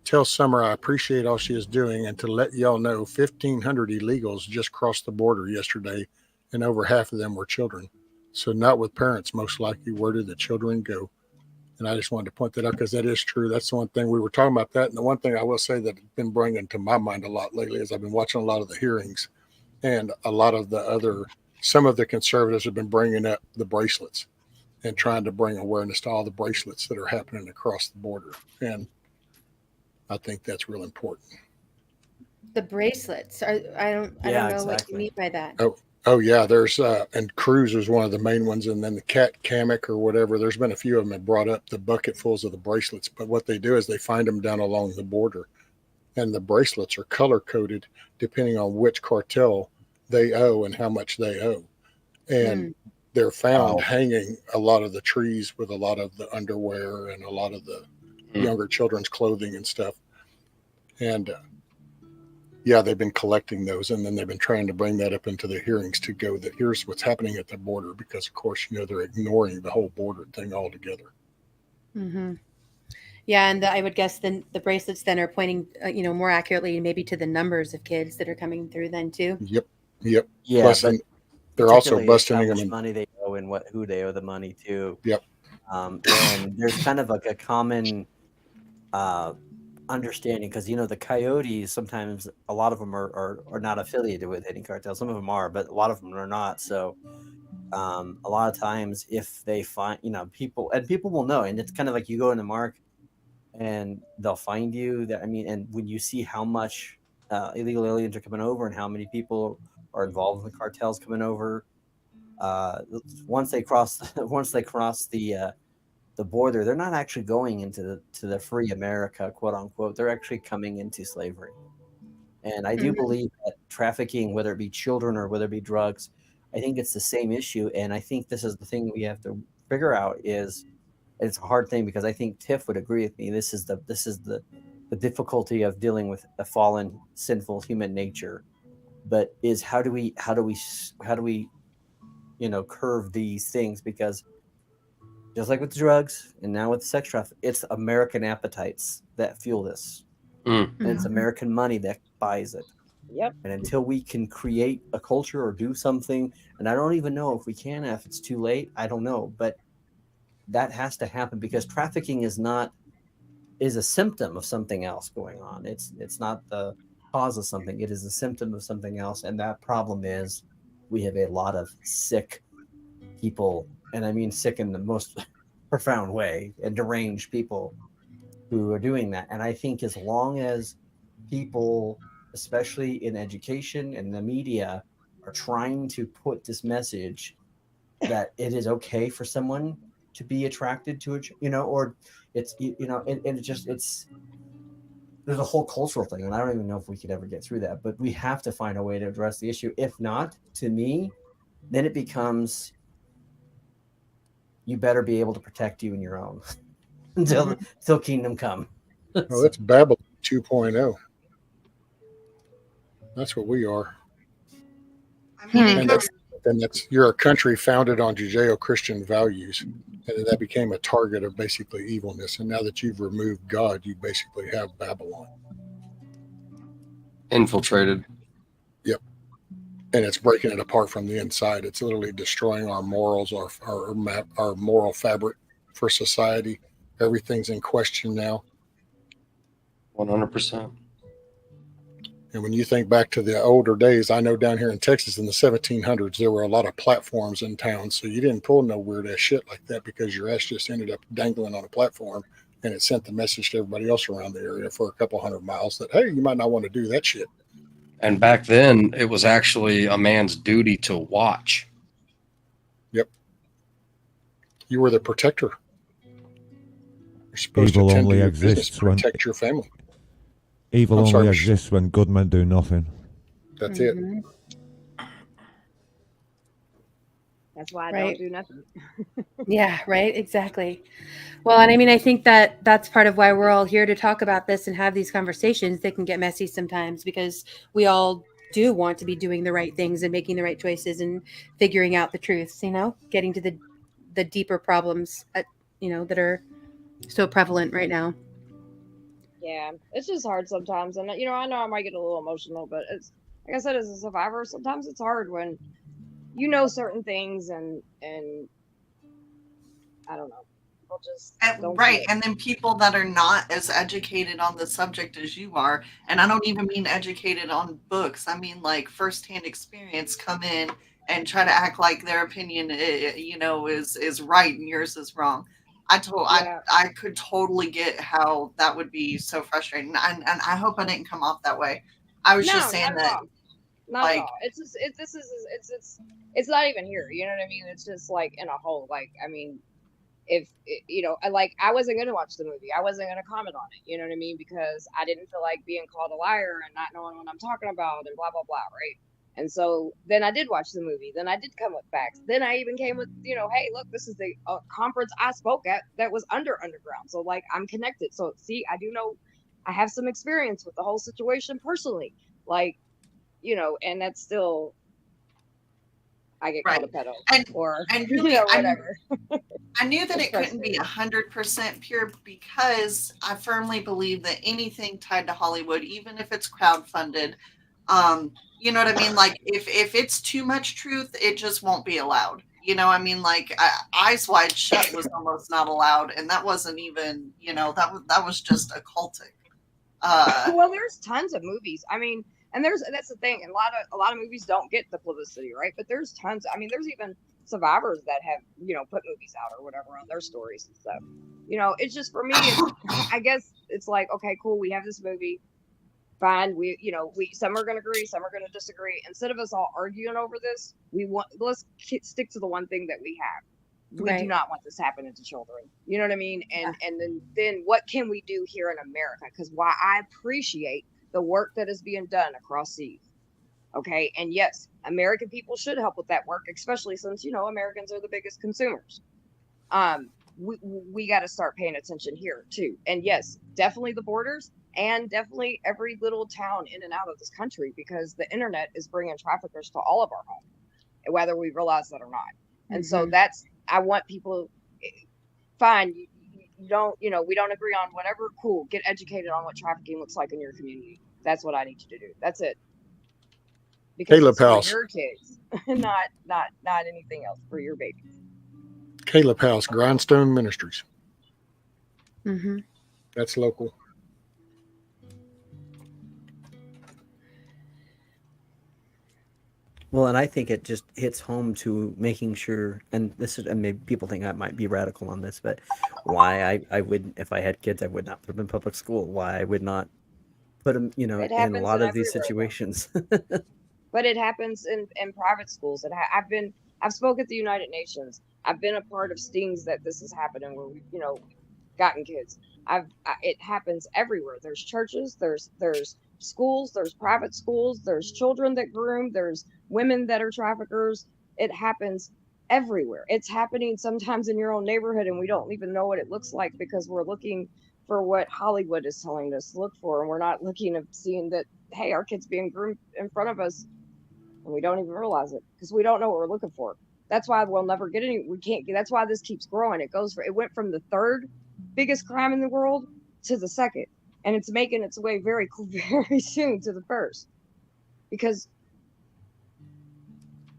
tell Summer I appreciate all she is doing and to let y'all know 1,500 illegals just crossed the border yesterday, and over half of them were children. So not with parents, most likely. Where did the children go? And I just wanted to point that out because that is true. That's the one thing we were talking about that. And the one thing I will say that has been bringing to my mind a lot lately is I've been watching a lot of the hearings, and a lot of some of the conservatives have been bringing up the bracelets and trying to bring awareness to all the bracelets that are happening across the border. And I think that's real important. The bracelets. I don't know what you mean by that. Oh yeah, there's and Cruz was one of the main ones, and then the Cat Kamek or whatever. There's been a few of them that brought up the bucketfuls of the bracelets. But what they do is they find them down along the border, and the bracelets are color coded depending on which cartel they owe and how much they owe. And they're found hanging a lot of the trees with a lot of the underwear and a lot of the younger children's clothing and stuff. And yeah, they've been collecting those, and then they've been trying to bring that up into the hearings to go that here's what's happening at the border, because of course, they're ignoring the whole border thing altogether. Mm-hmm. Yeah, and I would guess then the bracelets then are pointing, more accurately maybe to the numbers of kids that are coming through then too. Yep. Yeah, plus, they're also busting them in money they owe and who they owe the money to. Yep. And there's kind of like a common understanding because the coyotes, sometimes a lot of them are not affiliated with any cartel. Some of them are, but a lot of them are not. So a lot of times if they find people will know, and it's kind of like you go in the mark and they'll find you and when you see how much illegal aliens are coming over and how many people are involved in the cartels coming over, once they cross the border, they're not actually going into the free America, quote unquote. They're actually coming into slavery. And I do believe that trafficking, whether it be children or whether it be drugs, I think it's the same issue. And I think this is the thing we have to figure out is, it's a hard thing because I think Tiff would agree with me. This is the the difficulty of dealing with a fallen, sinful human nature, but is how do we curve these things, because just like with drugs and now with sex trafficking, it's American appetites that fuel this. And it's American money that buys it. Yep. And until we can create a culture or do something, and I don't even know if we can, if it's too late, I don't know, but that has to happen, because trafficking is a symptom of something else going on. It's not the cause of something. It is a symptom of something else. And that problem is we have a lot of sick people, and I mean sick in the most profound way, and deranged people who are doing that. And I think as long as people, especially in education and the media, are trying to put this message that it is okay for someone to be attracted to it, or it's, there's a whole cultural thing, and I don't even know if we could ever get through that, but we have to find a way to address the issue. If not, to me, then it becomes, you better be able to protect you and your own until kingdom come. Well, that's Babylon 2.0. That's what we are. I mean, and you're a country founded on Judeo-Christian values, and that became a target of basically evilness. And now that you've removed God, you basically have Babylon infiltrated. Yep. And it's breaking it apart from the inside. It's literally destroying our morals, our moral fabric for society. Everything's in question now. 100%. And when you think back to the older days, I know down here in Texas in the 1700s, there were a lot of platforms in town. So you didn't pull no weird ass shit like that, because your ass just ended up dangling on a platform, and it sent the message to everybody else around the area for a couple 100 miles that, hey, you might not want to do that shit. And back then, it was actually a man's duty to watch. Yep. You were the protector. You're supposed Evil to tend only to your exists business, protect your family. Evil only exists when good men do nothing. That's it. That's why I don't do nothing. Yeah, right. Exactly. Well, and I mean, I think that that's part of why we're all here to talk about this and have these conversations. They can get messy sometimes, because we all do want to be doing the right things and making the right choices and figuring out the truths, getting to the deeper problems, that are so prevalent right now. Yeah, it's just hard sometimes. And, I know I might get a little emotional, but it's, like I said, as a survivor, sometimes it's hard when certain things and I don't know. People just don't right. And then people that are not as educated on the subject as you are, and I don't even mean educated on books. I mean like firsthand experience, come in and try to act like their opinion, is right and yours is wrong. I could totally get how that would be so frustrating, and I hope I didn't come off that way. I was just saying that. Not at all. It's just it's not even here. You know what I mean? It's just like in a whole, like, I mean, if I wasn't going to watch the movie. I wasn't going to comment on it. You know what I mean? Because I didn't feel like being called a liar and not knowing what I'm talking about and blah, blah, blah. Right. And so then I did watch the movie. Then I did come with facts. Then I even came with, hey, look, this is the conference I spoke at that was underground. So like, I'm connected. So see, I do know, I have some experience with the whole situation personally. Like, and that's still, I get called a pedo and really, whatever. I knew that it couldn't be 100% pure, because I firmly believe that anything tied to Hollywood, even if it's crowdfunded, you know what I mean? Like if it's too much truth, it just won't be allowed. I mean, like Eyes Wide Shut was almost not allowed, and that wasn't even, that was just occultic. Well, there's tons of movies. I mean, and that's the thing. And a lot of movies don't get the publicity, right? But there's tons. I mean, there's even survivors that have, put movies out or whatever on their stories and stuff. It's just, for me, I guess it's like, okay, cool. We have this movie. Fine. Some are going to agree, some are going to disagree. Instead of us all arguing over this, let's stick to the one thing that we have. We do not want this happening to children. You know what I mean? And then what can we do here in America? Because why I appreciate the work that is being done across seas. Okay. And yes, American people should help with that work, especially since, Americans are the biggest consumers. we got to start paying attention here too. And yes, definitely the borders, and definitely every little town in and out of this country, because the internet is bringing traffickers to all of our homes, whether we realize that or not. And so that's, I want people, fine, you don't, you know, we don't agree on whatever, cool, get educated on what trafficking looks like in your community. That's what I need you to do. That's it. Because Caleb it's for House. your kids, not anything else, for your babies. Caleb House, Grindstone Ministries. Mm-hmm. That's local. Well, and I think it just hits home to making sure, and this is, and maybe people think I might be radical on this, but why I would, if I had kids, I would not put them in public school. Why I would not put them, you know, It in a happens lot in of these everywhere, though. situations. But it happens in private schools. I've spoke at the United Nations. I've been a part of stings that this is happening where we've, you know, gotten kids. It happens everywhere. There's churches, there's schools, there's private schools, there's children that groom, there's women that are traffickers. It happens everywhere. It's happening sometimes in your own neighborhood, and we don't even know what it looks like because we're looking for what Hollywood is telling us to look for, and we're not looking at seeing that, hey, our kid's being groomed in front of us, and we don't even realize it because we don't know what we're looking for. That's why we'll never get any. We can't. That's why this keeps growing. It went from the third biggest crime in the world to the second, and it's making its way very soon to the first, because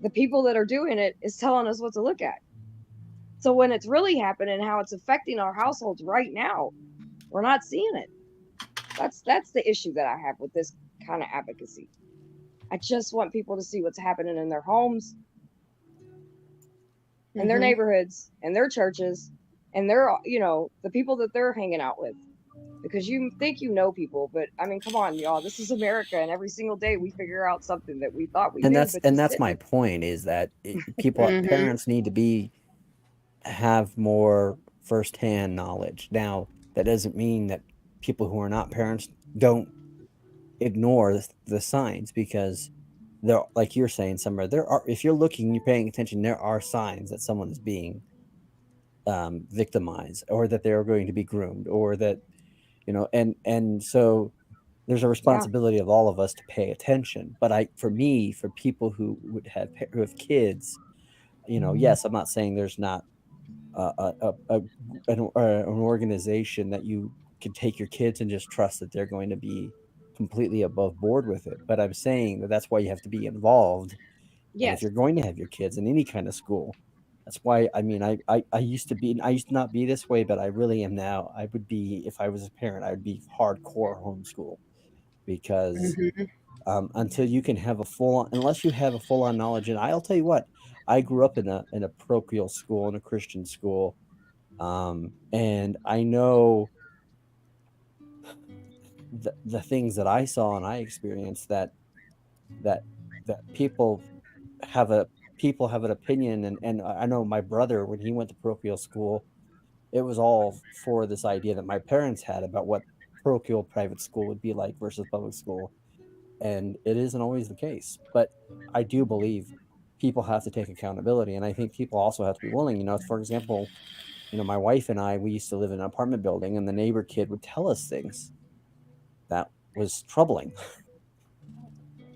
the people that are doing it is telling us what to look at. So when it's really happening, how it's affecting our households right now, we're not seeing it. That's the issue that I have with this kind of advocacy. I just want people to see what's happening in their homes, in their neighborhoods, and their churches, and their, you know, the people that they're hanging out with. Because you think you know people, but I mean, come on, y'all. This is America, and every single day we figure out something that we thought we and knew, that's but and just that's my didn't. point, is that parents need to have more firsthand knowledge. Now, that doesn't mean that people who are not parents don't ignore the signs, because there, like you're saying, Summer, there are, if you're looking, you're paying attention, there are signs that someone is being victimized, or that they're going to be groomed, or that, you know, and so there's a responsibility of all of us to pay attention. But for people who have kids, you know, yes, I'm not saying there's not an organization that you can take your kids and just trust that they're going to be completely above board with it. But I'm saying that that's why you have to be involved. And if Yes. you're going to have your kids in any kind of school, that's why, I mean, I used to not be this way, but I really am now. I would be, if I was a parent, I would be hardcore homeschool, because until you can have unless you have a full on knowledge. And I'll tell you what, I grew up in a parochial school, in a Christian school. And I know the things that I saw and I experienced, that people have an opinion. And I know my brother, when he went to parochial school, it was all for this idea that my parents had about what parochial private school would be like versus public school. And it isn't always the case. But I do believe people have to take accountability. And I think people also have to be willing, you know, for example, you know, my wife and I, we used to live in an apartment building, and the neighbor kid would tell us things that was troubling.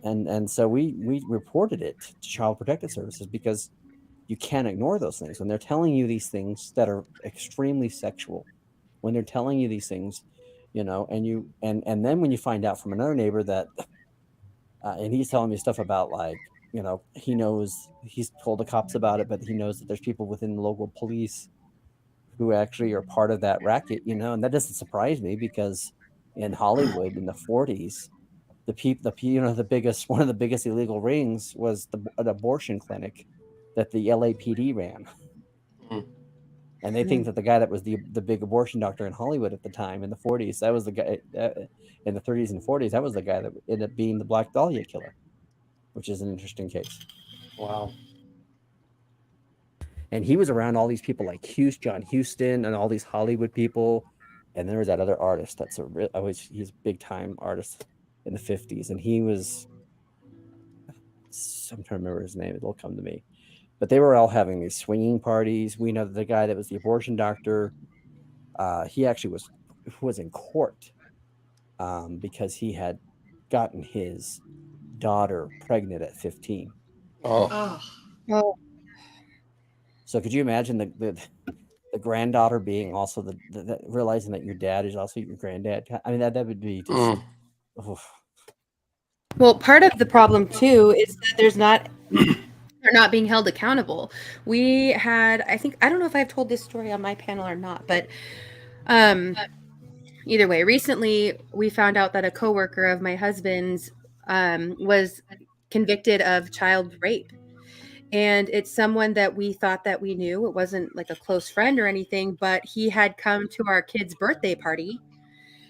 And so we reported it to Child Protective Services, because you can't ignore those things when they're telling you these things that are extremely sexual. When they're telling you these things, you know, and then when you find out from another neighbor that and he's telling me stuff about, like, you know, he's told the cops about it, but he knows that there's people within the local police who actually are part of that racket, you know. And that doesn't surprise me, because in Hollywood in the 40s, one of the biggest illegal rings was an abortion clinic that the LAPD ran. And they think that the guy that was the big abortion doctor in Hollywood at the time in the 40s, that was the guy in the 30s and 40s, that was the guy that ended up being the Black Dahlia killer, which is an interesting case. Wow. And he was around all these people like John Huston and all these Hollywood people. And there was that other artist that's he's a big time artist in the 50s. And he was, I'm trying to remember his name, it'll come to me. but they were all having these swinging parties. We know that the guy that was the abortion doctor, he actually was in court because he had gotten his daughter pregnant at 15. Oh, Oh, So could you imagine the granddaughter being also the realizing that your dad is also your granddad? I mean, that would be just. well, part of the problem too is that they're not being held accountable. We had, I think, I don't know if I've told this story on my panel or not, but either way, recently we found out that a coworker of my husband's was convicted of child rape. And it's someone that we thought that we knew. It wasn't like a close friend or anything, but he had come to our kid's birthday party.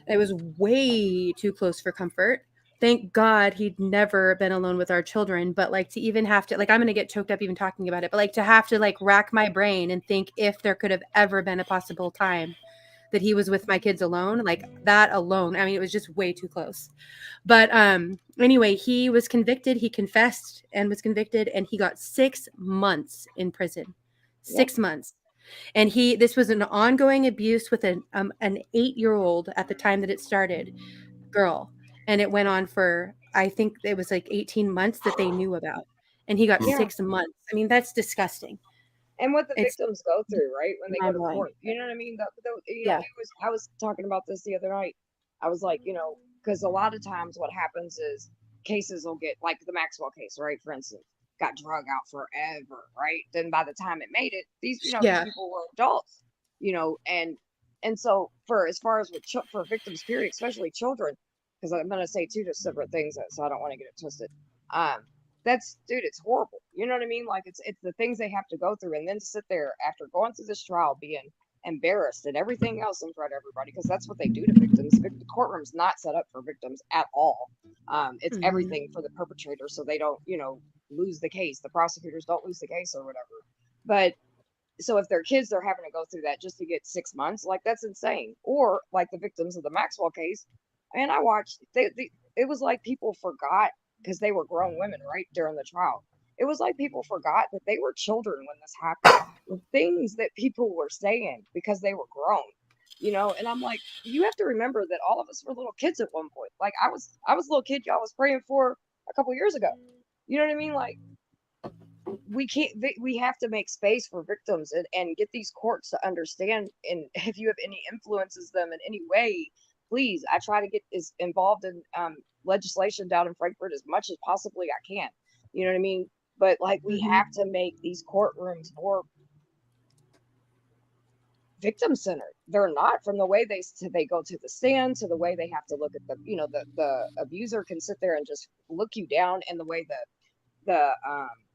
It was way too close for comfort. Thank God he'd never been alone with our children. But like to even have to, like, I'm going to get choked up even talking about it, but like to have to like rack my brain and think if there could have ever been a possible time that he was with my kids alone, like that alone. I mean, it was just way too close. But anyway, he was convicted. He confessed and was convicted, and he got 6 months in prison. 6 months. And this was an ongoing abuse with an 8-year-old at the time that it started, girl. And it went on for, I think it was like 18 months that they knew about. And he got 6 months. I mean, that's disgusting. And what the It's victims go through, right? When they go to mind-blowing. court, you know what I mean? Yeah. I was talking about this the other night. I was like, because a lot of times what happens is cases will get, like the Maxwell case, right? For instance, got drug out forever, right? Then by the time it made it, these people were adults, and so as far as for victims, period, especially children, because I'm gonna say two separate things, so I don't want to get it twisted. It's horrible. You know what I mean? Like it's the things they have to go through, and then to sit there after going through this trial, being embarrassed and everything else in front of everybody, because that's what they do to victims. The courtroom's not set up for victims at all. It's everything for the perpetrator, so they don't, lose the case. The prosecutors don't lose the case or whatever. But so if they're kids, they're having to go through that just to get 6 months. Like that's insane. Or like the victims of the Maxwell case, and I watched. It was like people forgot, because they were grown women, right, during the trial. It was like people forgot that they were children when this happened. The things that people were saying because they were grown, and I'm like, you have to remember that all of us were little kids at one point. Like I was a little kid y'all was praying for a couple years ago. You know what I mean? Like we have to make space for victims and get these courts to understand. And if you have any influences them in any way, please, I try to get as involved in legislation down in Frankfurt as much as possibly I can. You know what I mean? But like we have to make these courtrooms more victim centered. They're not, from the way they go to the stand, to the way they have to look at the abuser can sit there and just look you down, and the way the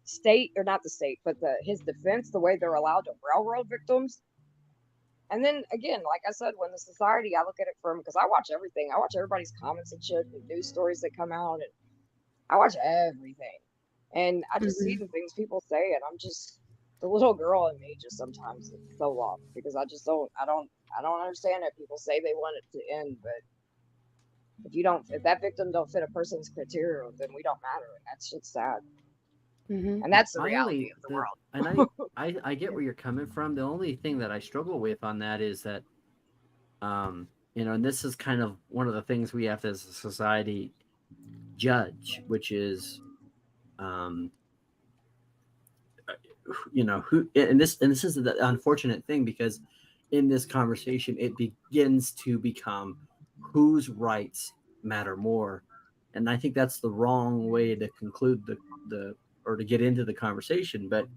state, or not the state, but his defense, the way they're allowed to railroad victims. And then again, like I said, when the society, I look at it from, because I watch everything. I watch everybody's comments and shit, and news stories that come out, and I watch everything. And I just see the things people say, and I'm just, the little girl in me just sometimes is so lost, because I don't understand it. People say they want it to end, but if that victim don't fit a person's criteria, then we don't matter. And that's just sad. And that's the reality of the world. And I get where you're coming from. The only thing that I struggle with on that is that, and this is kind of one of the things we have to, as a society, judge, which is, who, and this is the unfortunate thing, because in this conversation, it begins to become whose rights matter more. And I think that's the wrong way to conclude or to get into the conversation. But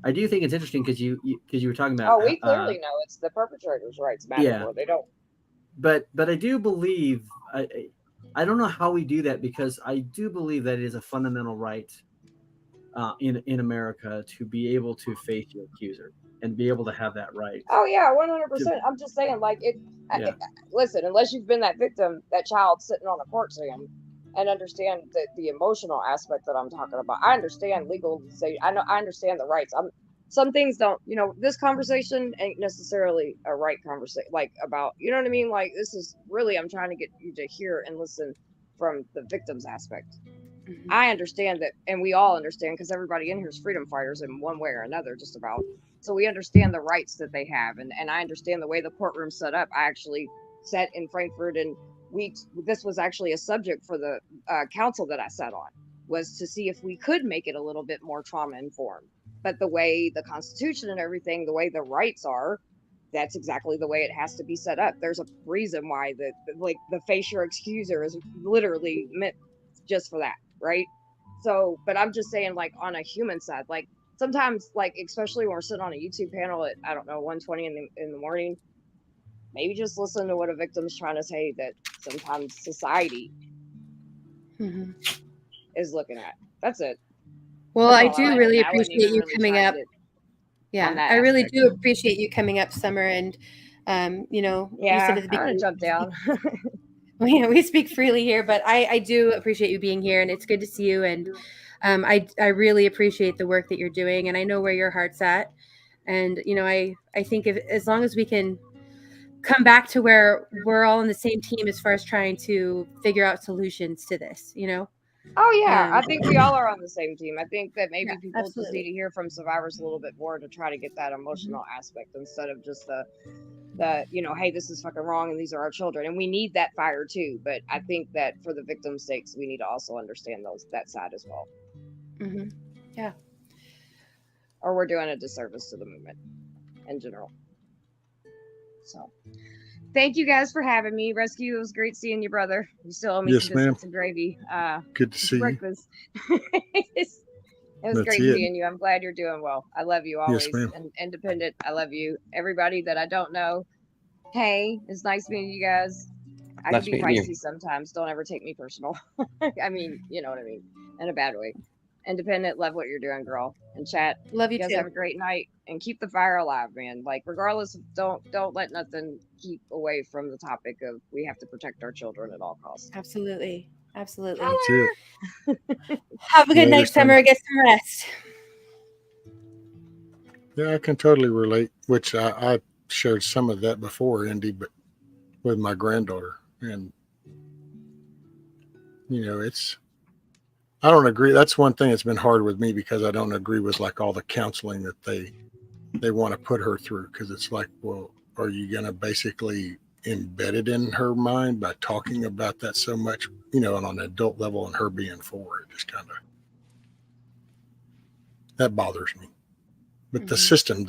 I do think it's interesting because you were talking about. Oh, we clearly know it's the perpetrator's rights matter more. They don't. But I do believe, I don't know how we do that, because I do believe that it is a fundamental right in America to be able to face your accuser and be able to have that right. Oh yeah, 100%. I'm just saying, like listen, unless you've been that victim, that child sitting on a court stand, and understand the emotional aspect that I'm talking about. I understand legal. I understand the rights. Some things don't. This conversation ain't necessarily a right conversation. Like about, you know what I mean? Like this is really, I'm trying to get you to hear and listen from the victim's aspect. I understand that, and we all understand, because everybody in here is freedom fighters in one way or another, just about. So we understand the rights that they have, and I understand the way the courtroom's set up. I actually sat in Frankfurt, and this was actually a subject for the council that I sat on, was to see if we could make it a little bit more trauma informed. But the way the Constitution and everything, the way the rights are, that's exactly the way it has to be set up. There's a reason why the face your excuser is literally meant just for that, right? So, but I'm just saying, like, on a human side, like, sometimes, like, especially when we're sitting on a YouTube panel at, I don't know, 1:20 in the morning, maybe just listen to what a victim's trying to say, that sometimes society is looking at. That's it. Well, That's I all do I really wasn't appreciate even you really coming trying up. to Yeah, on that I really aspect. do appreciate you coming up, Summer. And, you know, you said Yeah, at the I'm gonna beginning, jump down. we speak freely here, but I do appreciate you being here, and it's good to see you. And I really appreciate the work that you're doing, and I know where your heart's at. And, you know, I think as long as we can come back to where we're all on the same team as far as trying to figure out solutions to this, you know? Oh yeah, I think we all are on the same team. I think that maybe Yeah, people just need absolutely. to hear from survivors a little bit more to try to get that emotional aspect, instead of just the you know, hey, this is fucking wrong and these are our children, and we need that fire too. But I think that for the victims' sakes, we need to also understand that side as well, Yeah. or we're doing a disservice to the movement in general. So thank you guys for having me. Rescue, it was great seeing you, brother. You still owe me some Yes, ma'am. biscuits and gravy. Good to see you. Breakfast. It was That's great it. seeing you. I'm glad you're doing well. I love you always. Yes, ma'am. And Independent, I love you. Everybody that I don't know, hey, it's nice meeting you guys. I Nice can be meeting feisty you. sometimes. Don't ever take me personal. I mean, you know what I mean, in a bad way. Independent, love what you're doing, girl. And chat, Love you you guys too. have a great night, and keep the fire alive, man. Like, regardless of, don't let nothing keep away from the topic of we have to protect our children at all costs. Absolutely. Absolutely. That's it. Have a good Later, night, Summer. Get some rest. Yeah, I can totally relate, which I shared some of that before, Indy, but with my granddaughter. And, you know, I don't agree. That's one thing that's been hard with me, because I don't agree with like all the counseling that they want to put her through. Because it's like, well, are you going to basically embed it in her mind by talking about that so much, you know, and on an adult level, and her being for it? Just kind of, that bothers me. But the system,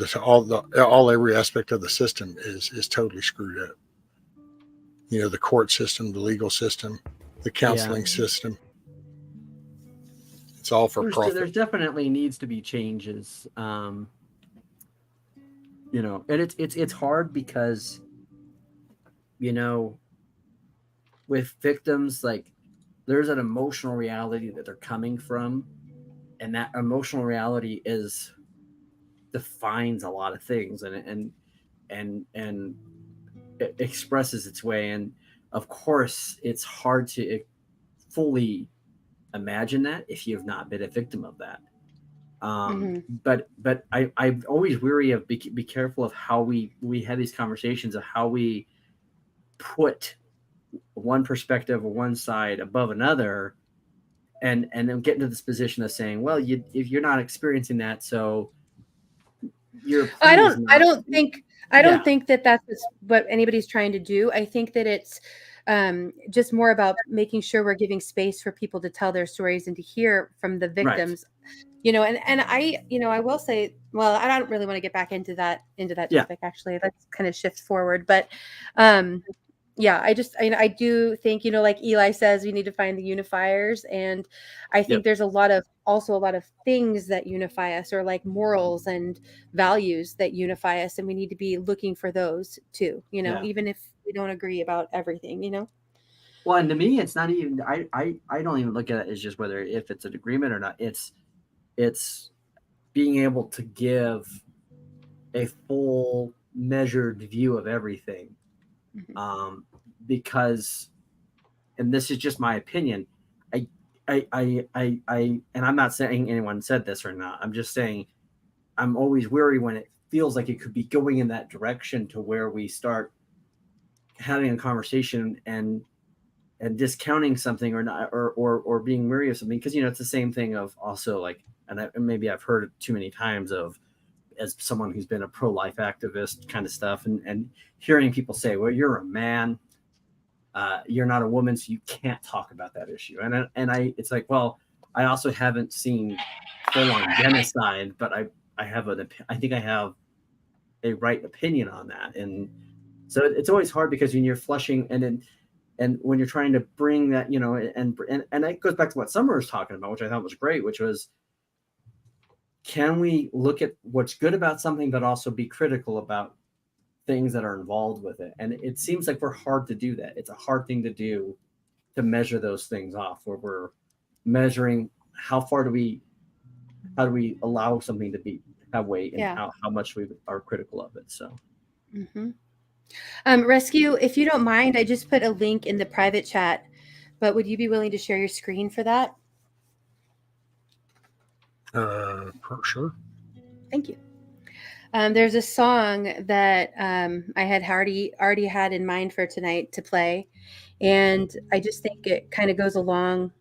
every aspect of the system is totally screwed up. You know, the court system, the legal system, the counseling system. It's all for profit. There's definitely needs to be changes. You know, and it's hard because, you know, with victims, like, there's an emotional reality that they're coming from, and that emotional reality defines a lot of things, and it expresses its way. And of course, it's hard to fully imagine that if you have not been a victim of that. But I'm always weary of be careful of how we have these conversations, of how we put one perspective or one side above another, and then get into this position of saying, well, if you're not experiencing that, so I don't think that that's what anybody's trying to do. I think that it's just more about making sure we're giving space for people to tell their stories and to hear from the victims. You know, and I will say, well, I don't really want to get back into that topic. Actually, let's kind of shift forward. But yeah, I do think, you know, like Eli says, we need to find the unifiers, and I think there's also a lot of things that unify us, or like morals and values that unify us, and we need to be looking for those too, you know, even if we don't agree about everything, you know. Well, and to me, it's not even, I don't even look at it as just if it's an agreement or not. It's being able to give a full measured view of everything. Because, and this is just my opinion, and I'm not saying anyone said this or not. I'm just saying I'm always weary when it feels like it could be going in that direction, to where we start having a conversation and and discounting something or not, or being weary of something, because it's the same thing of also like, and maybe I've heard it too many times of, as someone who's been a pro-life activist kind of stuff, and hearing people say, well, you're a man, you're not a woman, so you can't talk about that issue. And it's like, well, I also haven't seen full-on genocide, but I think I have a right opinion on that. And so it's always hard, because when you're flushing and when you're trying to bring that, and that goes back to what Summer was talking about, which I thought was great, which was, can we look at what's good about something, but also be critical about things that are involved with it? And it seems like we're hard to do that. It's a hard thing to do, to measure those things off, where we're measuring how do we allow something to have weight, and how much we are critical of it. So. Mm-hmm. Rescue, if you don't mind, I just put a link in the private chat, but would you be willing to share your screen for that? Sure. Thank you. There's a song that I had already had in mind for tonight to play, and I just think it kind of goes along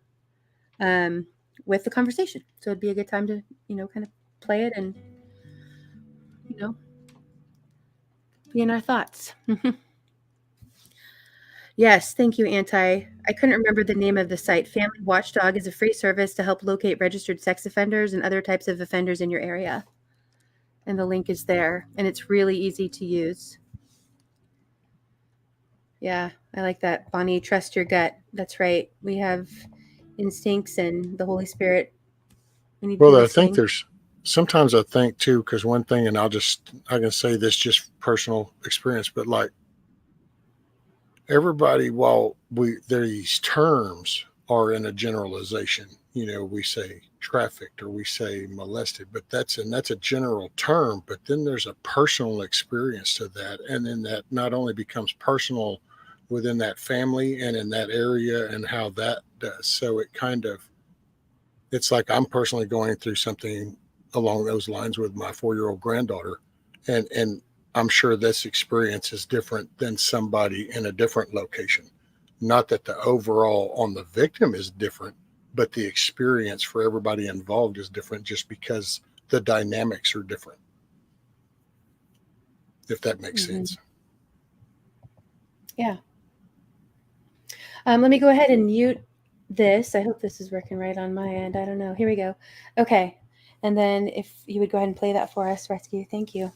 with the conversation. So it'd be a good time to, kind of play it and, be in our thoughts. Yes, thank you, Anti. I couldn't remember the name of the site. Family Watchdog is a free service to help locate registered sex offenders and other types of offenders in your area. And the link is there, and it's really easy to use. Yeah, I like that. Bonnie, trust your gut. That's right. We have instincts and the Holy Spirit. Well, I think sometimes I think too, because one thing, and I can say this just personal experience, but like everybody, while these terms are in a generalization, we say trafficked or we say molested, but that's a general term, but then there's a personal experience to that. And then that not only becomes personal within that family and in that area, and how that does. So it's like I'm personally going through something along those lines with my 4-year-old granddaughter. And I'm sure this experience is different than somebody in a different location. Not that the overall on the victim is different, but the experience for everybody involved is different, just because the dynamics are different. If that makes sense. Yeah. Let me go ahead and mute this. I hope this is working right on my end. I don't know. Here we go. Okay. And then if you would go ahead and play that for us, Rescue. Thank you.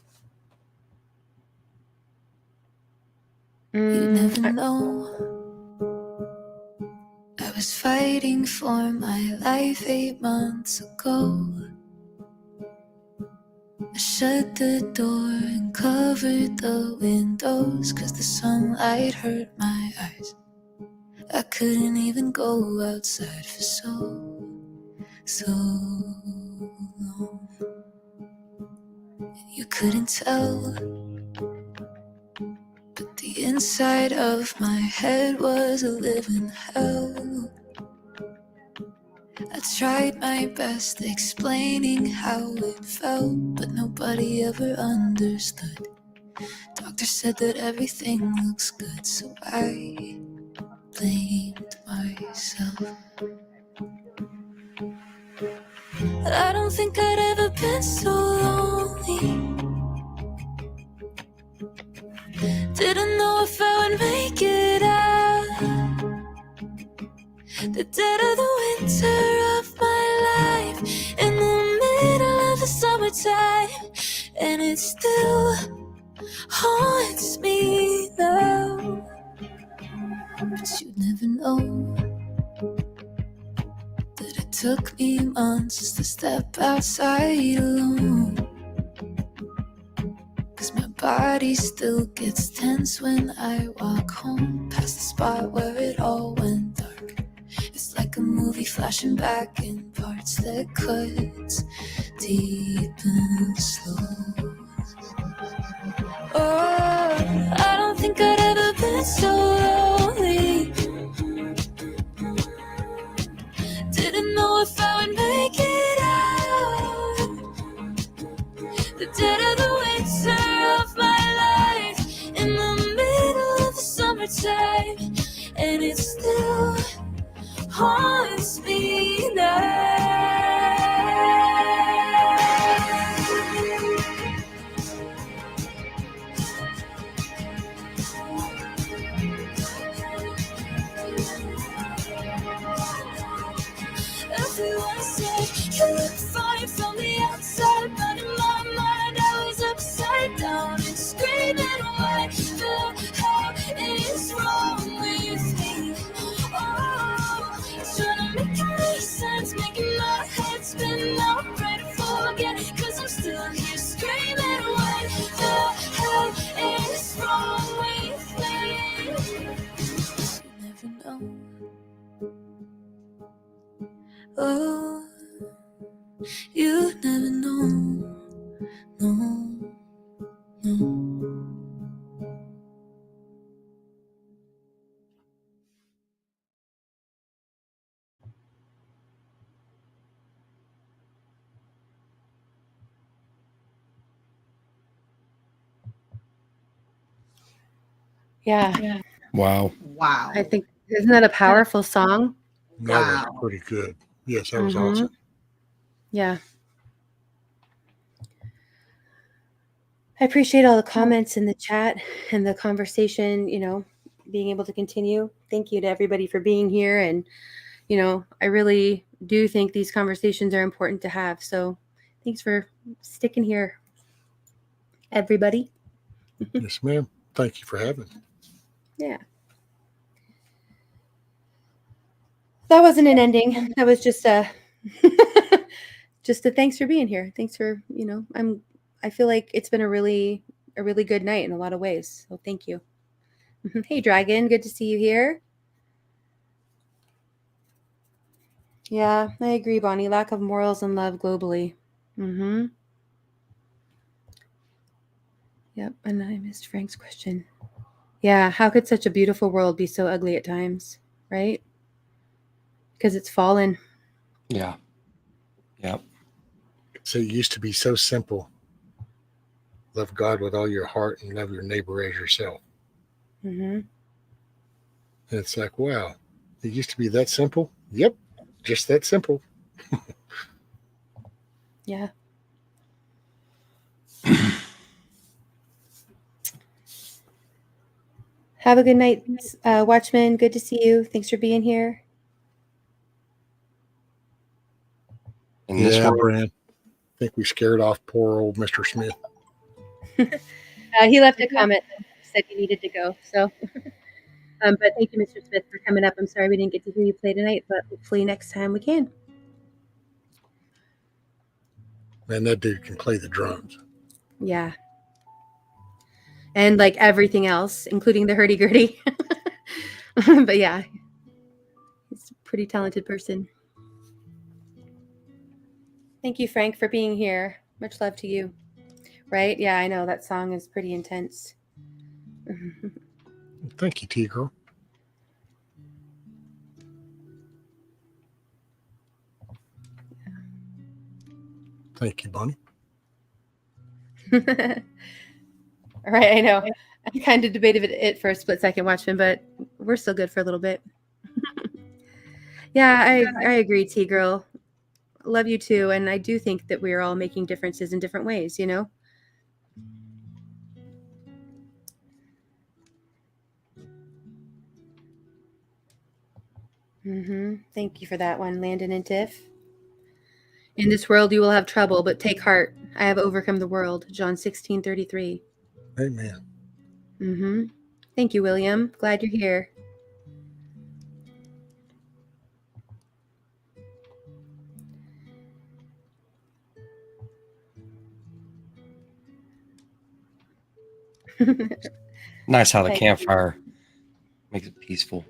You never know. I was fighting for my life 8 months ago. I shut the door and covered the windows, 'cause the sunlight hurt my eyes. I couldn't even go outside for so long. You couldn't tell, but the inside of my head was a living hell. I tried my best explaining how it felt, but nobody ever understood. Doctor said that everything looks good, so I blamed myself. But I don't think I'd ever been so lonely. Didn't know if I would make it out. The dead of the winter of my life, in the middle of the summertime, and it still haunts me now. But you'd never know that it took me months just to step outside alone. 'Cause my body still gets tense when I walk home, past the spot where it all went dark. It's like a movie flashing back in parts that cuts deep and slow. Oh, I don't think I'd ever been so lonely. Didn't know if I would make it out. The dead of the winter of my life, in the middle of the summertime, and it still haunts me now. Everyone said you look fine from the outside, but in my mind I was upside down and screaming, what the hell is wrong with me? Oh, it's trying to make any sense, making my head spin. Now I'm ready to forget, cause I'm still here screaming, what the hell is wrong with me? You never know. Oh, you never know, no, no. Yeah. Wow. Wow. I think, isn't that a powerful song? That was Wow. pretty good. Yes, that was Mhm. awesome. Yeah. I appreciate all the comments in the chat and the conversation, being able to continue. Thank you to everybody for being here. And, I really do think these conversations are important to have. So thanks for sticking here, everybody. Yes, ma'am. Thank you for having me. Yeah. That wasn't an ending. That was just a just a thanks for being here. Thanks for, I feel like it's been a really good night in a lot of ways. So thank you. Hey Dragon, good to see you here. Yeah, I agree, Bonnie. Lack of morals and love globally. Mm-hmm. Yep, and I missed Frank's question. Yeah, how could such a beautiful world be so ugly at times, right? Because it's fallen. Yeah. Yep. So it used to be so simple. Love God with all your heart and love your neighbor as yourself. Mm-hmm. And it's like, wow, it used to be that simple? Yep, just that simple. Yeah. Have a good night, Watchman. Good to see you. Thanks for being here. In this Yeah, world, Brand. I think we scared off poor old Mr. Smith. He left a comment that said he needed to go. So, but thank you, Mr. Smith, for coming up. I'm sorry we didn't get to hear you play tonight, but hopefully next time we can. Man, that dude can play the drums. Yeah. And like everything else, including the hurdy-gurdy. But yeah, he's a pretty talented person. Thank you, Frank, for being here. Much love to you. Right? Yeah, I know. That song is pretty intense. Thank you, T-Girl. Thank you, Bonnie. All right, I know. I kind of debated it for a split second, Watchman, but we're still good for a little bit. Yeah, I agree, T-Girl. Love you too. And I do think that we're all making differences in different ways, Thank you for that one, Landon and Tiff. In this world you will have trouble, but take heart. I have overcome the world. John 16:33. Amen. Thank you, William. Glad you're here. nice how the Thank campfire makes it peaceful.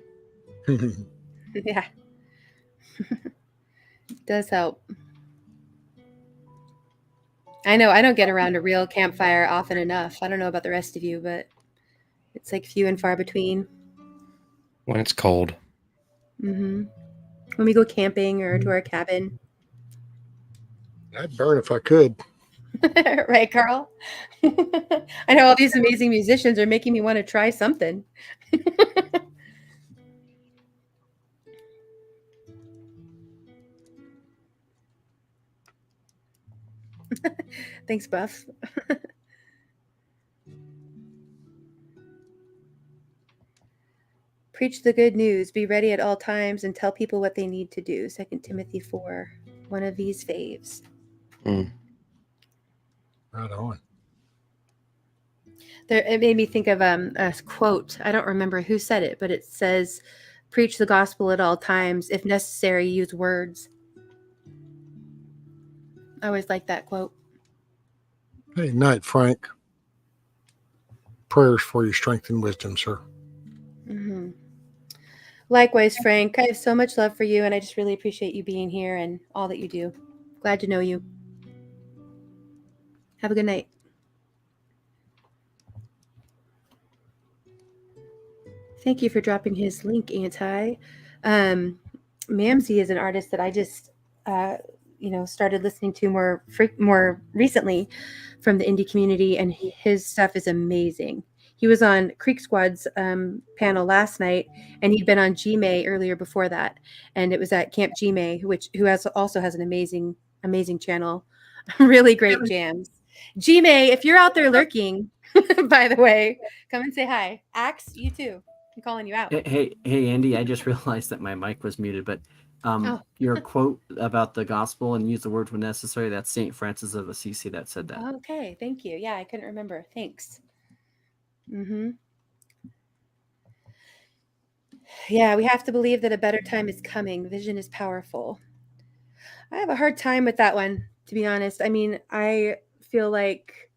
Yeah. It does help. I know I don't get around a real campfire often enough. I don't know about the rest of you, but it's like few and far between. When it's cold. When we go camping or to our cabin. I'd burn if I could. Right, Carl? I know all these amazing musicians are making me want to try something. Thanks, Buff. Preach the good news. Be ready at all times and tell people what they need to do. 2 Timothy 4. One of these faves. Right on. It made me think of a quote. I don't remember who said it, but it says, preach the gospel at all times. If necessary, use words. I always like that quote. Hey, night, Frank. Prayers for your strength and wisdom, sir. Mm-hmm. Likewise, Frank. I have so much love for you, and I just really appreciate you being here and all that you do. Glad to know you. Have a good night. Thank you for dropping his link, Anti. Mamsie is an artist that I just, started listening to more recently from the indie community, and his stuff is amazing. He was on Creek Squad's panel last night, and he'd been on G-May earlier before that, and it was at Camp G-May, who also has an amazing channel, really great jams. G-May, if you're out there lurking, by the way, come and say hi. Axe, you too. I'm calling you out. Hey, Andy, I just realized that my mic was muted, but your quote about the gospel and use the word when necessary, that's St. Francis of Assisi that said that. Okay, thank you. Yeah, I couldn't remember. Thanks. Mm-hmm. Yeah, we have to believe that a better time is coming. Vision is powerful. I have a hard time with that one, to be honest. I mean, I feel like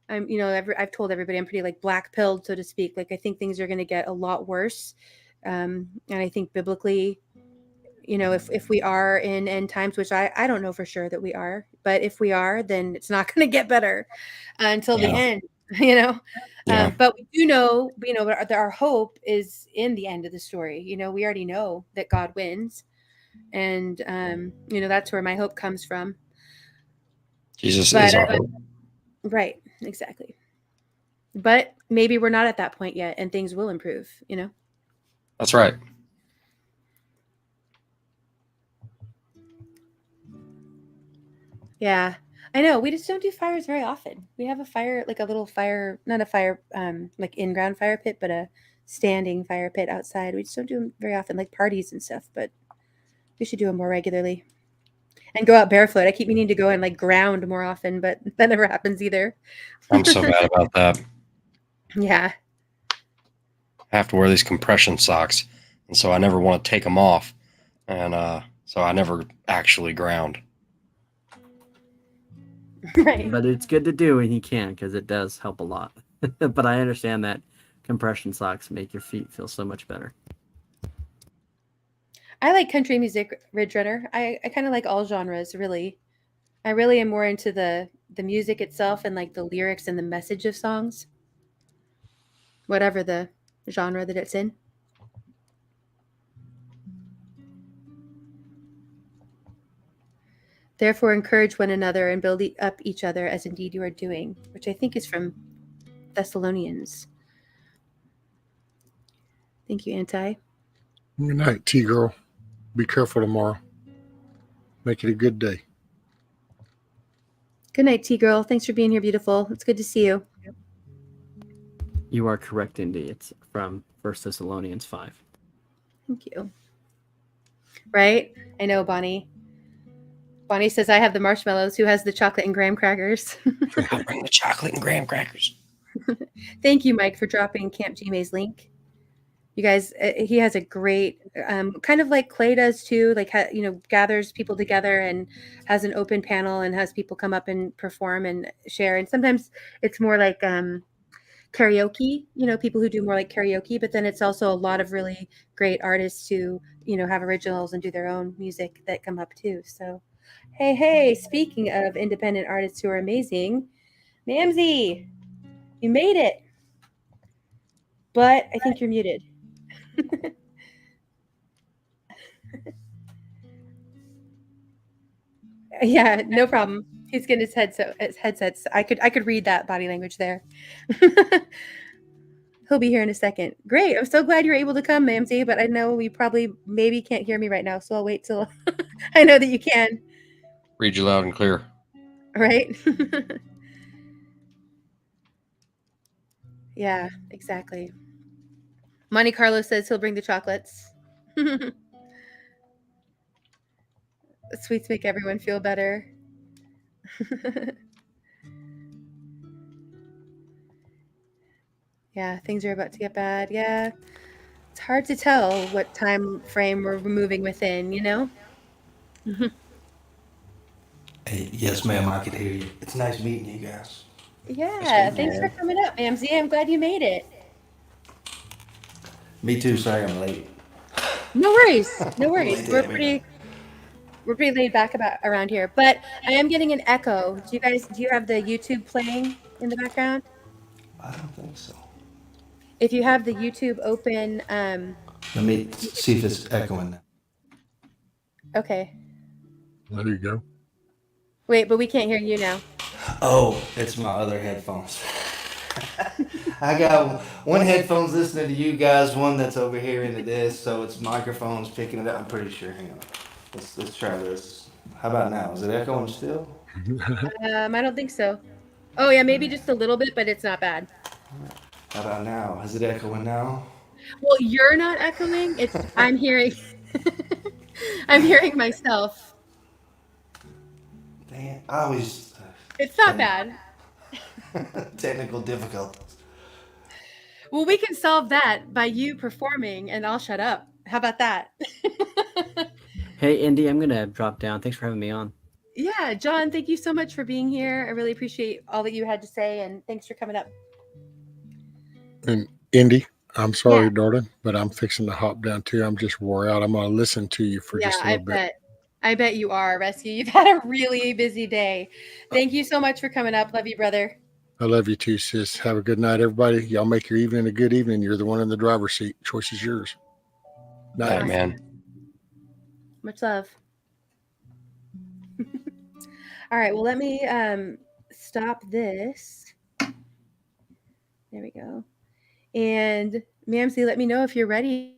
I've told everybody I'm pretty like black-pilled, so to speak. Like, I think things are going to get a lot worse. And I think biblically, if we are in end times, which I don't know for sure that we are, but if we are, then it's not going to get better until the end, But we do know, our hope is in the end of the story. We already know that God wins. And, that's where my hope comes from. Jesus is our hope. Right, exactly. But maybe we're not at that point yet, and things will improve, That's right. Yeah, I know. We just don't do fires very often. We have a fire, like a little fire, not a fire, like in-ground fire pit, but a standing fire pit outside. We just don't do them very often, like parties and stuff, but we should do them more regularly. And go out barefoot. I keep meaning to go and like ground more often, but that never happens either. I'm so bad about that. Yeah. I have to wear these compression socks, and so I never want to take them off, and so I never actually ground. Right. But it's good to do when you can, because it does help a lot. But I understand that compression socks make your feet feel so much better. I like country music, Ridge Runner. I kind of like all genres, really. I really am more into the music itself and like the lyrics and the message of songs, whatever the genre that it's in. Therefore, encourage one another and build up each other as indeed you are doing, which I think is from Thessalonians. Thank you, Anti. Good night, T-Girl. Be careful tomorrow. Make it a good day. Good night, T-Girl. Thanks for being here, beautiful. It's good to see you. You are correct, Indy. It's from 1 Thessalonians 5. Thank you. Right? I know, Bonnie. Bonnie says, I have the marshmallows. Who has the chocolate and graham crackers? I'll bring the chocolate and graham crackers. Thank you, Mike, for dropping Camp G-May's link. You guys, he has a great, kind of like Clay does too, like, gathers people together and has an open panel and has people come up and perform and share. And sometimes it's more like karaoke, people who do more like karaoke, but then it's also a lot of really great artists who, have originals and do their own music that come up too. So, hey, speaking of independent artists who are amazing, Mamsie, you made it. But I think you're muted. Yeah, no problem. He's getting his headsets. I could read that body language there. He'll be here in a second. Great. I'm so glad you're able to come, Mamsie, but I know you probably maybe can't hear me right now, so I'll wait till I know that you can. Read you loud and clear. Right? Yeah, exactly. Monte Carlo says he'll bring the chocolates. Sweets make everyone feel better. Yeah, things are about to get bad. Yeah. It's hard to tell what time frame we're moving within, you know? Hey, yes, ma'am, I could hear you. It's nice meeting you guys. Yeah, thanks for coming up, Mamsie. I'm glad you made it. Me too. Sorry I'm late. No worries. No worries. Late to everybody. We're pretty laid back about around here, but I am getting an echo. Do you have the YouTube playing in the background? I don't think so. If you have the YouTube open, Let me see if it's echoing now. okay. There you go. Wait, but we can't hear you now. Oh, it's my other headphones. I got one headphone's listening to you guys, one that's over here into this, so it's microphones picking it up. I'm pretty sure. Hang on. Let's try this. How about now? Is it echoing still? I don't think so. Oh yeah, maybe just a little bit, but it's not bad. How about now? Is it echoing now? Well, you're not echoing. I'm hearing I'm hearing myself. Damn, I always. It's not bad. Technical difficulties. Well, we can solve that by you performing and I'll shut up. How about that? Hey, Indy, I'm going to drop down. Thanks for having me on. Yeah, John, thank you so much for being here. I really appreciate all that you had to say and thanks for coming up. And Indy, I'm sorry, darling, but I'm fixing to hop down too. I'm just wore out. I'm going to listen to you for just a little bit. I bet you are, Rescue. You've had a really busy day. Thank you so much for coming up. Love you, brother. I love you too, sis. Have a good night, everybody. Y'all make your evening a good evening. You're the one in the driver's seat. Choice is yours. Night, man. Much love. All right. Well, let me stop this. There we go. And Mamsie, let me know if you're ready.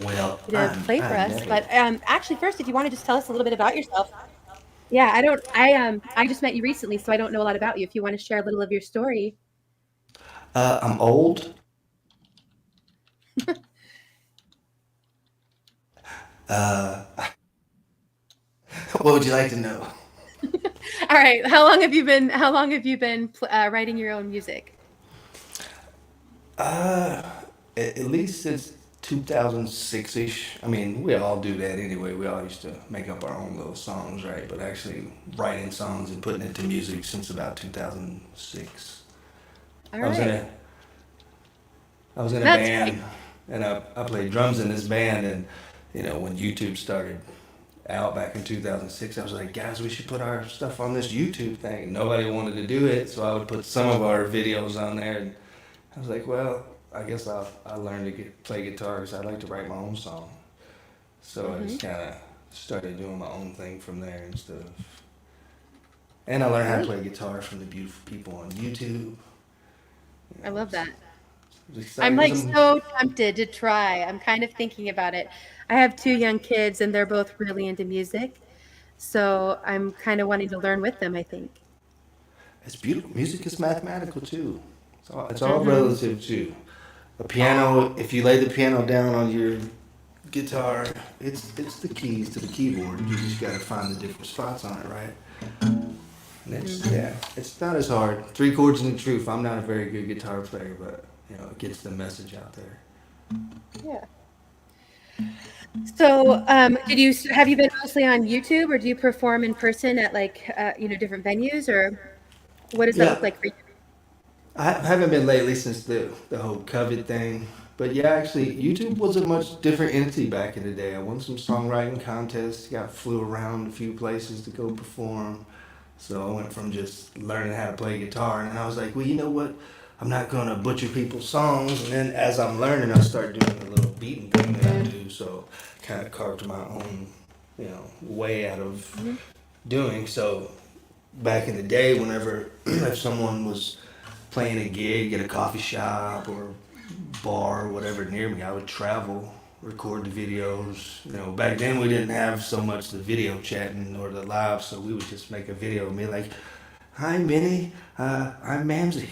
Well, to play for us. But actually, first, if you want to just tell us a little bit about yourself. Yeah, I just met you recently, so I don't know a lot about you. If you want to share a little of your story. I'm old. What would you like to know? All right. How long have you been writing your own music? At least since 2006-ish. I mean, we all do that anyway. We all used to make up our own little songs, right? But actually writing songs and putting it to music since about 2006. All right. I was in a band, and I played drums in this band, and you know, when YouTube started out back in 2006, I was like, guys, we should put our stuff on this YouTube thing. Nobody wanted to do it, so I would put some of our videos on there, and I was like, well, I guess I learned to play guitar because I like to write my own song. So I just kind of started doing my own thing from there and stuff. And I learned how to play guitar from the beautiful people on YouTube. You know, I love that. I'm like so tempted to try. I'm kind of thinking about it. I have 2 young kids and they're both really into music. So I'm kind of wanting to learn with them, I think. It's beautiful. Music is mathematical too. It's all relative too. A piano, if you lay the piano down on your guitar, it's the keys to the keyboard. You just got to find the different spots on it, right? And it's not as hard. 3 chords and the truth. I'm not a very good guitar player, but you know, it gets the message out there. Yeah. So, have you been mostly on YouTube, or do you perform in person at like different venues, or what does that look like for you? I haven't been lately since the whole COVID thing, but yeah, actually, YouTube was a much different entity back in the day. I won some songwriting contests, flew around a few places to go perform. So I went from just learning how to play guitar, and I was like, well, you know what? I'm not gonna butcher people's songs. And then as I'm learning, I start doing a little beating thing that I do. So kind of carved my own, way out of doing. So back in the day, whenever if someone was playing a gig at a coffee shop or bar or whatever near me, I would travel record the videos. You know, back then we didn't have so much the video chatting or the live, so we would just make a video and be like, "Hi, Minnie, I'm Mamsie,"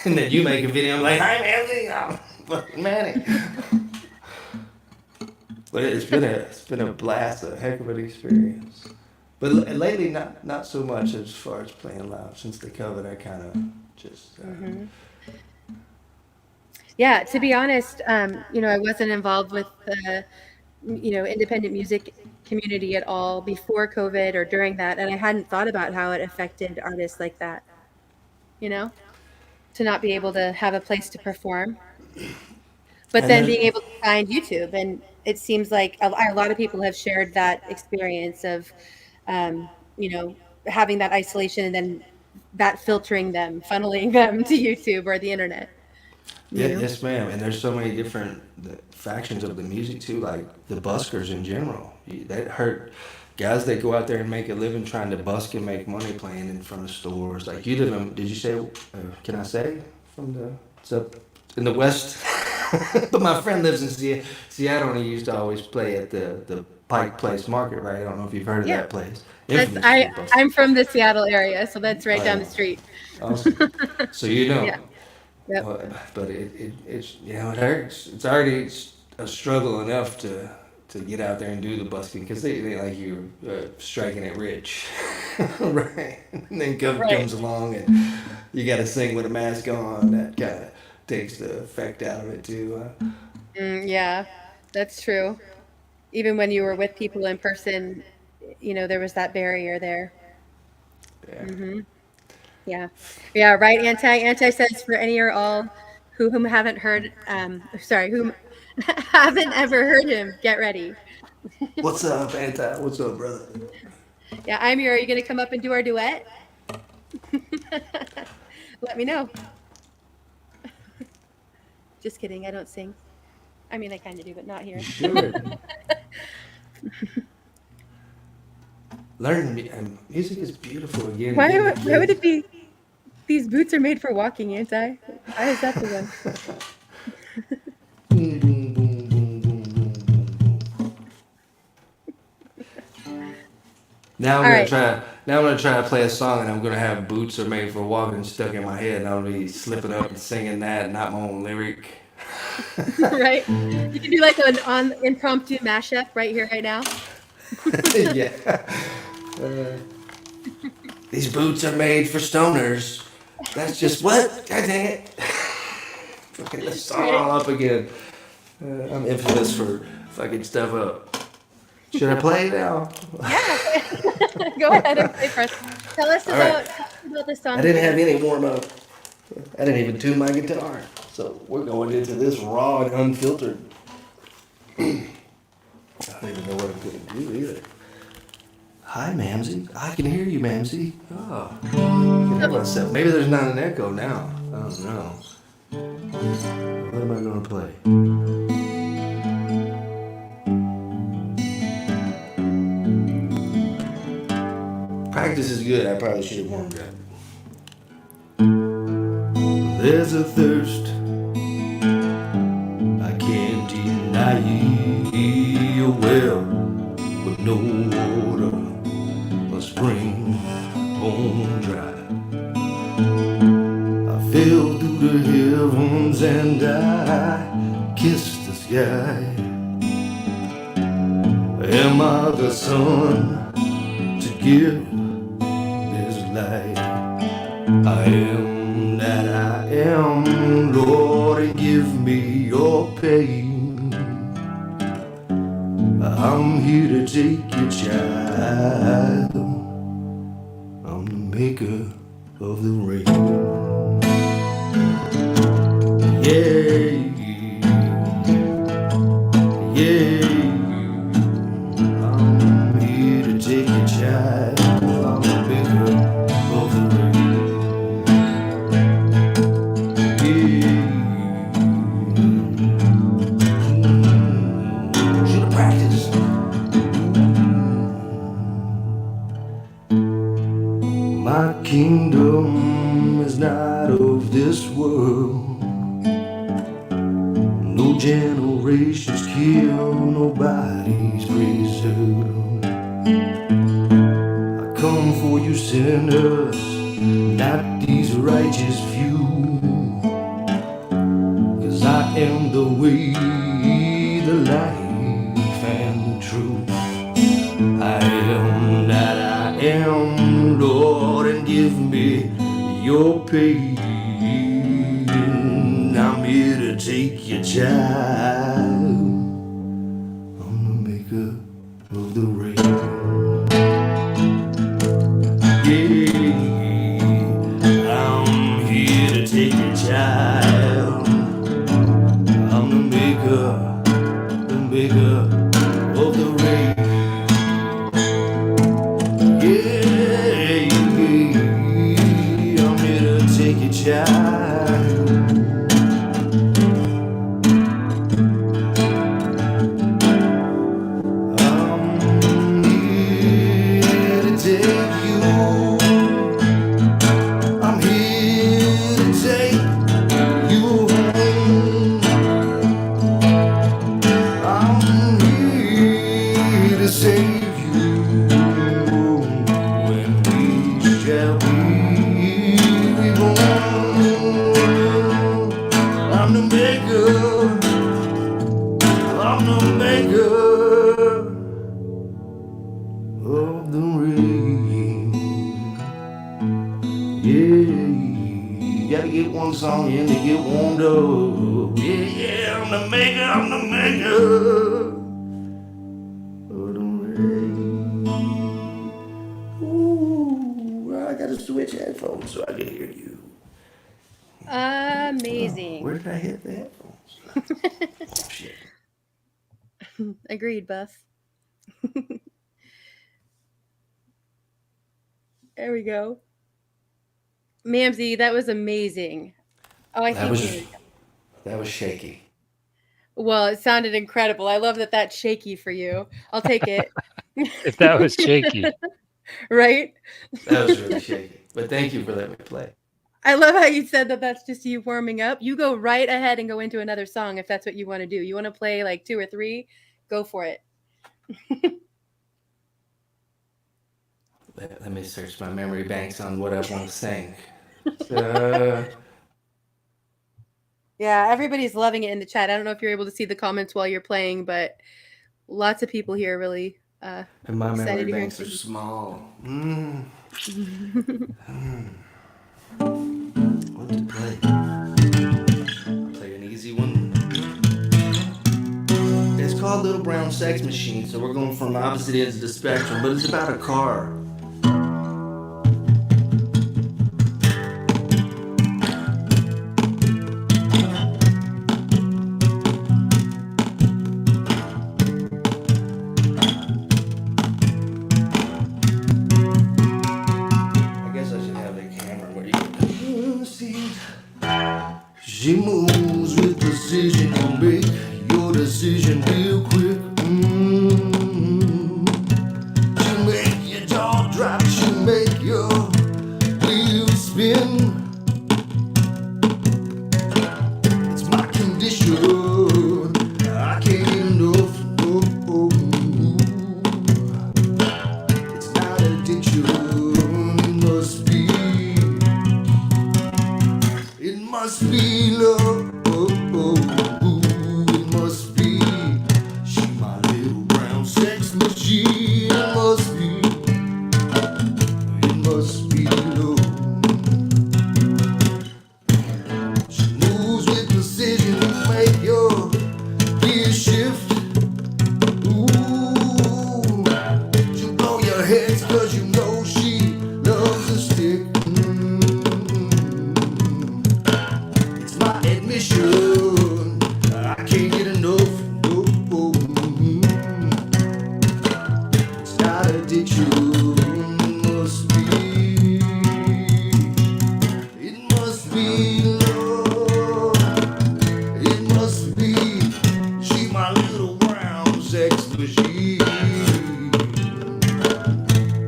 and then you make a video. I'm like, "Hi, Mamsie, I'm fucking Manny." But it's been a blast, a heck of an experience. But lately, not so much as far as playing live. Since the COVID, I kind of just. Yeah, to be honest, I wasn't involved with the, independent music community at all before COVID or during that, and I hadn't thought about how it affected artists like that, you know, to not be able to have a place to perform, but And then then, being able to find YouTube, and it seems like a lot of people have shared that experience of, um, you know, having that isolation and then that filtering them, funneling them to YouTube or the internet, yeah, you know? yes, ma'am. And there's so many different factions of the music too, like the buskers in general. That hurt guys that go out there and make a living trying to busk and make money playing in front of stores. Like you live in, did you say? Can I say from the? It's up in the west. But my friend lives in Seattle, and he used to always play at the Pike Place Market, right? I don't know if you've heard of Yeah. that place. That's Infamous for busking. I'm from the Seattle area, so that's right down the street. Awesome. So you know. Yeah. Yep. But it's it hurts. It's already a struggle enough to get out there and do the busking because they like you striking it rich, right? And then comes along and you got to sing with a mask on. That kind of takes the effect out of it too. Yeah, that's true. Even when you were with people in person, there was that barrier there. Yeah. Yeah. Yeah, right. Anti says for any or all whom haven't heard, whom haven't ever heard him, get ready. What's up, Anti? What's up, brother? Yeah, I'm here. Are you going to come up and do our duet? Let me know. Just kidding. I don't sing. I mean, I kind of do, but not here. Sure. Learn music is beautiful again. Why would it be? These boots are made for walking, Anti. Why is that the one? Boom, boom, boom, boom, boom, boom, boom. Now I'm gonna try to play a song, and I'm gonna have "Boots Are Made for Walking" stuck in my head, and I'll be slipping up and singing that, not my own lyric. Right? You can do like an impromptu mashup right here, right now. Yeah. These boots are made for stoners. That's just what? God dang it. Fucking the song all up again. I'm infamous for fucking stuff up. Should I play now? Yeah. Go ahead and play for us. Tell us about this song. I didn't have any warm up. I didn't even tune my guitar. So we're going into this raw and unfiltered. I don't even know what I'm going to do either. Hi, Mamsie. I can hear you, Mamsie. Oh, I can hear myself. Maybe there's not an echo now. I don't know. What am I going to play? Practice is good. I probably should have warmed up. There's a thirst I can't deny. A well with no water, a spring bone dry. I fell through the heavens and I kissed the sky. Am I the sun to give this light? I am that I am, Lord, give me your pain. I'm here to take your child. I'm the maker of the rain. Yeah, yeah. I'm here to take your child. I'm the maker of the rain. Should have practiced. My kingdom is not of this world. No generation vicious kill, nobody's preserved. I come for you sinners, not these righteous few. 'Cause I am the way, the life, and the truth. I am that I am, Lord, and give me your pain. I'm here to take your child. I'm the maker of the rain. Yeah, I'm here to take your child. I'm the maker of the rain. Yeah, I'm here to take your child. I'm here to take you. I'm here to take you home. I'm here to save you when we shall be reborn. I'm the maker. I'm the maker of the rain. Yeah, you gotta get one song in to get warmed up. Yeah, I'm the maker of the rain. Ooh, I gotta switch headphones so I can hear you. Amazing. Where did I hit the headphones? Oh, shit. Agreed, Buff. There we go. Mamsie, that was amazing. Oh, I think That was shaky. well, it sounded incredible. I love that that's shaky for you. I'll take it. If that was shaky. Right? That was really shaky. But thank you for letting me play. I love how you said that that's just you warming up. You go right ahead and go into another song if that's what you want to do. You want to play like 2 or 3? Go for it. Let me search my memory banks on what I want to sing. Yeah, everybody's loving it in the chat. I don't know if you're able to see the comments while you're playing, but lots of people here really And my excited memory to hear banks are you. small. What to play? I'll play an easy one. It's called Little Brown Sex Machine, so we're going from opposite ends of the spectrum, but it's about a car. I guess I should have the camera where you can see. She moves with precision, you make your decision real quick. She'll make your jaw drop, she'll make your wheels spin. It's my condition, I can't get enough. No. It's not addiction, it must be. It must be love. It must be. She my little brown sex machine. It must be. It must be love. She moves with precision to make your gear shift. Ooh, she'll blow your heads 'cause you know she loves a stick. It's my admission, I can't get enough. No. It's not addiction, it must be. It must be love. It must be. She my little brown sex machine.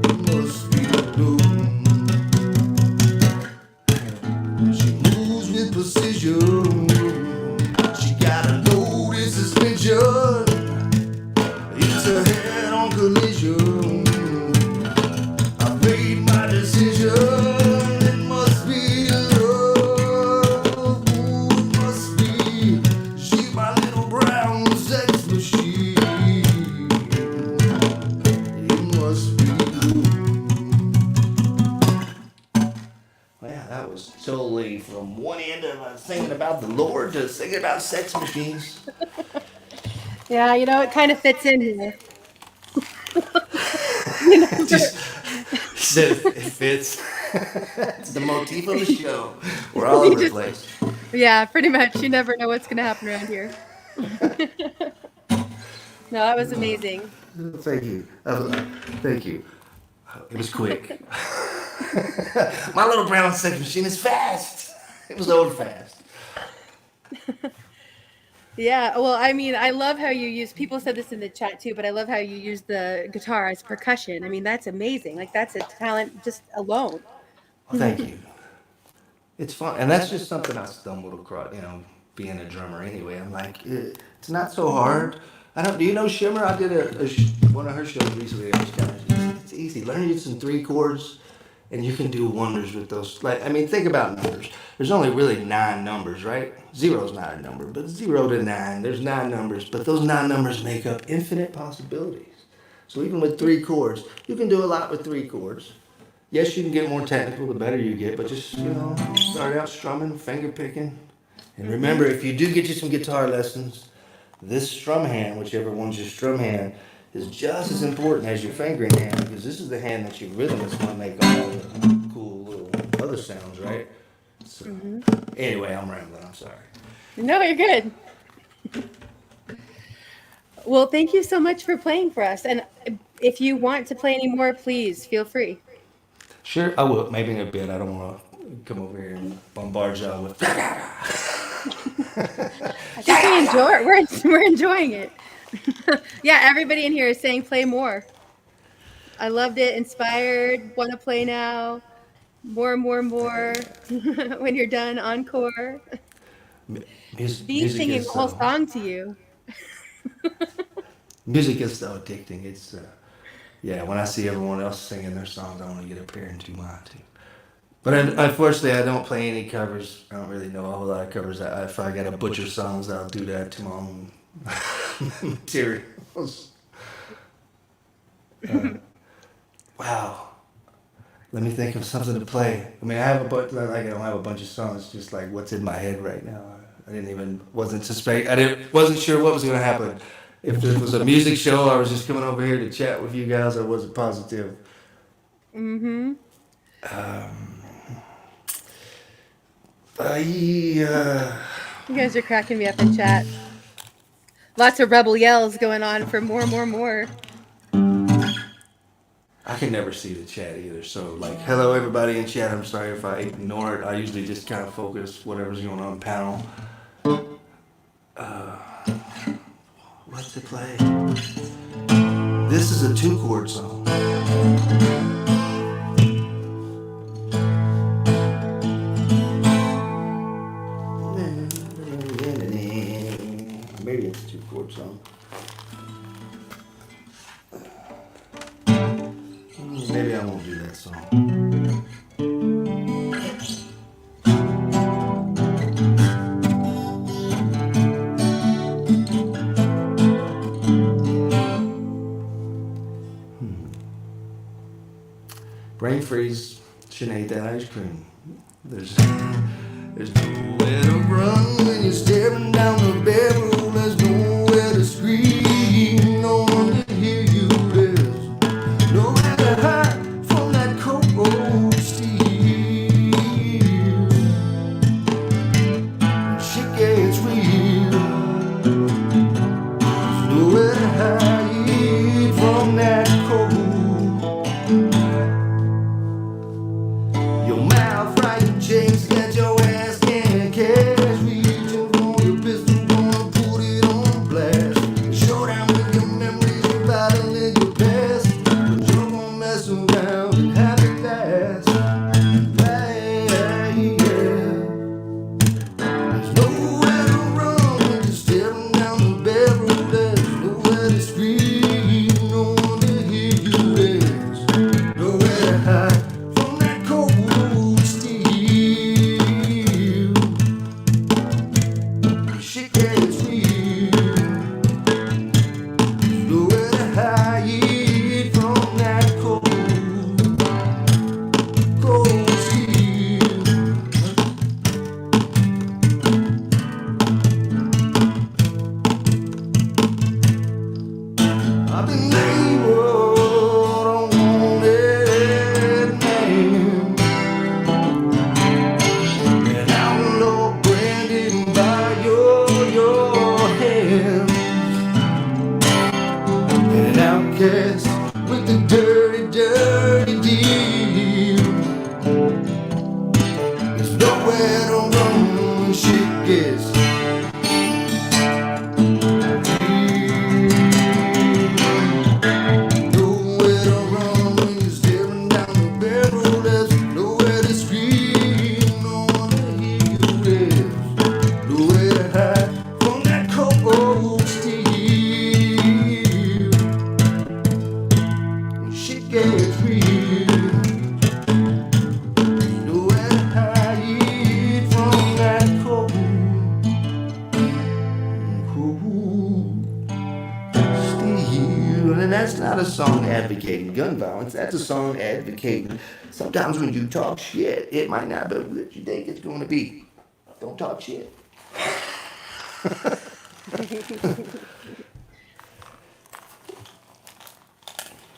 It must be love. She moves with precision. She got a loaded suspension. collision. I made my decision. It must be love. Ooh, it must be. She my little brown sex machine. It must be. Well, that was totally from one end of singing about the Lord to singing about sex machines. Yeah, it kind of fits in here. Just said it fits. It's the motif of the show. We're all over the place. Yeah, pretty much. You never know what's going to happen around here. No, that was amazing. Thank you. Thank you. It was quick. My little brown sex machine is fast. It was over fast. Yeah, well, I mean, I love how you use, people said this in the chat too, but I love how you use the guitar as percussion. I mean, that's amazing. Like, that's a talent just alone. Well, thank you. It's fun. And that's just something I stumbled across, being a drummer anyway. I'm like, it's not so hard. Do you know Shimmer? I did one of her shows recently. It's easy. Learn you some 3 chords, and you can do wonders with those. Think about numbers. There's only really 9 numbers, right? Zero's not a number, but 0 to 9, there's 9 numbers. But those 9 numbers make up infinite possibilities. So even with 3 chords, you can do a lot with 3 chords. Yes, you can get more technical the better you get, but just, start out strumming, finger picking. And remember, if you do get you some guitar lessons, this strum hand, whichever one's your strum hand, is just as important as your fingering hand, because this is the hand that your rhythm is going to make all the cool little other sounds, right? So, anyway, I'm rambling. I'm sorry. No, you're good. Well, thank you so much for playing for us. And if you want to play any more, please feel free. Sure, I will. Maybe in a bit. I don't want to come over here and bombard y'all with. I think we enjoy it. We're enjoying it. Yeah, everybody in here is saying play more. I loved it. Inspired. Want to play now. More. When you're done, encore. Be singing the whole song to you. Music is so addicting. It's when I see everyone else singing their songs, I want to get up here and do mine too. But unfortunately, I don't play any covers. I don't really know a whole lot of covers. If I got to butcher songs, I'll do that to my own materials. Wow. Let me think of something to play. I mean, I don't have a bunch of songs. Just like what's in my head right now. Wasn't sure what was going to happen. If this was a music show, I was just coming over here to chat with you guys. I wasn't positive. Mm-hmm. You guys are cracking me up in chat. Lots of rebel yells going on for more. I can never see the chat either. So, hello everybody in chat. I'm sorry if I ignore it. I usually just kind of focus whatever's going on in the panel. What's it play? This is a 2-chord song. Maybe it's a 2-chord song. Maybe I won't do that song. Brain freeze. Shouldn't ate that ice cream. There's nowhere to run when you're staring down the barrel. There's nowhere to scream. No one can hear you. There's nowhere to hide from that cold steel. Shit gets real. There's nowhere to hide from that cold. Your mouth right, James, that your ass can't catch. Reaching for your pistol, gonna pull I've been labeled a wanted man, an outlaw branded by your hand, an outcast with the dirty, dirty deal. There's nowhere to run when shit gets nowhere to run when you're staring down the barrel. There's nowhere to scream, no one to hear you. There's nowhere to hide from that cold steel. When shit gets real, nowhere to hide from that cold steel. And that's not a song advocating gun violence. That's a song advocating sometimes when you talk shit, it might not be what you think it's going to be. Don't talk shit.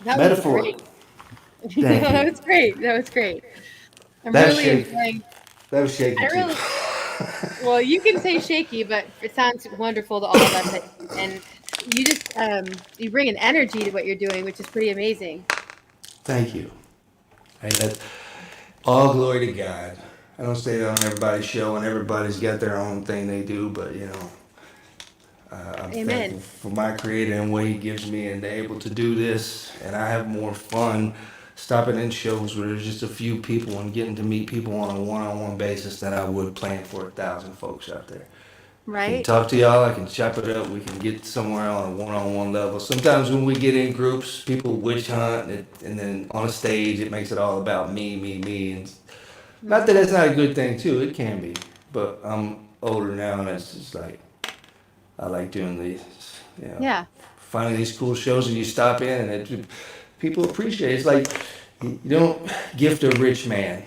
That Metaphor. was great. Thank That you. was great. That was great. I'm That was really shaky. enjoying. That was shaky I too. really. Well, you can say shaky, but it sounds wonderful to all of us. And you just you bring an energy to what you're doing, which is pretty amazing. Thank you. Hey, that's all glory to God. I don't say that on everybody's show, and everybody's got their own thing they do, but you know, I'm Amen. thankful for my Creator and what He gives me, and able to do this. And I have more fun stopping in shows where there's just a few people and getting to meet people on a one-on-one basis than I would playing for 1,000 folks out there. I can Right? talk to y'all, I can chop it up, we can get somewhere on a one-on-one level. Sometimes when we get in groups, people witch hunt, and then on a stage, it makes it all about me, me, me. And not that that's not a good thing too, it can be. But I'm older now, and it's just like, I like doing these, you know, Yeah. finding these cool shows, and you stop in, and people appreciate it. It's like, you don't gift a rich man.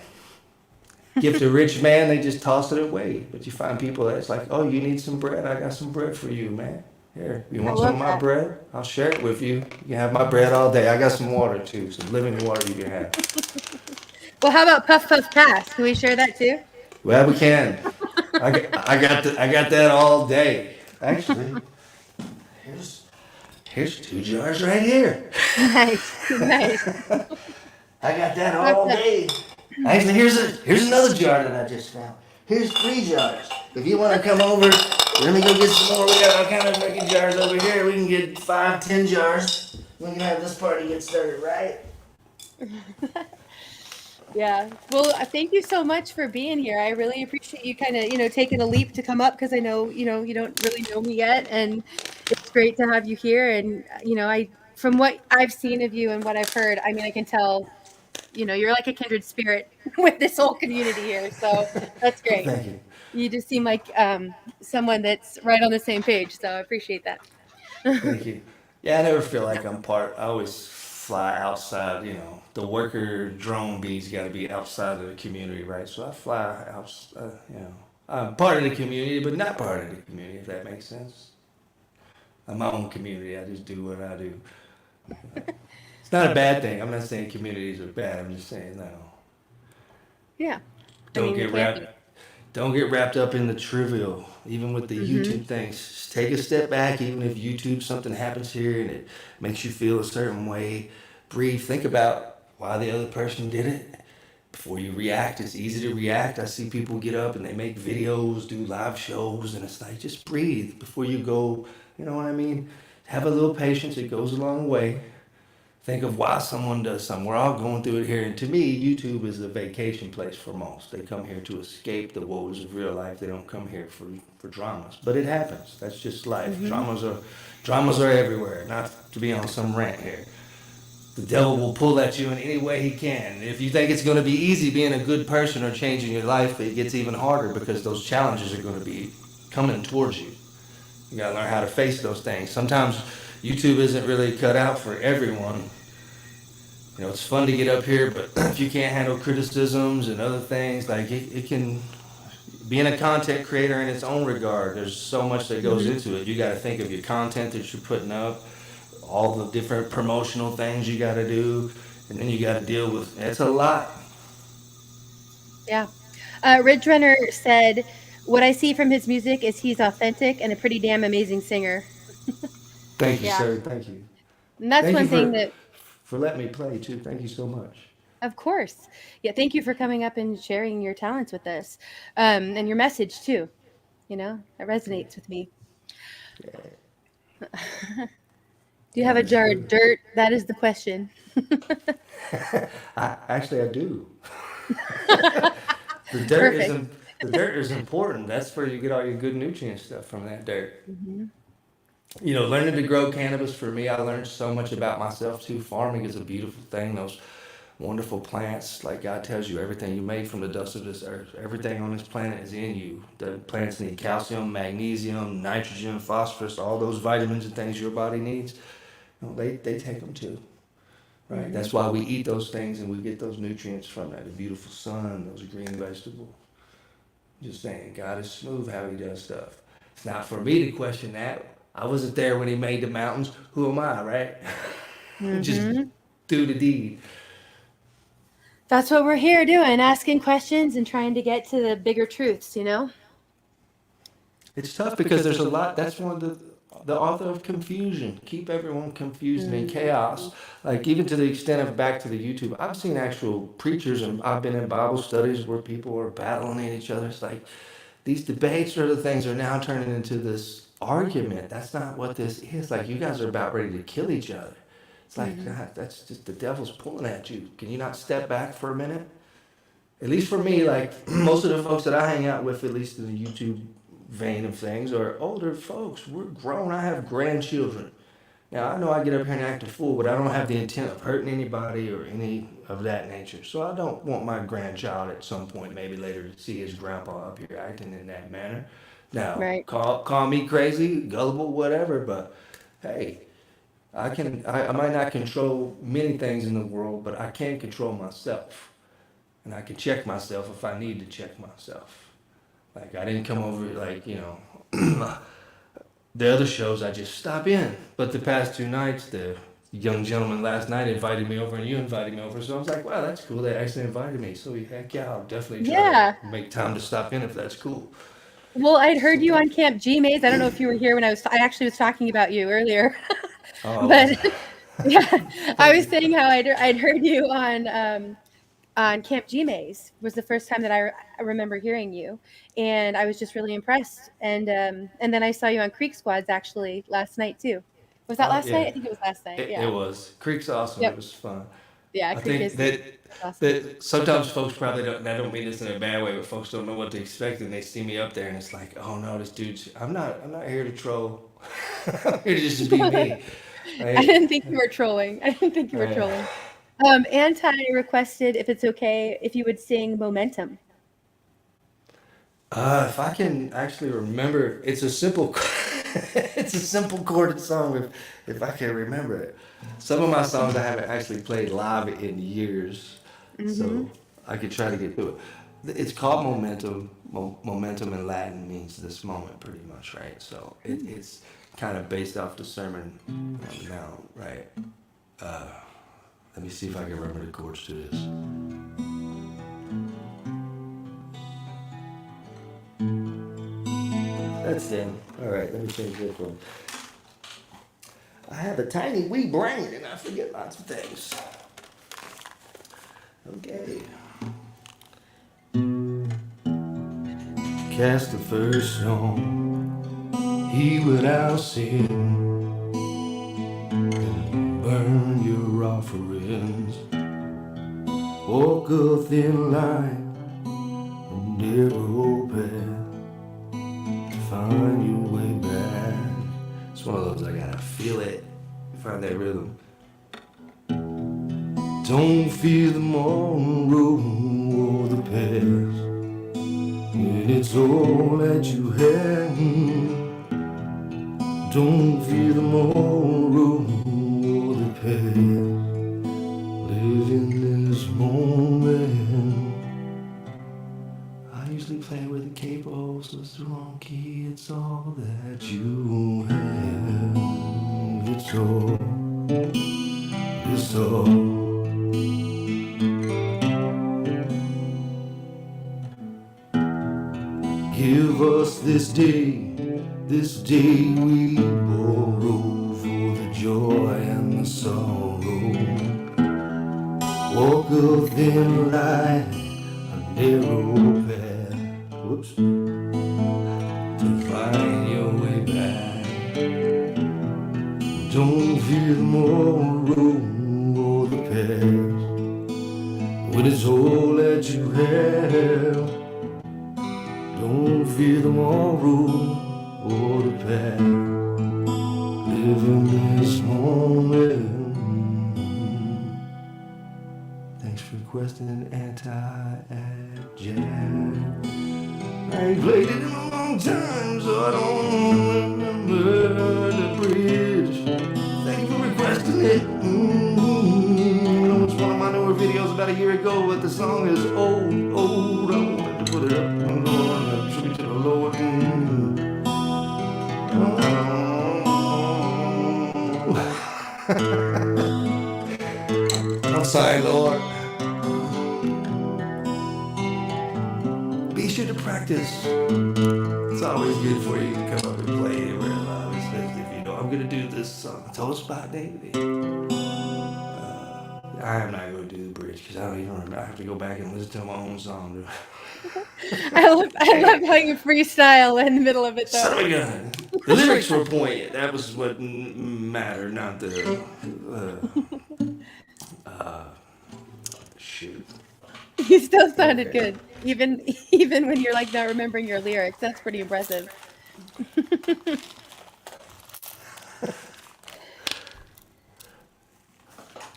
Gift a rich man, they just toss it away. But you find people that's like, oh, you need some bread? I got some bread for you, man. Here, you I want some love of my that. bread? I'll share it with you. You can have my bread all day. I got some water too, some living water you can have. Well, how about Puff Puff Pass? Can we share that too? Well, we can. I got that all day. Actually, here's 2 jars right here. Nice. Nice. I got that Puff all Puff. day. Actually, here's another jar that I just found. Here's 3 jars. If you want to come over, let me go get some more. We got all kind of freaking jars over here. We can get 5, 10 jars. We can have this party get started, right? Yeah. Well, thank you so much for being here. I really appreciate you kind of, taking a leap to come up because I know, you don't really know me yet. And it's great to have you here. And, from what I've seen of you and what I've heard, I mean, I can tell, you're like a kindred spirit with this whole community here. So that's great. Thank you. You just seem like someone that's right on the same page. So I appreciate that. Thank you. Yeah, I never feel like I'm part. I always fly outside. You know, the worker drone bees got to be outside of the community, right? So I fly out. You know, I'm part of the community, but not part of the community. If that makes sense. I'm my own community. I just do what I do. It's not a bad thing. I'm not saying communities are bad. I'm just saying no. Yeah. Don't get wrapped up in the trivial, even with the YouTube things. Just take a step back, even if YouTube, something happens here and it makes you feel a certain way. Breathe, think about why the other person did it. Before you react, it's easy to react. I see people get up and they make videos, do live shows, and it's like, just breathe before you go, you know what I mean? Have a little patience, it goes a long way. Think of why someone does something. We're all going through it here. And to me, YouTube is a vacation place for most. They come here to escape the woes of real life. They don't come here for dramas. But it happens. That's just life. Dramas are everywhere. Not to be on some rant here. The devil will pull at you in any way he can. If you think it's going to be easy being a good person or changing your life, it gets even harder because those challenges are going to be coming towards you. You got to learn how to face those things. Sometimes YouTube isn't really cut out for everyone. You know, it's fun to get up here, but if you can't handle criticisms and other things, like it can, being a content creator in its own regard, there's so much that goes into it. You got to think of your content that you're putting up, all the different promotional things you got to do, and then you got to deal with. It's a lot. Yeah. Ridge Runner said, "What I see from his music is he's authentic and a pretty damn amazing singer." Thank you, Yeah. sir. Thank you. And that's Thank you one thing that, for letting me play too. Thank you so much. of course. Yeah, thank you for coming up and sharing your talents with us. And your message too. You know, that resonates with me. Do you have a jar of dirt? That is the question. I do. The dirt is Perfect. the dirt is important. That's where you get all your good nutrient stuff from that dirt. Mhm. You know, learning to grow cannabis for me, I learned so much about myself too. Farming is a beautiful thing. Those wonderful plants, like God tells you, everything you made from the dust of this earth, everything on this planet is in you. The plants need calcium, magnesium, nitrogen, phosphorus, all those vitamins and things your body needs. You know, they take them too. Right? That's why we eat those things and we get those nutrients from that. The beautiful sun, those green vegetables. Just saying, God is smooth how he does stuff. It's not for me to question that. I wasn't there when he made the mountains. Who am I, right? Just do the deed. That's what we're here doing, asking questions and trying to get to the bigger truths, you know? It's tough because there's a lot. That's one of the author of confusion. Keep everyone confused and in chaos. Like even to the extent of back to the YouTube, I've seen actual preachers and I've been in Bible studies where people are battling at each other. It's like these debates or the things are now turning into this argument. That's not what this is. Like you guys are about ready to kill each other. It's like God, that's just the devil's pulling at you. Can you not step back for a minute? At least for me, like most of the folks that I hang out with, at least in the YouTube vein of things, are older folks. We're grown. I have grandchildren. Now, I know I get up here and act a fool, but I don't have the intent of hurting anybody or any of that nature. So I don't want my grandchild at some point, maybe later, to see his grandpa up here acting in that manner. Now, Right. call me crazy, gullible, whatever, but hey, I might not control many things in the world, but I can control myself. And I can check myself if I need to check myself. Like I didn't come over like, you know, the other shows I just stop in. But the past 2 nights, the young gentleman last night invited me over and you invited me over. So I was like, wow, that's cool. They actually invited me. So heck yeah, I'll definitely try Yeah. to make time to stop in if that's cool. Well, I'd heard you on Camp G Maze. I don't know if you were here when I actually was talking about you earlier. But yeah, I was saying how I'd heard you on Camp G Maze was the first time that I remember hearing you, and I was just really impressed. And then I saw you on Creek Squads actually last night too. Was that last night? I think it was last night. Yeah. It was. Creek's awesome. Yep. It was fun. Yeah, I Creek think is awesome. that sometimes folks probably don't, and I don't mean this in a bad way, but folks don't know what to expect and they see me up there and it's like, oh no, this dude's, I'm not here to troll. I'm here to just be me. Right? I didn't think you were trolling. Trolling. Anti requested if it's okay if you would sing Momentum. If I can actually remember, it's a simple, it's a simple chorded song. If I can remember it, some of my songs I haven't actually played live in years, so I could try to get through it. It's called Momentum. Momentum in Latin means this moment, pretty much, right? So it's kind of based off the Sermon on the Mount, right? Let me see if I can remember the chords to this. That's it. All right, let me change this one. I have a tiny wee brain and I forget lots of things. Okay. Cast the first stone, he without sin, and burn your offerings. Walk a thin line, and never open. Find your way back. It's one of those I gotta feel it. Find that rhythm. Don't fear the morning road or the past. When it's all that you have. Don't fear the morning road or the past. Live in this moment. I usually play with the capo, so it's the wrong key. It's all that you have. it's all, it's all. Give us this day we borrow for the joy and the sorrow. Walk a thin line, a narrow path, whoops, to find your way back. Don't fear tomorrow or the past, when it's all that you have. Don't fear tomorrow or the past. Live in this moment. Thanks for requesting an anti-ad jazz. I ain't played it in a long time, so I don't remember the bridge. Thank you for requesting it. It's one of my newer videos about a year ago, but the song is old. I wanted to put it up and go on a tribute to the Lord. I'm sorry, Lord. Be sure to practice. It's always good for you to come up and play it real loud, especially if you know I'm gonna do this song. Tell us about David. I am not going to do the bridge because I don't even remember. I have to go back and listen to my own song. I love how you freestyle in the middle of it, though. Son of a gun. The lyrics were poignant. That was what mattered, not the shoot. You still sounded good, even when you're like not remembering your lyrics. That's pretty impressive.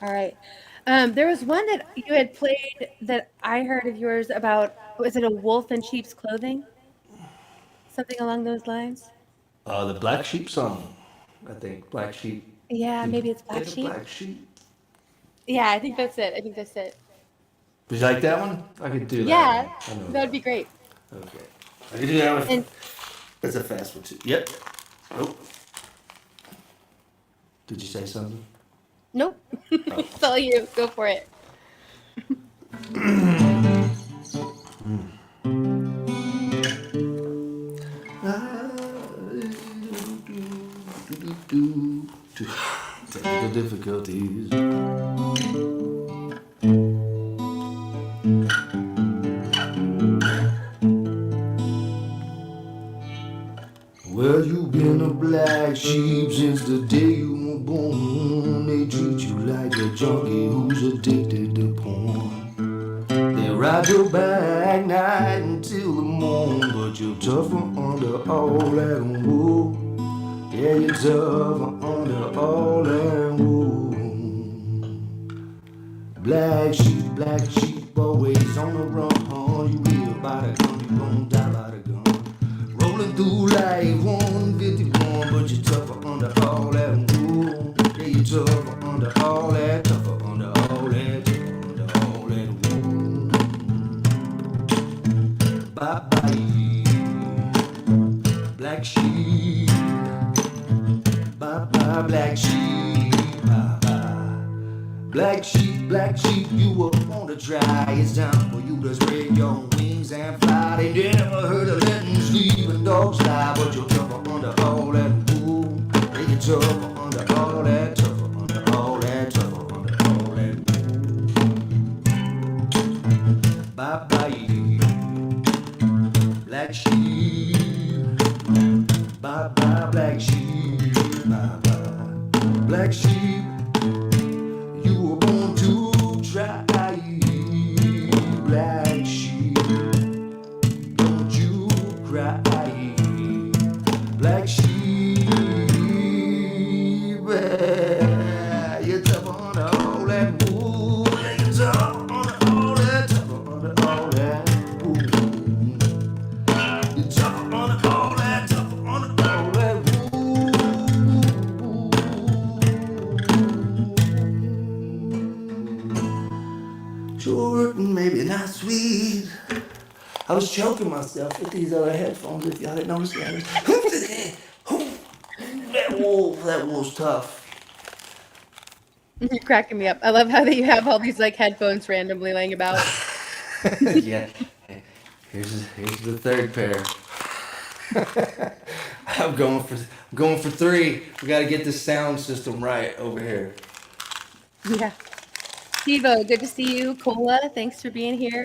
All right. There was one that you had played that I heard of yours about. Was it a wolf in sheep's clothing? Something along those lines? The Black Sheep song. I think Black Sheep. Yeah, maybe it's Black Sheep. Black Sheep. Yeah, I think that's it. Would you like that one? I could do that. Yeah, that would be great. Okay. I can do that one. That's a fast one, too. Yep. Oh. Did you say something? Nope. It's all you. Go for it. Technical difficulties. Well, you've been a black sheep since the day you were born. They treat you like a junkie who's addicted to porn. They ride your back night until the morn, but you're tougher under all that wool. Yeah, you're tougher under all that wool. Black sheep, always on the run. You live by the gun, you gon' die by the gun. Rolling through life 151, but you're tougher under all that wool. Yeah, you're tougher under all that, tougher under all that, tougher under all that wool. Bye-bye, black sheep. Bye-bye, black sheep. Bye-bye. Black sheep, you were born to try. It's time for you to spread your wings and fly. They never heard of letting sleep and dogs lie, but you're tougher under all that wool. Yeah, you're tougher under all that, tougher under all that, tougher under all that wool. Bye-bye, black sheep. Bye-bye, black sheep. Bye-bye, black sheep. You were born to try, black sheep. Don't you cry, black sheep. You're tougher under all that wool. Yeah, you're tougher under all that, tougher under all that wool. You're tougher under all that, tougher under all that wool. Sure, maybe not sweet. I was choking myself with these other headphones, if y'all didn't notice that. That wool's tough. You're cracking me up. I love how that you have all these like headphones randomly laying about. Yeah. Here's the third pair. I'm going for three. We got to get this sound system right over here. Yeah. Steve-O, good to see you. Cola, thanks for being here.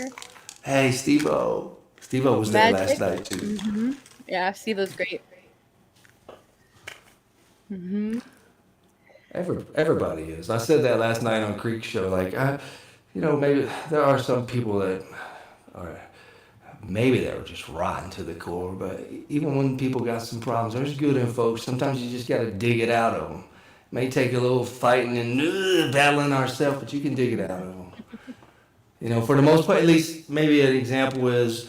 Hey, Steve-O. Steve-O was there last Magic. night too. Yeah, Steve-O's great. Everybody is. I said that last night on Creek Show. Like, maybe there are some people that are maybe they were just rotten to the core. But even when people got some problems, there's good in folks. Sometimes you just got to dig it out of them. May take a little fighting and battling ourselves, but you can dig it out of them. For the most part, at least maybe an example is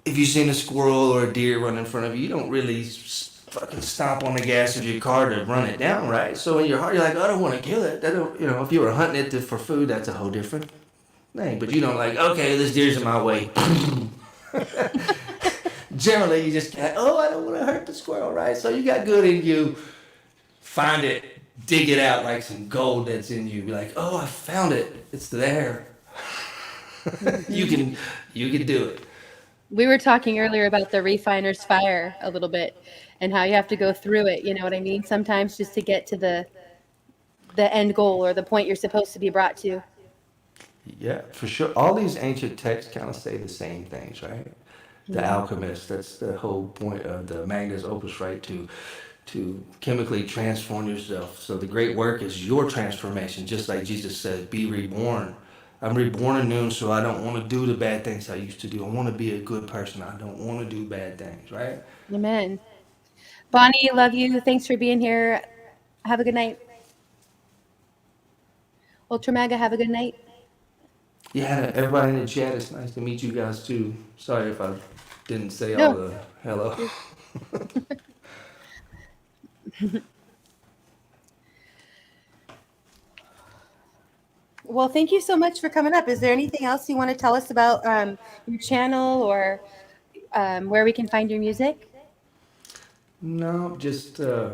if you've seen a squirrel or a deer run in front of you, you don't really fucking stomp on the gas of your car to run it down, right? So in your heart, you're like, I don't want to kill it. That don't, if you were hunting it for food, that's a whole different thing. But you don't like, okay, this deer's in my way. Generally, you just got, I don't want to hurt the squirrel, right? So you got good in you. Find it, dig it out like some gold that's in you. Be like, I found it. It's there. You can do it. We were talking earlier about the refiner's fire a little bit and how you have to go through it, you know what I mean? Sometimes just to get to the end goal or the point you're supposed to be brought to. Yeah, for sure. All these ancient texts kind of say the same things, right? The alchemist, that's the whole point of the Magnus Opus, right? To chemically transform yourself. So the great work is your transformation, just like Jesus said, be reborn. I'm reborn anew, so I don't want to do the bad things I used to do. I want to be a good person. I don't want to do bad things, right? Amen. Bonnie, love you. Thanks for being here. Have a good night. Ultramaga, have a good night. Yeah, everybody in the chat, it's nice to meet you guys too. Sorry if I didn't say all the hello. Well, thank you so much for coming up. Is there anything else you want to tell us about your channel or where we can find your music? No, just I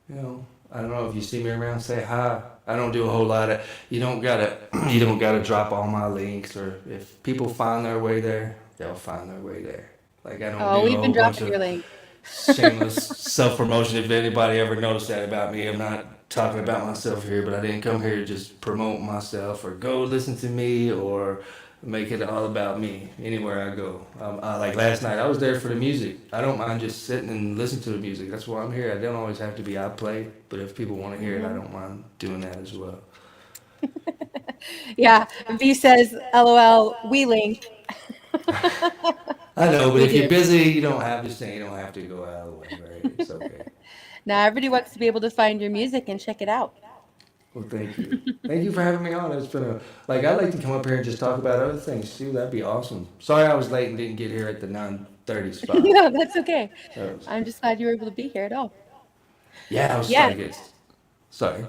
don't know if you see me around, say hi. I don't do a whole lot of. You don't gotta drop all my links, or if people find their way there, they'll find their way there. Like I don't do a whole bunch of shameless self promotion. If anybody ever noticed that about me, I'm not talking about myself here, but I didn't come here to just promote myself or go listen to me or make it all about me anywhere I go. Like last night, I was there for the music. I don't mind just sitting and listening to the music. That's why I'm here. I don't always have to be outplayed, but if people want to hear it, I don't mind doing that as well. Yeah, V says, LOL, we link. I know, but if you're busy, you don't have to go out of the way, right? It's okay. Now everybody wants to be able to find your music and check it out. Well, thank you. Thank you for having me on. It's been I'd like to come up here and just talk about other things too. That'd be awesome. Sorry I was late and didn't get here at the 9:30 spot. No, that's okay. I'm just glad you were able to be here at all. Yeah, I was sorry.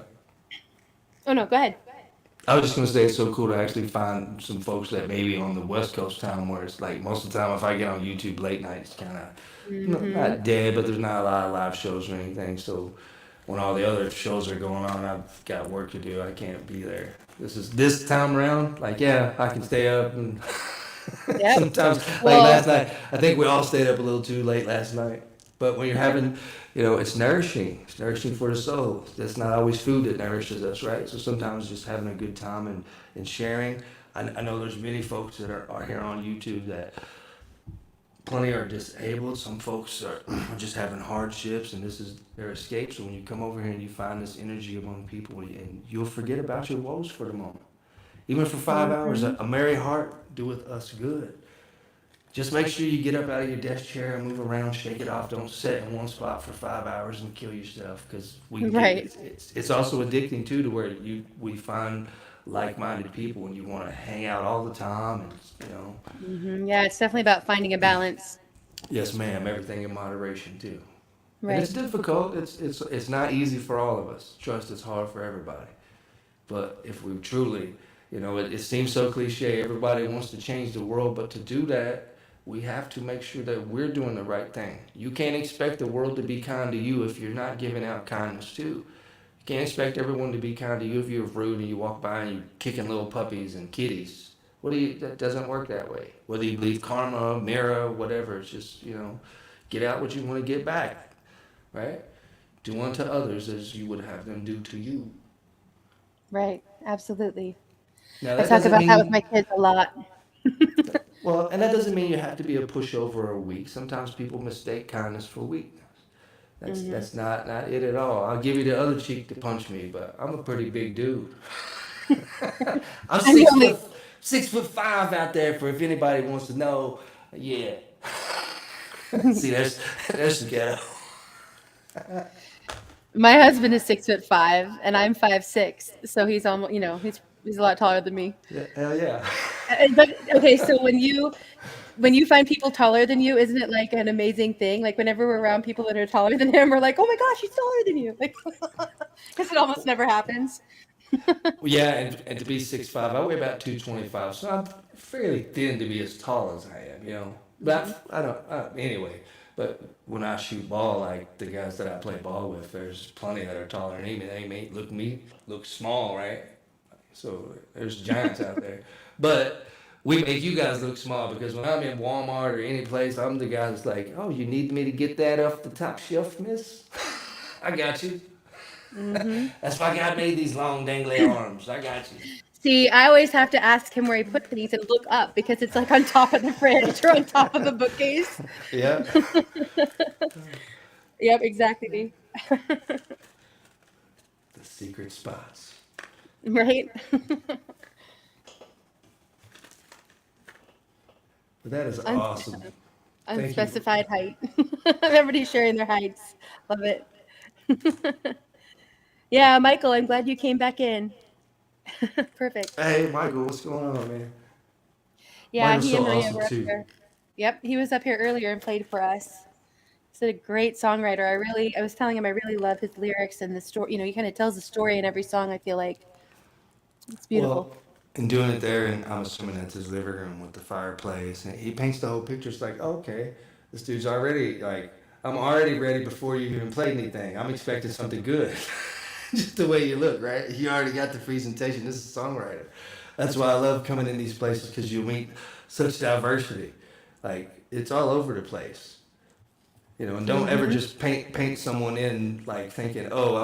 Oh, no, go ahead. I was just going to say it's so cool to actually find some folks that maybe on the West Coast time where it's like most of the time if I get on YouTube late night, it's kind of not dead, but there's not a lot of live shows or anything. So when all the other shows are going on, I've got work to do. I can't be there. This time around, I can stay up and sometimes last night, I think we all stayed up a little too late last night. But when you're having, it's nourishing. It's nourishing for the soul. That's not always food that nourishes us, right? So sometimes just having a good time and sharing. I know there's many folks that are here on YouTube that plenty are disabled. Some folks are just having hardships, and this is their escape. So when you come over here and you find this energy among people, and you'll forget about your woes for the moment. Even for 5 hours, a merry heart doeth us good. Just make sure you get up out of your desk chair and move around, shake it off. Don't sit in one spot for 5 hours and kill yourself, because it's also addicting too, to where we find like-minded people and you want to hang out all the time, and Yeah, it's definitely about finding a balance. Yes, ma'am. Everything in moderation too. Right. And it's difficult. It's not easy for all of us. Trust, it's hard for everybody. But if we truly, it seems so cliche. Everybody wants to change the world, but to do that, we have to make sure that we're doing the right thing. You can't expect the world to be kind to you if you're not giving out kindness too. Can't expect everyone to be kind to you if you're rude and you walk by and you're kicking little puppies and kitties. That doesn't work that way. Whether you believe karma, mirror, whatever, it's just, get out what you want to get back, right? Do unto others as you would have them do to you. Right. Absolutely. Now, I that talk doesn't about that with mean, my kids a lot. well, and that doesn't mean you have to be a pushover or weak. Sometimes people mistake kindness for weakness. That's not it at all. I'll give you the other cheek to punch me, but I'm a pretty big dude. I'm I'm the only 6'5" out there for if anybody wants to know. Yeah. See, there's the ghetto. My husband is 6'5" and I'm 5'6", so he's almost, he's a lot taller than me. Yeah, hell yeah. But okay, so when you find people taller than you, isn't it like an amazing thing? Like whenever we're around people that are taller than him, we're like, oh my gosh, he's taller than you. Like, because it almost never happens. Yeah, and to be 6'5", I weigh about 225, so I'm fairly thin to be as tall as I am. But I don't. Anyway, but when I shoot ball, like the guys that I play ball with, there's plenty that are taller than me. They may look small, right? So there's giants out there, but we make you guys look small because when I'm in Walmart or any place, I'm the guy that's like, oh, you need me to get that off the top shelf, miss? I got you. That's why God made these long dangly arms. I got you. See, I always have to ask him where he put things and look up because it's like on top of the fridge or on top of the bookcase. Yeah. Yep, exactly. The secret spots. Right? That is awesome. Unspecified height. Everybody's sharing their heights. Love it. Yeah, Michael, I'm glad you came back in. Perfect. Hey, Michael, what's going on, man? Yeah, Michael's he so and Maria awesome were up too. here. Yep, he was up here earlier and played for us. He's a great songwriter. I was telling him I really love his lyrics and the story. He kind of tells a story in every song. I feel like it's beautiful. Well, and doing it there, and I'm assuming that's his living room with the fireplace, and he paints the whole picture. It's like, okay, this dude's already like, I'm already ready before you even played anything. I'm expecting something good. Just the way you look, right? You already got the presentation. This is a songwriter. That's why I love coming in these places because you meet such diversity. Like it's all over the place. And don't ever just paint someone in like thinking, oh,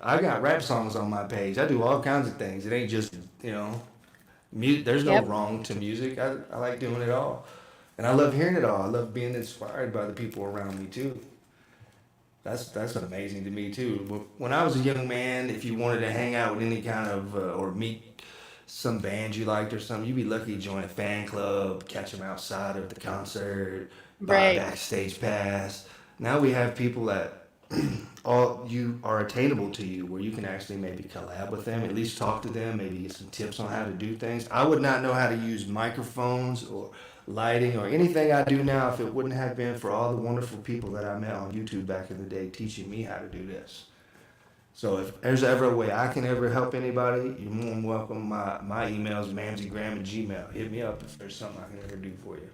I got rap songs on my page. I do all kinds of things. It ain't just there's no Yep. wrong to music. I like doing it all, and I love hearing it all. I love being inspired by the people around me too. That's amazing to me too. When I was a young man, if you wanted to hang out with any kind of or meet some band you liked or something, you'd be lucky to join a fan club, catch them outside of the concert, buy a Right. backstage pass. Now we have people that all you are attainable to you, where you can actually maybe collab with them, at least talk to them, maybe get some tips on how to do things. I would not know how to use microphones or lighting or anything I do now if it wouldn't have been for all the wonderful people that I met on YouTube back in the day teaching me how to do this. So if there's ever a way I can ever help anybody, you're more than welcome. My email is mamsygram@gmail. Hit me up if there's something I can ever do for you.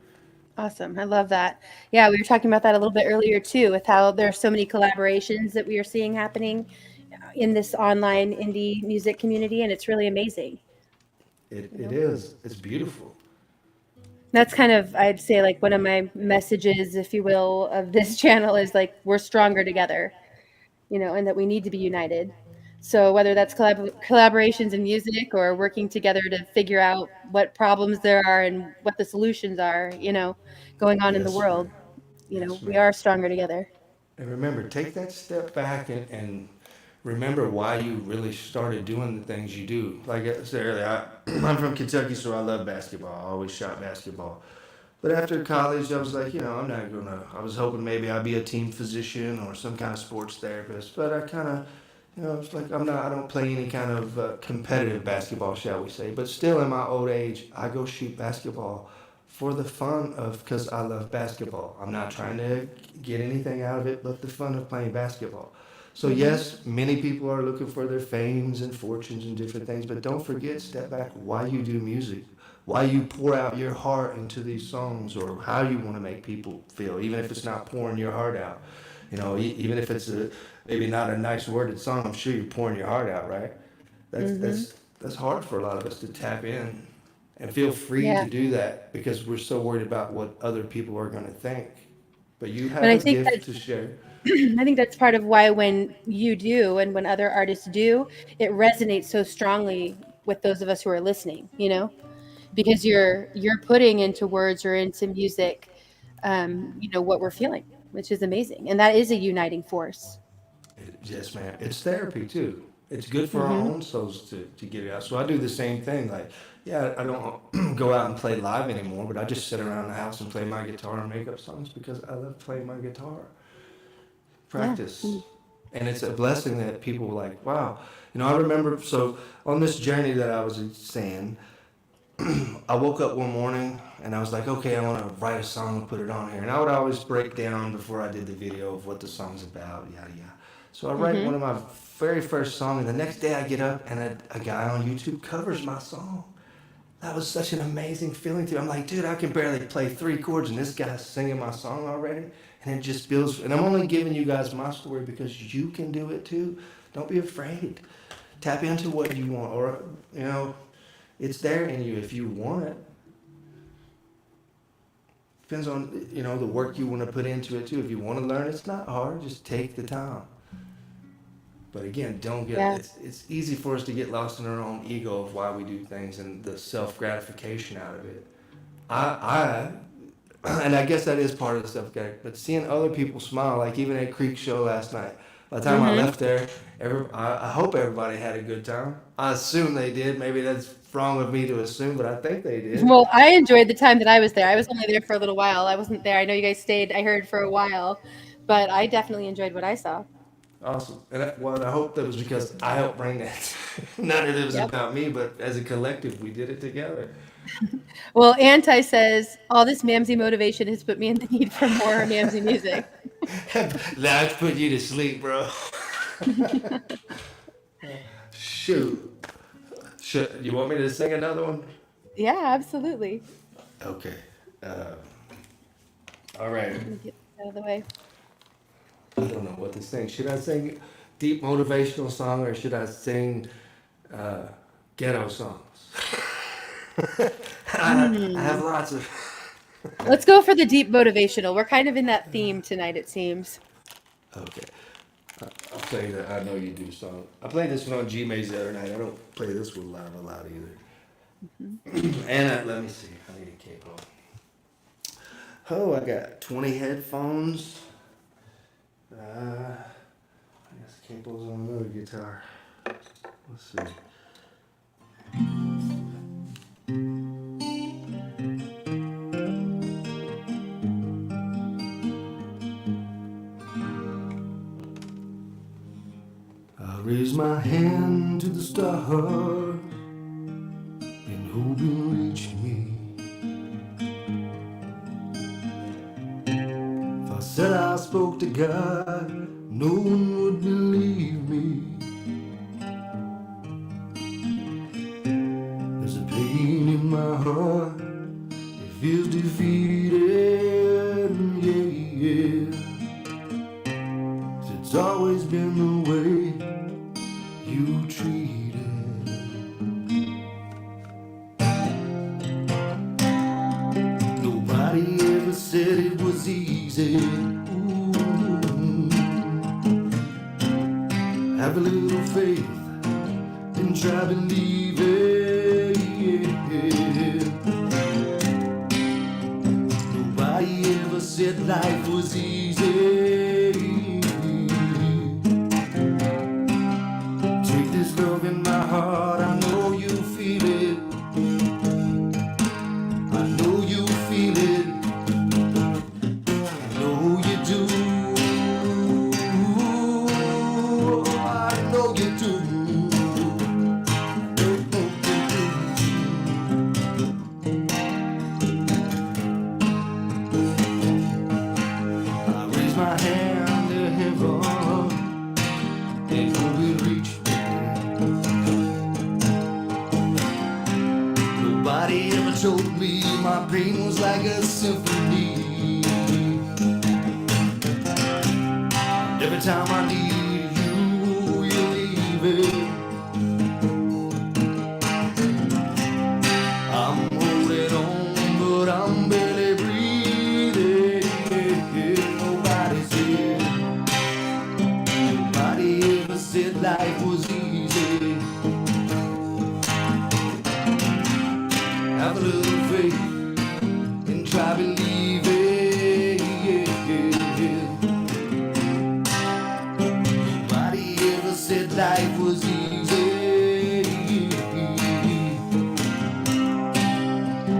Awesome. I love that. Yeah, we were talking about that a little bit earlier too, with how there are so many collaborations that we are seeing happening in this online indie music community, and it's really amazing. It is. It's beautiful. That's kind of, I'd say, like one of my messages, if you will, of this channel is like we're stronger together, and that we need to be united. So whether that's collaborations in music or working together to figure out what problems there are and what the solutions are, going on in the Yes, world, ma'am. Yes, we ma'am. are stronger together. And remember, take that step back and remember why you really started doing the things you do. Like I said earlier, I'm from Kentucky, so I love basketball. I always shot basketball. But after college, I was like, I'm not I was hoping maybe I'd be a team physician or some kind of sports therapist. But I kind of, it's like I don't play any kind of competitive basketball, shall we say. But still, in my old age, I go shoot basketball for the fun of, because I love basketball. I'm not trying to get anything out of it but the fun of playing basketball. So yes, many people are looking for their fames and fortunes and different things, but don't forget, step back, why you do music, why you pour out your heart into these songs, or how you want to make people feel, even if it's not pouring your heart out. Even if it's maybe not a nice worded song, I'm sure you're pouring your heart out, right? That's hard for a lot of us to tap in and feel free to do that because we're so worried about what other people are going to think. But you have a gift to share. I think that's part of why when you do and when other artists do, it resonates so strongly with those of us who are listening, because you're putting into words or into music, what we're feeling, which is amazing. And that is a uniting force. Yes, ma'am. It's therapy too. It's good for our own souls to get it out. So I do the same thing. Like, yeah, I don't go out and play live anymore, but I just sit around the house and play my guitar and make up songs because I love playing my guitar. Practice. And it's a blessing that people were like, wow. I remember, so on this journey that I was saying, I woke up one morning and I was like, okay, I want to write a song and put it on here. And I would always break down before I did the video of what the song's about, yada, yada. So I write one of my very first songs, and the next day I get up and a guy on YouTube covers my song. That was such an amazing feeling to me. I'm like, dude, I can barely play 3 chords and this guy's singing my song already. And it just feels, and I'm only giving you guys my story because you can do it too. Don't be afraid. Tap into what you want, or, it's there in you if you want it. Depends on, the work you want to put into it too. If you want to learn, it's not hard. Just take the time. But again, don't get, it's easy for us to get lost in our own ego of why we do things and the self-gratification out of it. And I guess that is part of the self-gratification, but seeing other people smile, like even at Creek Show last night, by the time I left there, I hope everybody had a good time. I assume they did. Maybe that's wrong of me to assume, but I think they did. Well, I enjoyed the time that I was there. I was only there for a little while. I wasn't there. I know you guys stayed, I heard, for a while, but I definitely enjoyed what I saw. Awesome. And I hope that was because I helped bring that. Not that it was about me, but as a collective, we did it together. Well, Anti says, all this Mamsie motivation has put me in the need for more Mamsie music. That's put you to sleep, bro. Shoot. You want me to sing another one? Yeah, absolutely. Okay. All right. Let me get out of the way. I don't know what to sing. Should I sing deep motivational song or should I sing ghetto songs? I have lots of. Let's go for the deep motivational. We're kind of in that theme tonight, it seems. Okay. I'll play that. I know you do song. I played this one on G-Maze the other night. I don't play this one live a lot either. And let me see. I need a cable. Oh, I got 20 headphones. I guess cables on another guitar. Let's see. I raise my hand to the stars and hope you'll reach me. If I said I spoke to God, no one would believe me. There's a pain in my heart, it feels defeated, yeah. It's always been the way you treated. Nobody ever said it was easy. Ooh. Have a little faith and try believing. Nobody ever said life was easy. Take this love in my heart, I know you feel it. I know you feel it. I know you do. I know you do. I raise my hand to heaven and hope it reach me. Nobody ever told me my pain was like a symphony. Every time I need living. I'm holding on, but I'm barely breathing. Nobody's here. Nobody ever said life was easy. Have a little faith and try believing. Nobody ever said life was easy.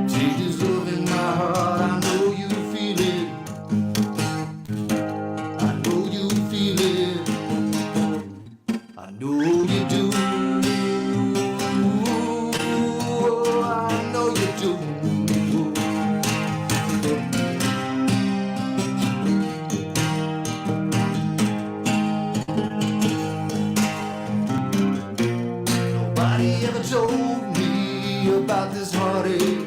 Take this love in my heart, I know you feel it. I know you feel it. I know you do. I know you do. Nobody ever told me about this heartache.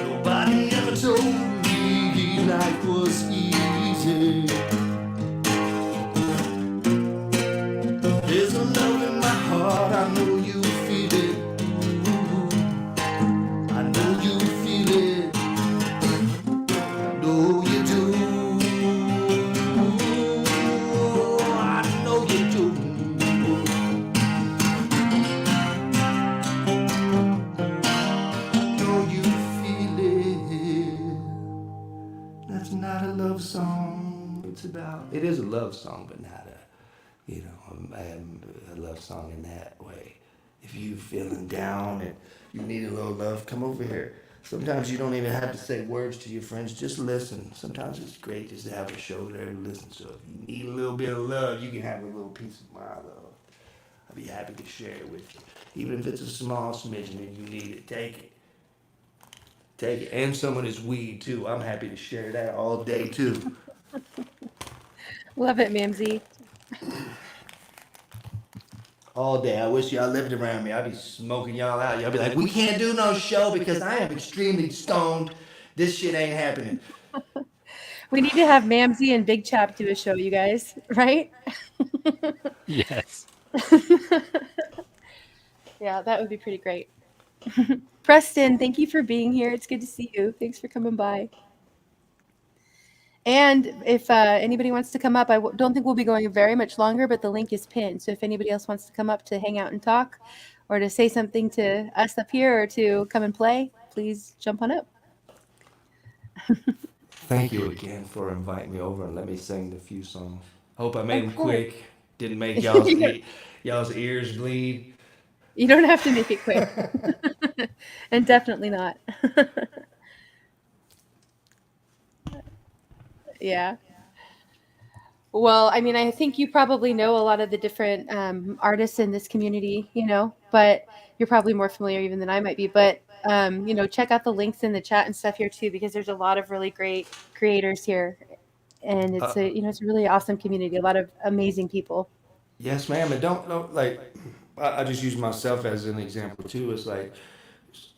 Nobody ever told me life was easy. There's a love in my heart, I know you feel it. I know you feel it. I know you do. I know you do. I know you feel it. That's not a love song. It is a love song, but not a love song in that way. If you feeling down and you need a little love, come over here. Sometimes you don't even have to say words to your friends, just listen. Sometimes it's great just to have a shoulder to listen. So if you need a little bit of love, you can have a little piece of my love. I'll be happy to share it with you. Even if it's a small smidgen and you need it, take it. Take it. And some of this weed too. I'm happy to share that all day too. Love it, Mamsie. All day. I wish y'all lived around me. I'd be smoking y'all out. Y'all be like, we can't do no show because I am extremely stoned. This shit ain't happening. We need to have Mamsie and Big Chap do a show, you guys, right? Yes. Yeah, that would be pretty great. Preston, thank you for being here. It's good to see you. Thanks for coming by. And if anybody wants to come up, I don't think we'll be going very much longer, but the link is pinned. So if anybody else wants to come up to hang out and talk or to say something to us up here or to come and play, please jump on up. Thank you again for inviting me over and let me sing the few songs. Hope I made them quick. Didn't make y'all's ears bleed. You don't have to make it quick. And definitely not. Yeah. Well, I mean, I think you probably know a lot of the different artists in this community, but you're probably more familiar even than I might be. But, check out the links in the chat and stuff here too, because there's a lot of really great creators here. And it's it's a really awesome community, a lot of amazing people. Yes, ma'am. And don't like, I just use myself as an example too. It's like,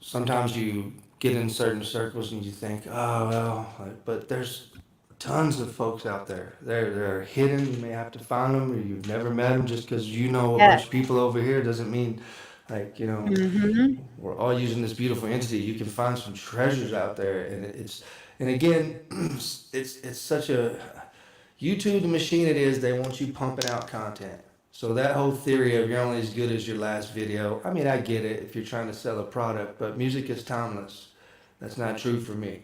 sometimes you get in certain circles and you think, oh, well, but there's tons of folks out there. They're hidden. You may have to find them, or you've never met them. Just because you know a bunch of people over here doesn't mean, we're all using this beautiful entity. You can find some treasures out there, and again, it's such a YouTube, the machine it is. They want you pumping out content. So that whole theory of you're only as good as your last video, I mean, I get it if you're trying to sell a product, but music is timeless. That's not true for me.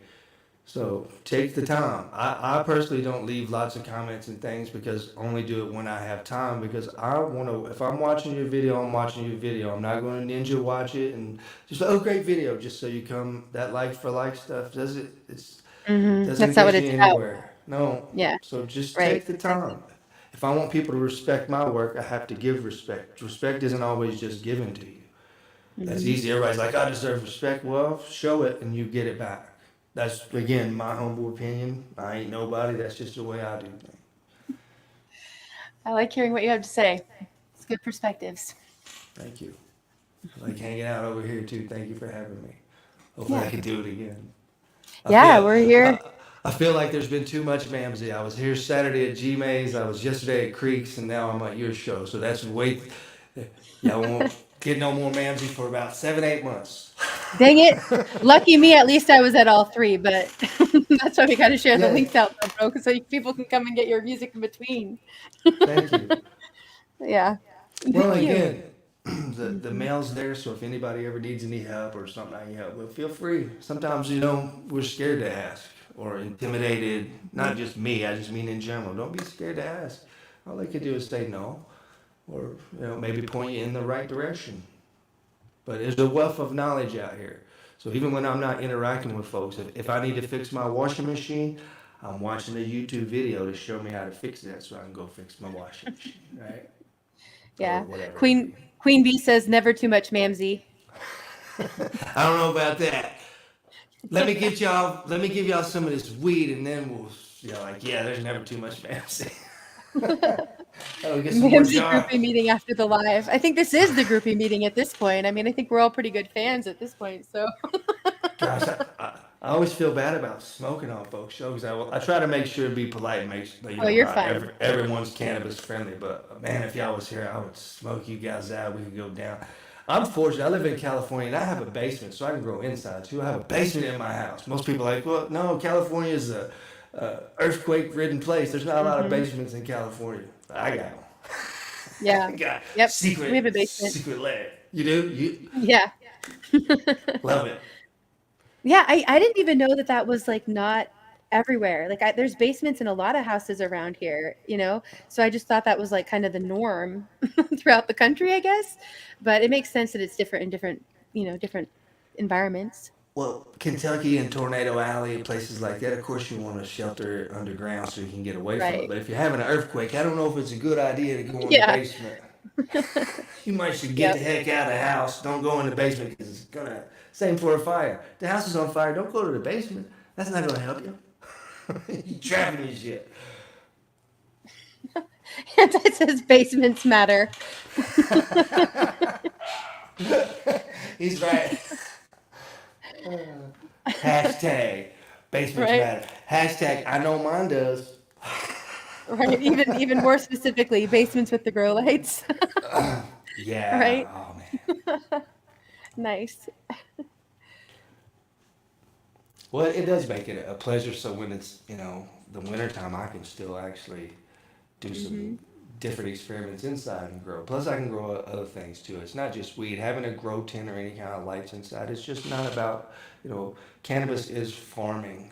So take the time. I personally don't leave lots of comments and things because only do it when I have time, because I want to, if I'm watching your video, I'm watching your video. I'm not going to ninja watch it and just, oh, great video, just so you come, that like for like stuff, doesn't That's not what it's anywhere. about. No. Yeah. So just take the time. If I want people to respect my work, I have to give respect. Respect isn't always just given to you. That's easy. Everybody's like, I deserve respect. Well, show it and you get it back. That's, again, my humble opinion. I ain't nobody. That's just the way I do things. I like hearing what you have to say. It's good perspectives. Thank you. I like hanging out over here, too. Thank you for having me. Hopefully I can do it again. We're here. I feel like there's been too much Mamsie. I was here Saturday at G Mays, I was yesterday at Creeks, and now I'm at your show. So that's wait. Y'all won't get no more Mamsie for about 7, 8 months. Dang it. Lucky me, at least I was at all three, but that's why we got to share the Yeah. links out, bro, so people can come and get your music in between. Thank you. Yeah. Well, Thank you. again, the mail's there, so if anybody ever needs any help or something I can help with, feel free. Sometimes, we're scared to ask or intimidated. Not just me, I just mean in general. Don't be scared to ask. All they could do is say no or, maybe point you in the right direction. But there's a wealth of knowledge out here. So even when I'm not interacting with folks, if I need to fix my washing machine, I'm watching a YouTube video to show me how to fix that so I can go fix my washing machine, right? Yeah. Or whatever. Queen Bee says never too much Mamsie. I don't know about that. Let me give y'all some of this weed, and then we'll, there's never too much fancy. Get some more Mamsie jar. groupie meeting after the live. I think this is the groupie meeting at this point. I mean, I think we're all pretty good fans at this point. So. Gosh, I always feel bad about smoking on folks' shows. I try to make sure to be polite and make sure You're fine. Everyone's cannabis friendly. But man, if y'all was here, I would smoke you guys out. We could go down. I'm fortunate. I live in California and I have a basement, so I can grow inside too. I have a basement in my house. Most people are like, well, no, California is a earthquake-ridden place. There's not a lot of basements in California. But I got one. Yeah. I got Yep. secret. We have a basement. Secret lab. You do? Yeah. Love it. Yeah, I didn't even know that was like not everywhere. Like there's basements in a lot of houses around here, So I just thought that was like kind of the norm throughout the country, I guess. But it makes sense that it's different in different environments. Well, Kentucky and Tornado Alley and places like that, of course you want to shelter underground so you can get away from it. But if you're having an earthquake, I don't know if it's a good idea to go in the basement. You might should get the heck out of the house. Don't go in the basement because it's going to... Same for a fire. The house is on fire. Don't go to the basement. That's not going to help you. You're trapping your shit. It says basements matter. He's right. Hashtag basements matter. Hashtag I know mine does. Right. Even more specifically, basements with the grow lights. Yeah. Right. Oh man. Nice. Well, it does make it a pleasure. So when it's the wintertime, I can still actually do some different experiments inside and grow. Plus, I can grow other things too. It's not just weed. Having a grow tent or any kind of lights inside, it's just not about cannabis is farming,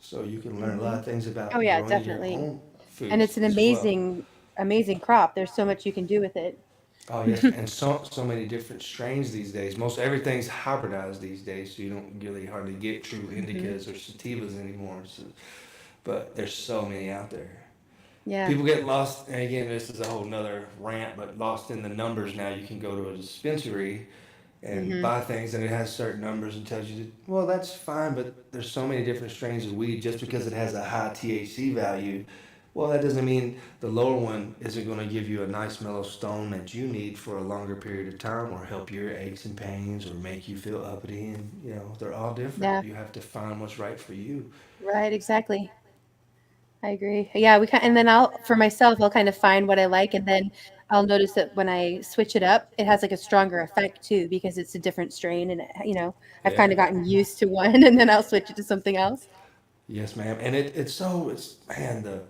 so you can learn a lot of things about growing definitely. your own foods. And it's an amazing crop. There's so much you can do with it. Oh yes, and so many different strains these days. Most everything's hybridized these days, so you don't really hardly get true indicas or sativas anymore. So, but there's so many out there. Yeah. People get lost, and again, this is a whole nother rant, but lost in the numbers now. You can go to a dispensary and buy things, and it has certain numbers and tells you, well, that's fine, but there's so many different strains of weed. Just because it has a high THC value, well, that doesn't mean the lower one isn't going to give you a nice mellow stone that you need for a longer period of time or help your aches and pains or make you feel uppity. And, they're all different. Yeah. You have to find what's right for you. Right. Exactly. I agree. Yeah. And then I'll kind of find what I like. And then I'll notice that when I switch it up, it has like a stronger effect too, because it's a different strain. And, I've kind of gotten used to one and then I'll switch it to something else. Yes, ma'am. And the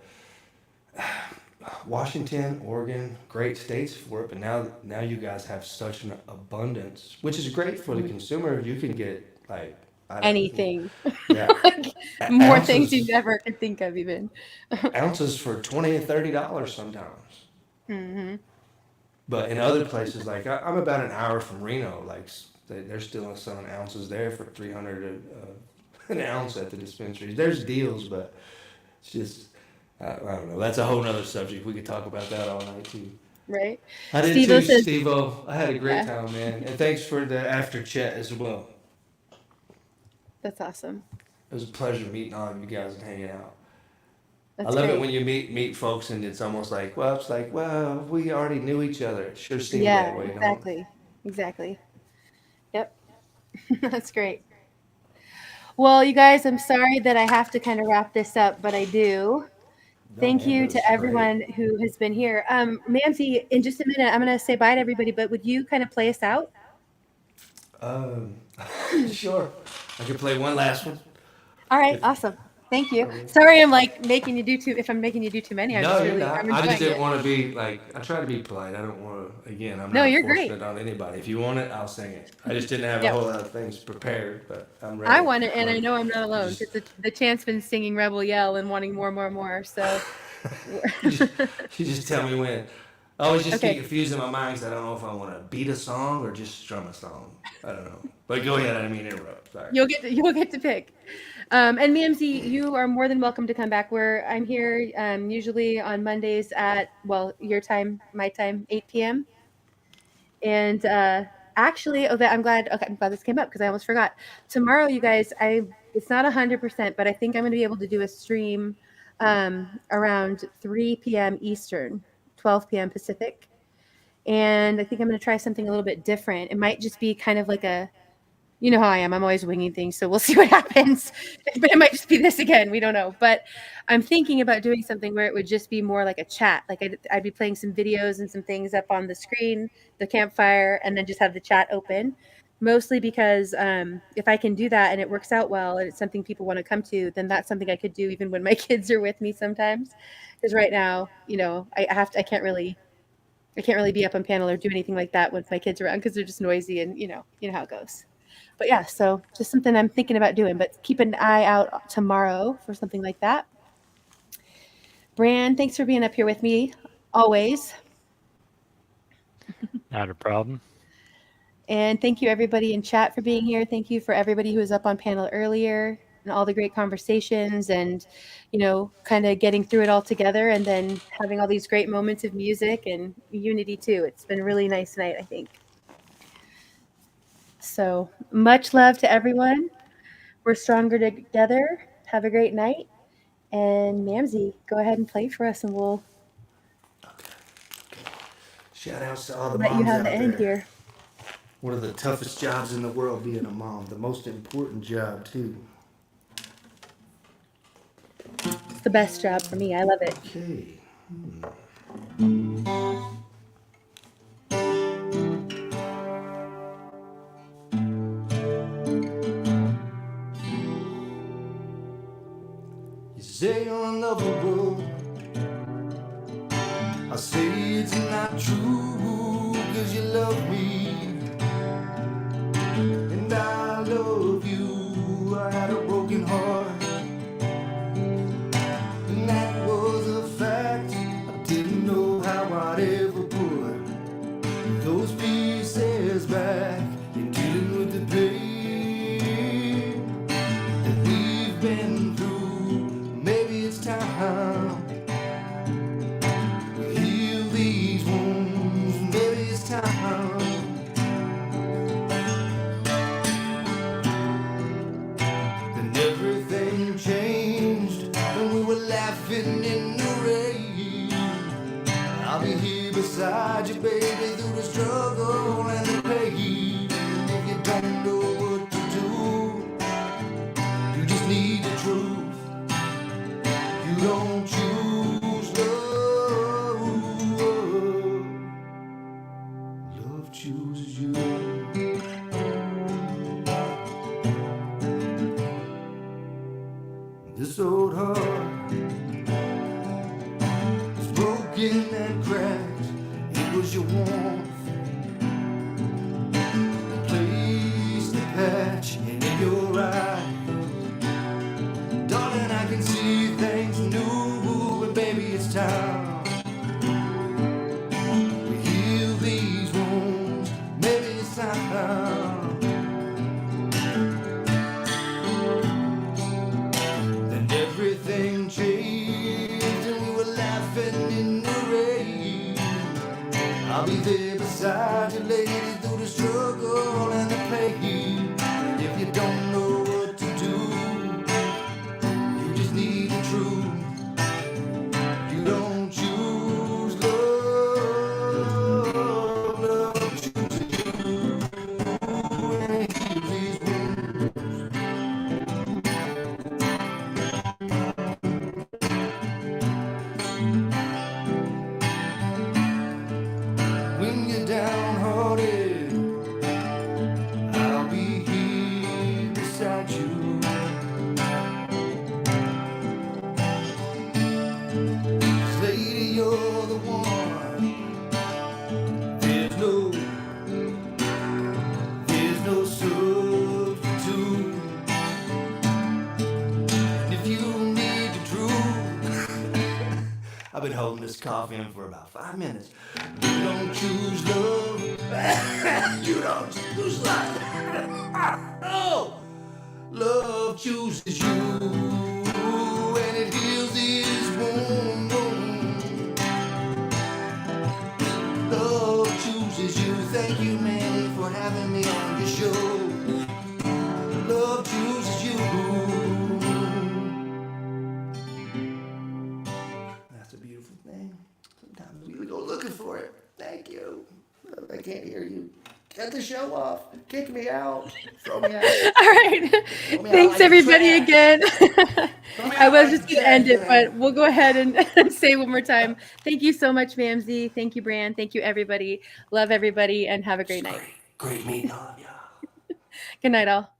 Washington, Oregon, great states for it, but now you guys have such an abundance, which is great for the consumer. You can get like anything, like more things you never could think of, even ounces for $20 and $30 sometimes. But in other places, like I'm about an hour from Reno, like they're still selling ounces there for $300 an ounce at the dispensaries. There's deals, but it's just. I don't know. That's a whole nother subject. We could talk about that all night too. Right. I did Steve-O too, says, Steve-O. I had a great time, man. And thanks for the after chat as well. That's awesome. It was a pleasure meeting all of you guys and hanging out. That's I love great. it when you meet folks and it's almost like, we already knew each other. It sure seemed that way. Exactly. Yep. That's great. Well, you guys, I'm sorry that I have to kind of wrap this up, but I do. Thank you to everyone who has been here. Mamsie, in just a minute, I'm going to say bye to everybody, but would you kind of play us out? Sure. I can play one last one. All right, awesome. Thank you. Sorry, I'm like making you do too. If I'm making you do too many, I'm No, just you're really. not. I'm I just enjoying didn't it. want to be like. I try to be polite. I don't want to. Again, I'm No, not you're forcing great. it on anybody. If you want it, I'll sing it. I just didn't have a Yep. whole lot of things prepared, but I'm ready. I want it, and I know I'm not alone because the chant's been singing Rebel Yell and wanting more. So you just tell me when. I always just Okay. get confused in my mind because I don't know if I want to beat a song or just strum a song. I don't know. But go ahead. I didn't mean to interrupt. Sorry. You'll get to pick. And Mamsie, you are more than welcome to come back. I'm here usually on Mondays at your time, my time, 8 p.m. And actually, I'm glad this came up because I almost forgot. Tomorrow, you guys, it's not 100%, but I think I'm going to be able to do a stream around 3 p.m. Eastern, 12 p.m. Pacific. And I think I'm going to try something a little bit different. It might just be kind of like you know how I am. I'm always winging things, so we'll see what happens. But it might just be this again. We don't know. But I'm thinking about doing something where it would just be more like a chat. Like I'd be playing some videos and some things up on the screen, the campfire, and then just have the chat open. Mostly because if I can do that and it works out well and it's something people want to come to, then that's something I could do even when my kids are with me sometimes. Because right now, I can't really be up on panel or do anything like that with my kids around because they're just noisy and you know how it goes. But yeah, so just something I'm thinking about doing, but keep an eye out tomorrow for something like that. Bran, thanks for being up here with me always. Not a problem. And thank you everybody in chat for being here. Thank you for everybody who was up on panel earlier and all the great conversations and, kind of getting through it all together and then having all these great moments of music and unity too. It's been a really nice night, I think. So much love to everyone. We're stronger together. Have a great night. And Mamsie, go ahead and play for us and we'll Shout outs to all the let you moms have out the end there. here. One of the toughest jobs in the world being a mom. The most important job too. It's the best job for me. I love it. Okay. You say you're unlovable. I say it's not true, 'cause you love me. And I love you. I had a broken heart. And that was a fact. I didn't know how I'd ever put those pieces back in dealing with the pain that we've been through. Maybe it's time to heal these wounds. Maybe it's time. Then everything changed when we were laughing in the rain. I'll be here beside you, baby, through the struggle and the pain. And if you don't know what to do, you just need the truth. You don't choose love. Love chooses you. This old heart was broken and cracked. It was your warmth, the place, the patch, and in your eyes, darling, I can see things new. And baby, it's time we heal these wounds. Maybe it's time. Then everything changed and we were laughing in the rain. I'll be there beside you, lady, through the struggle and the pain. And if you don't know what to do, you just need the truth. You don't choose love, love chooses you. And it heals these wounds. downhearted, I'll be here beside you. 'Cause lady, you're the one. There's no substitute. And if you need the truth, I've been holding this coffee in for about 5 minutes. You don't choose love. You don't choose love. Oh, love chooses you, and it heals this wound. Love chooses you. Thank you, Manny, for having me on your show. Love chooses you. That's a beautiful thing. Sometimes we go looking for it. Thank you. I can't hear you. Cut the show off. Kick me out. Throw me out. All right. Thanks, everybody, again. I was just going to end it, but we'll go ahead and say one more time. Thank you so much, Mamsie. Thank you, Bran. Thank you, everybody. Love everybody, and have a great night. Great meeting all of you. Good night, all.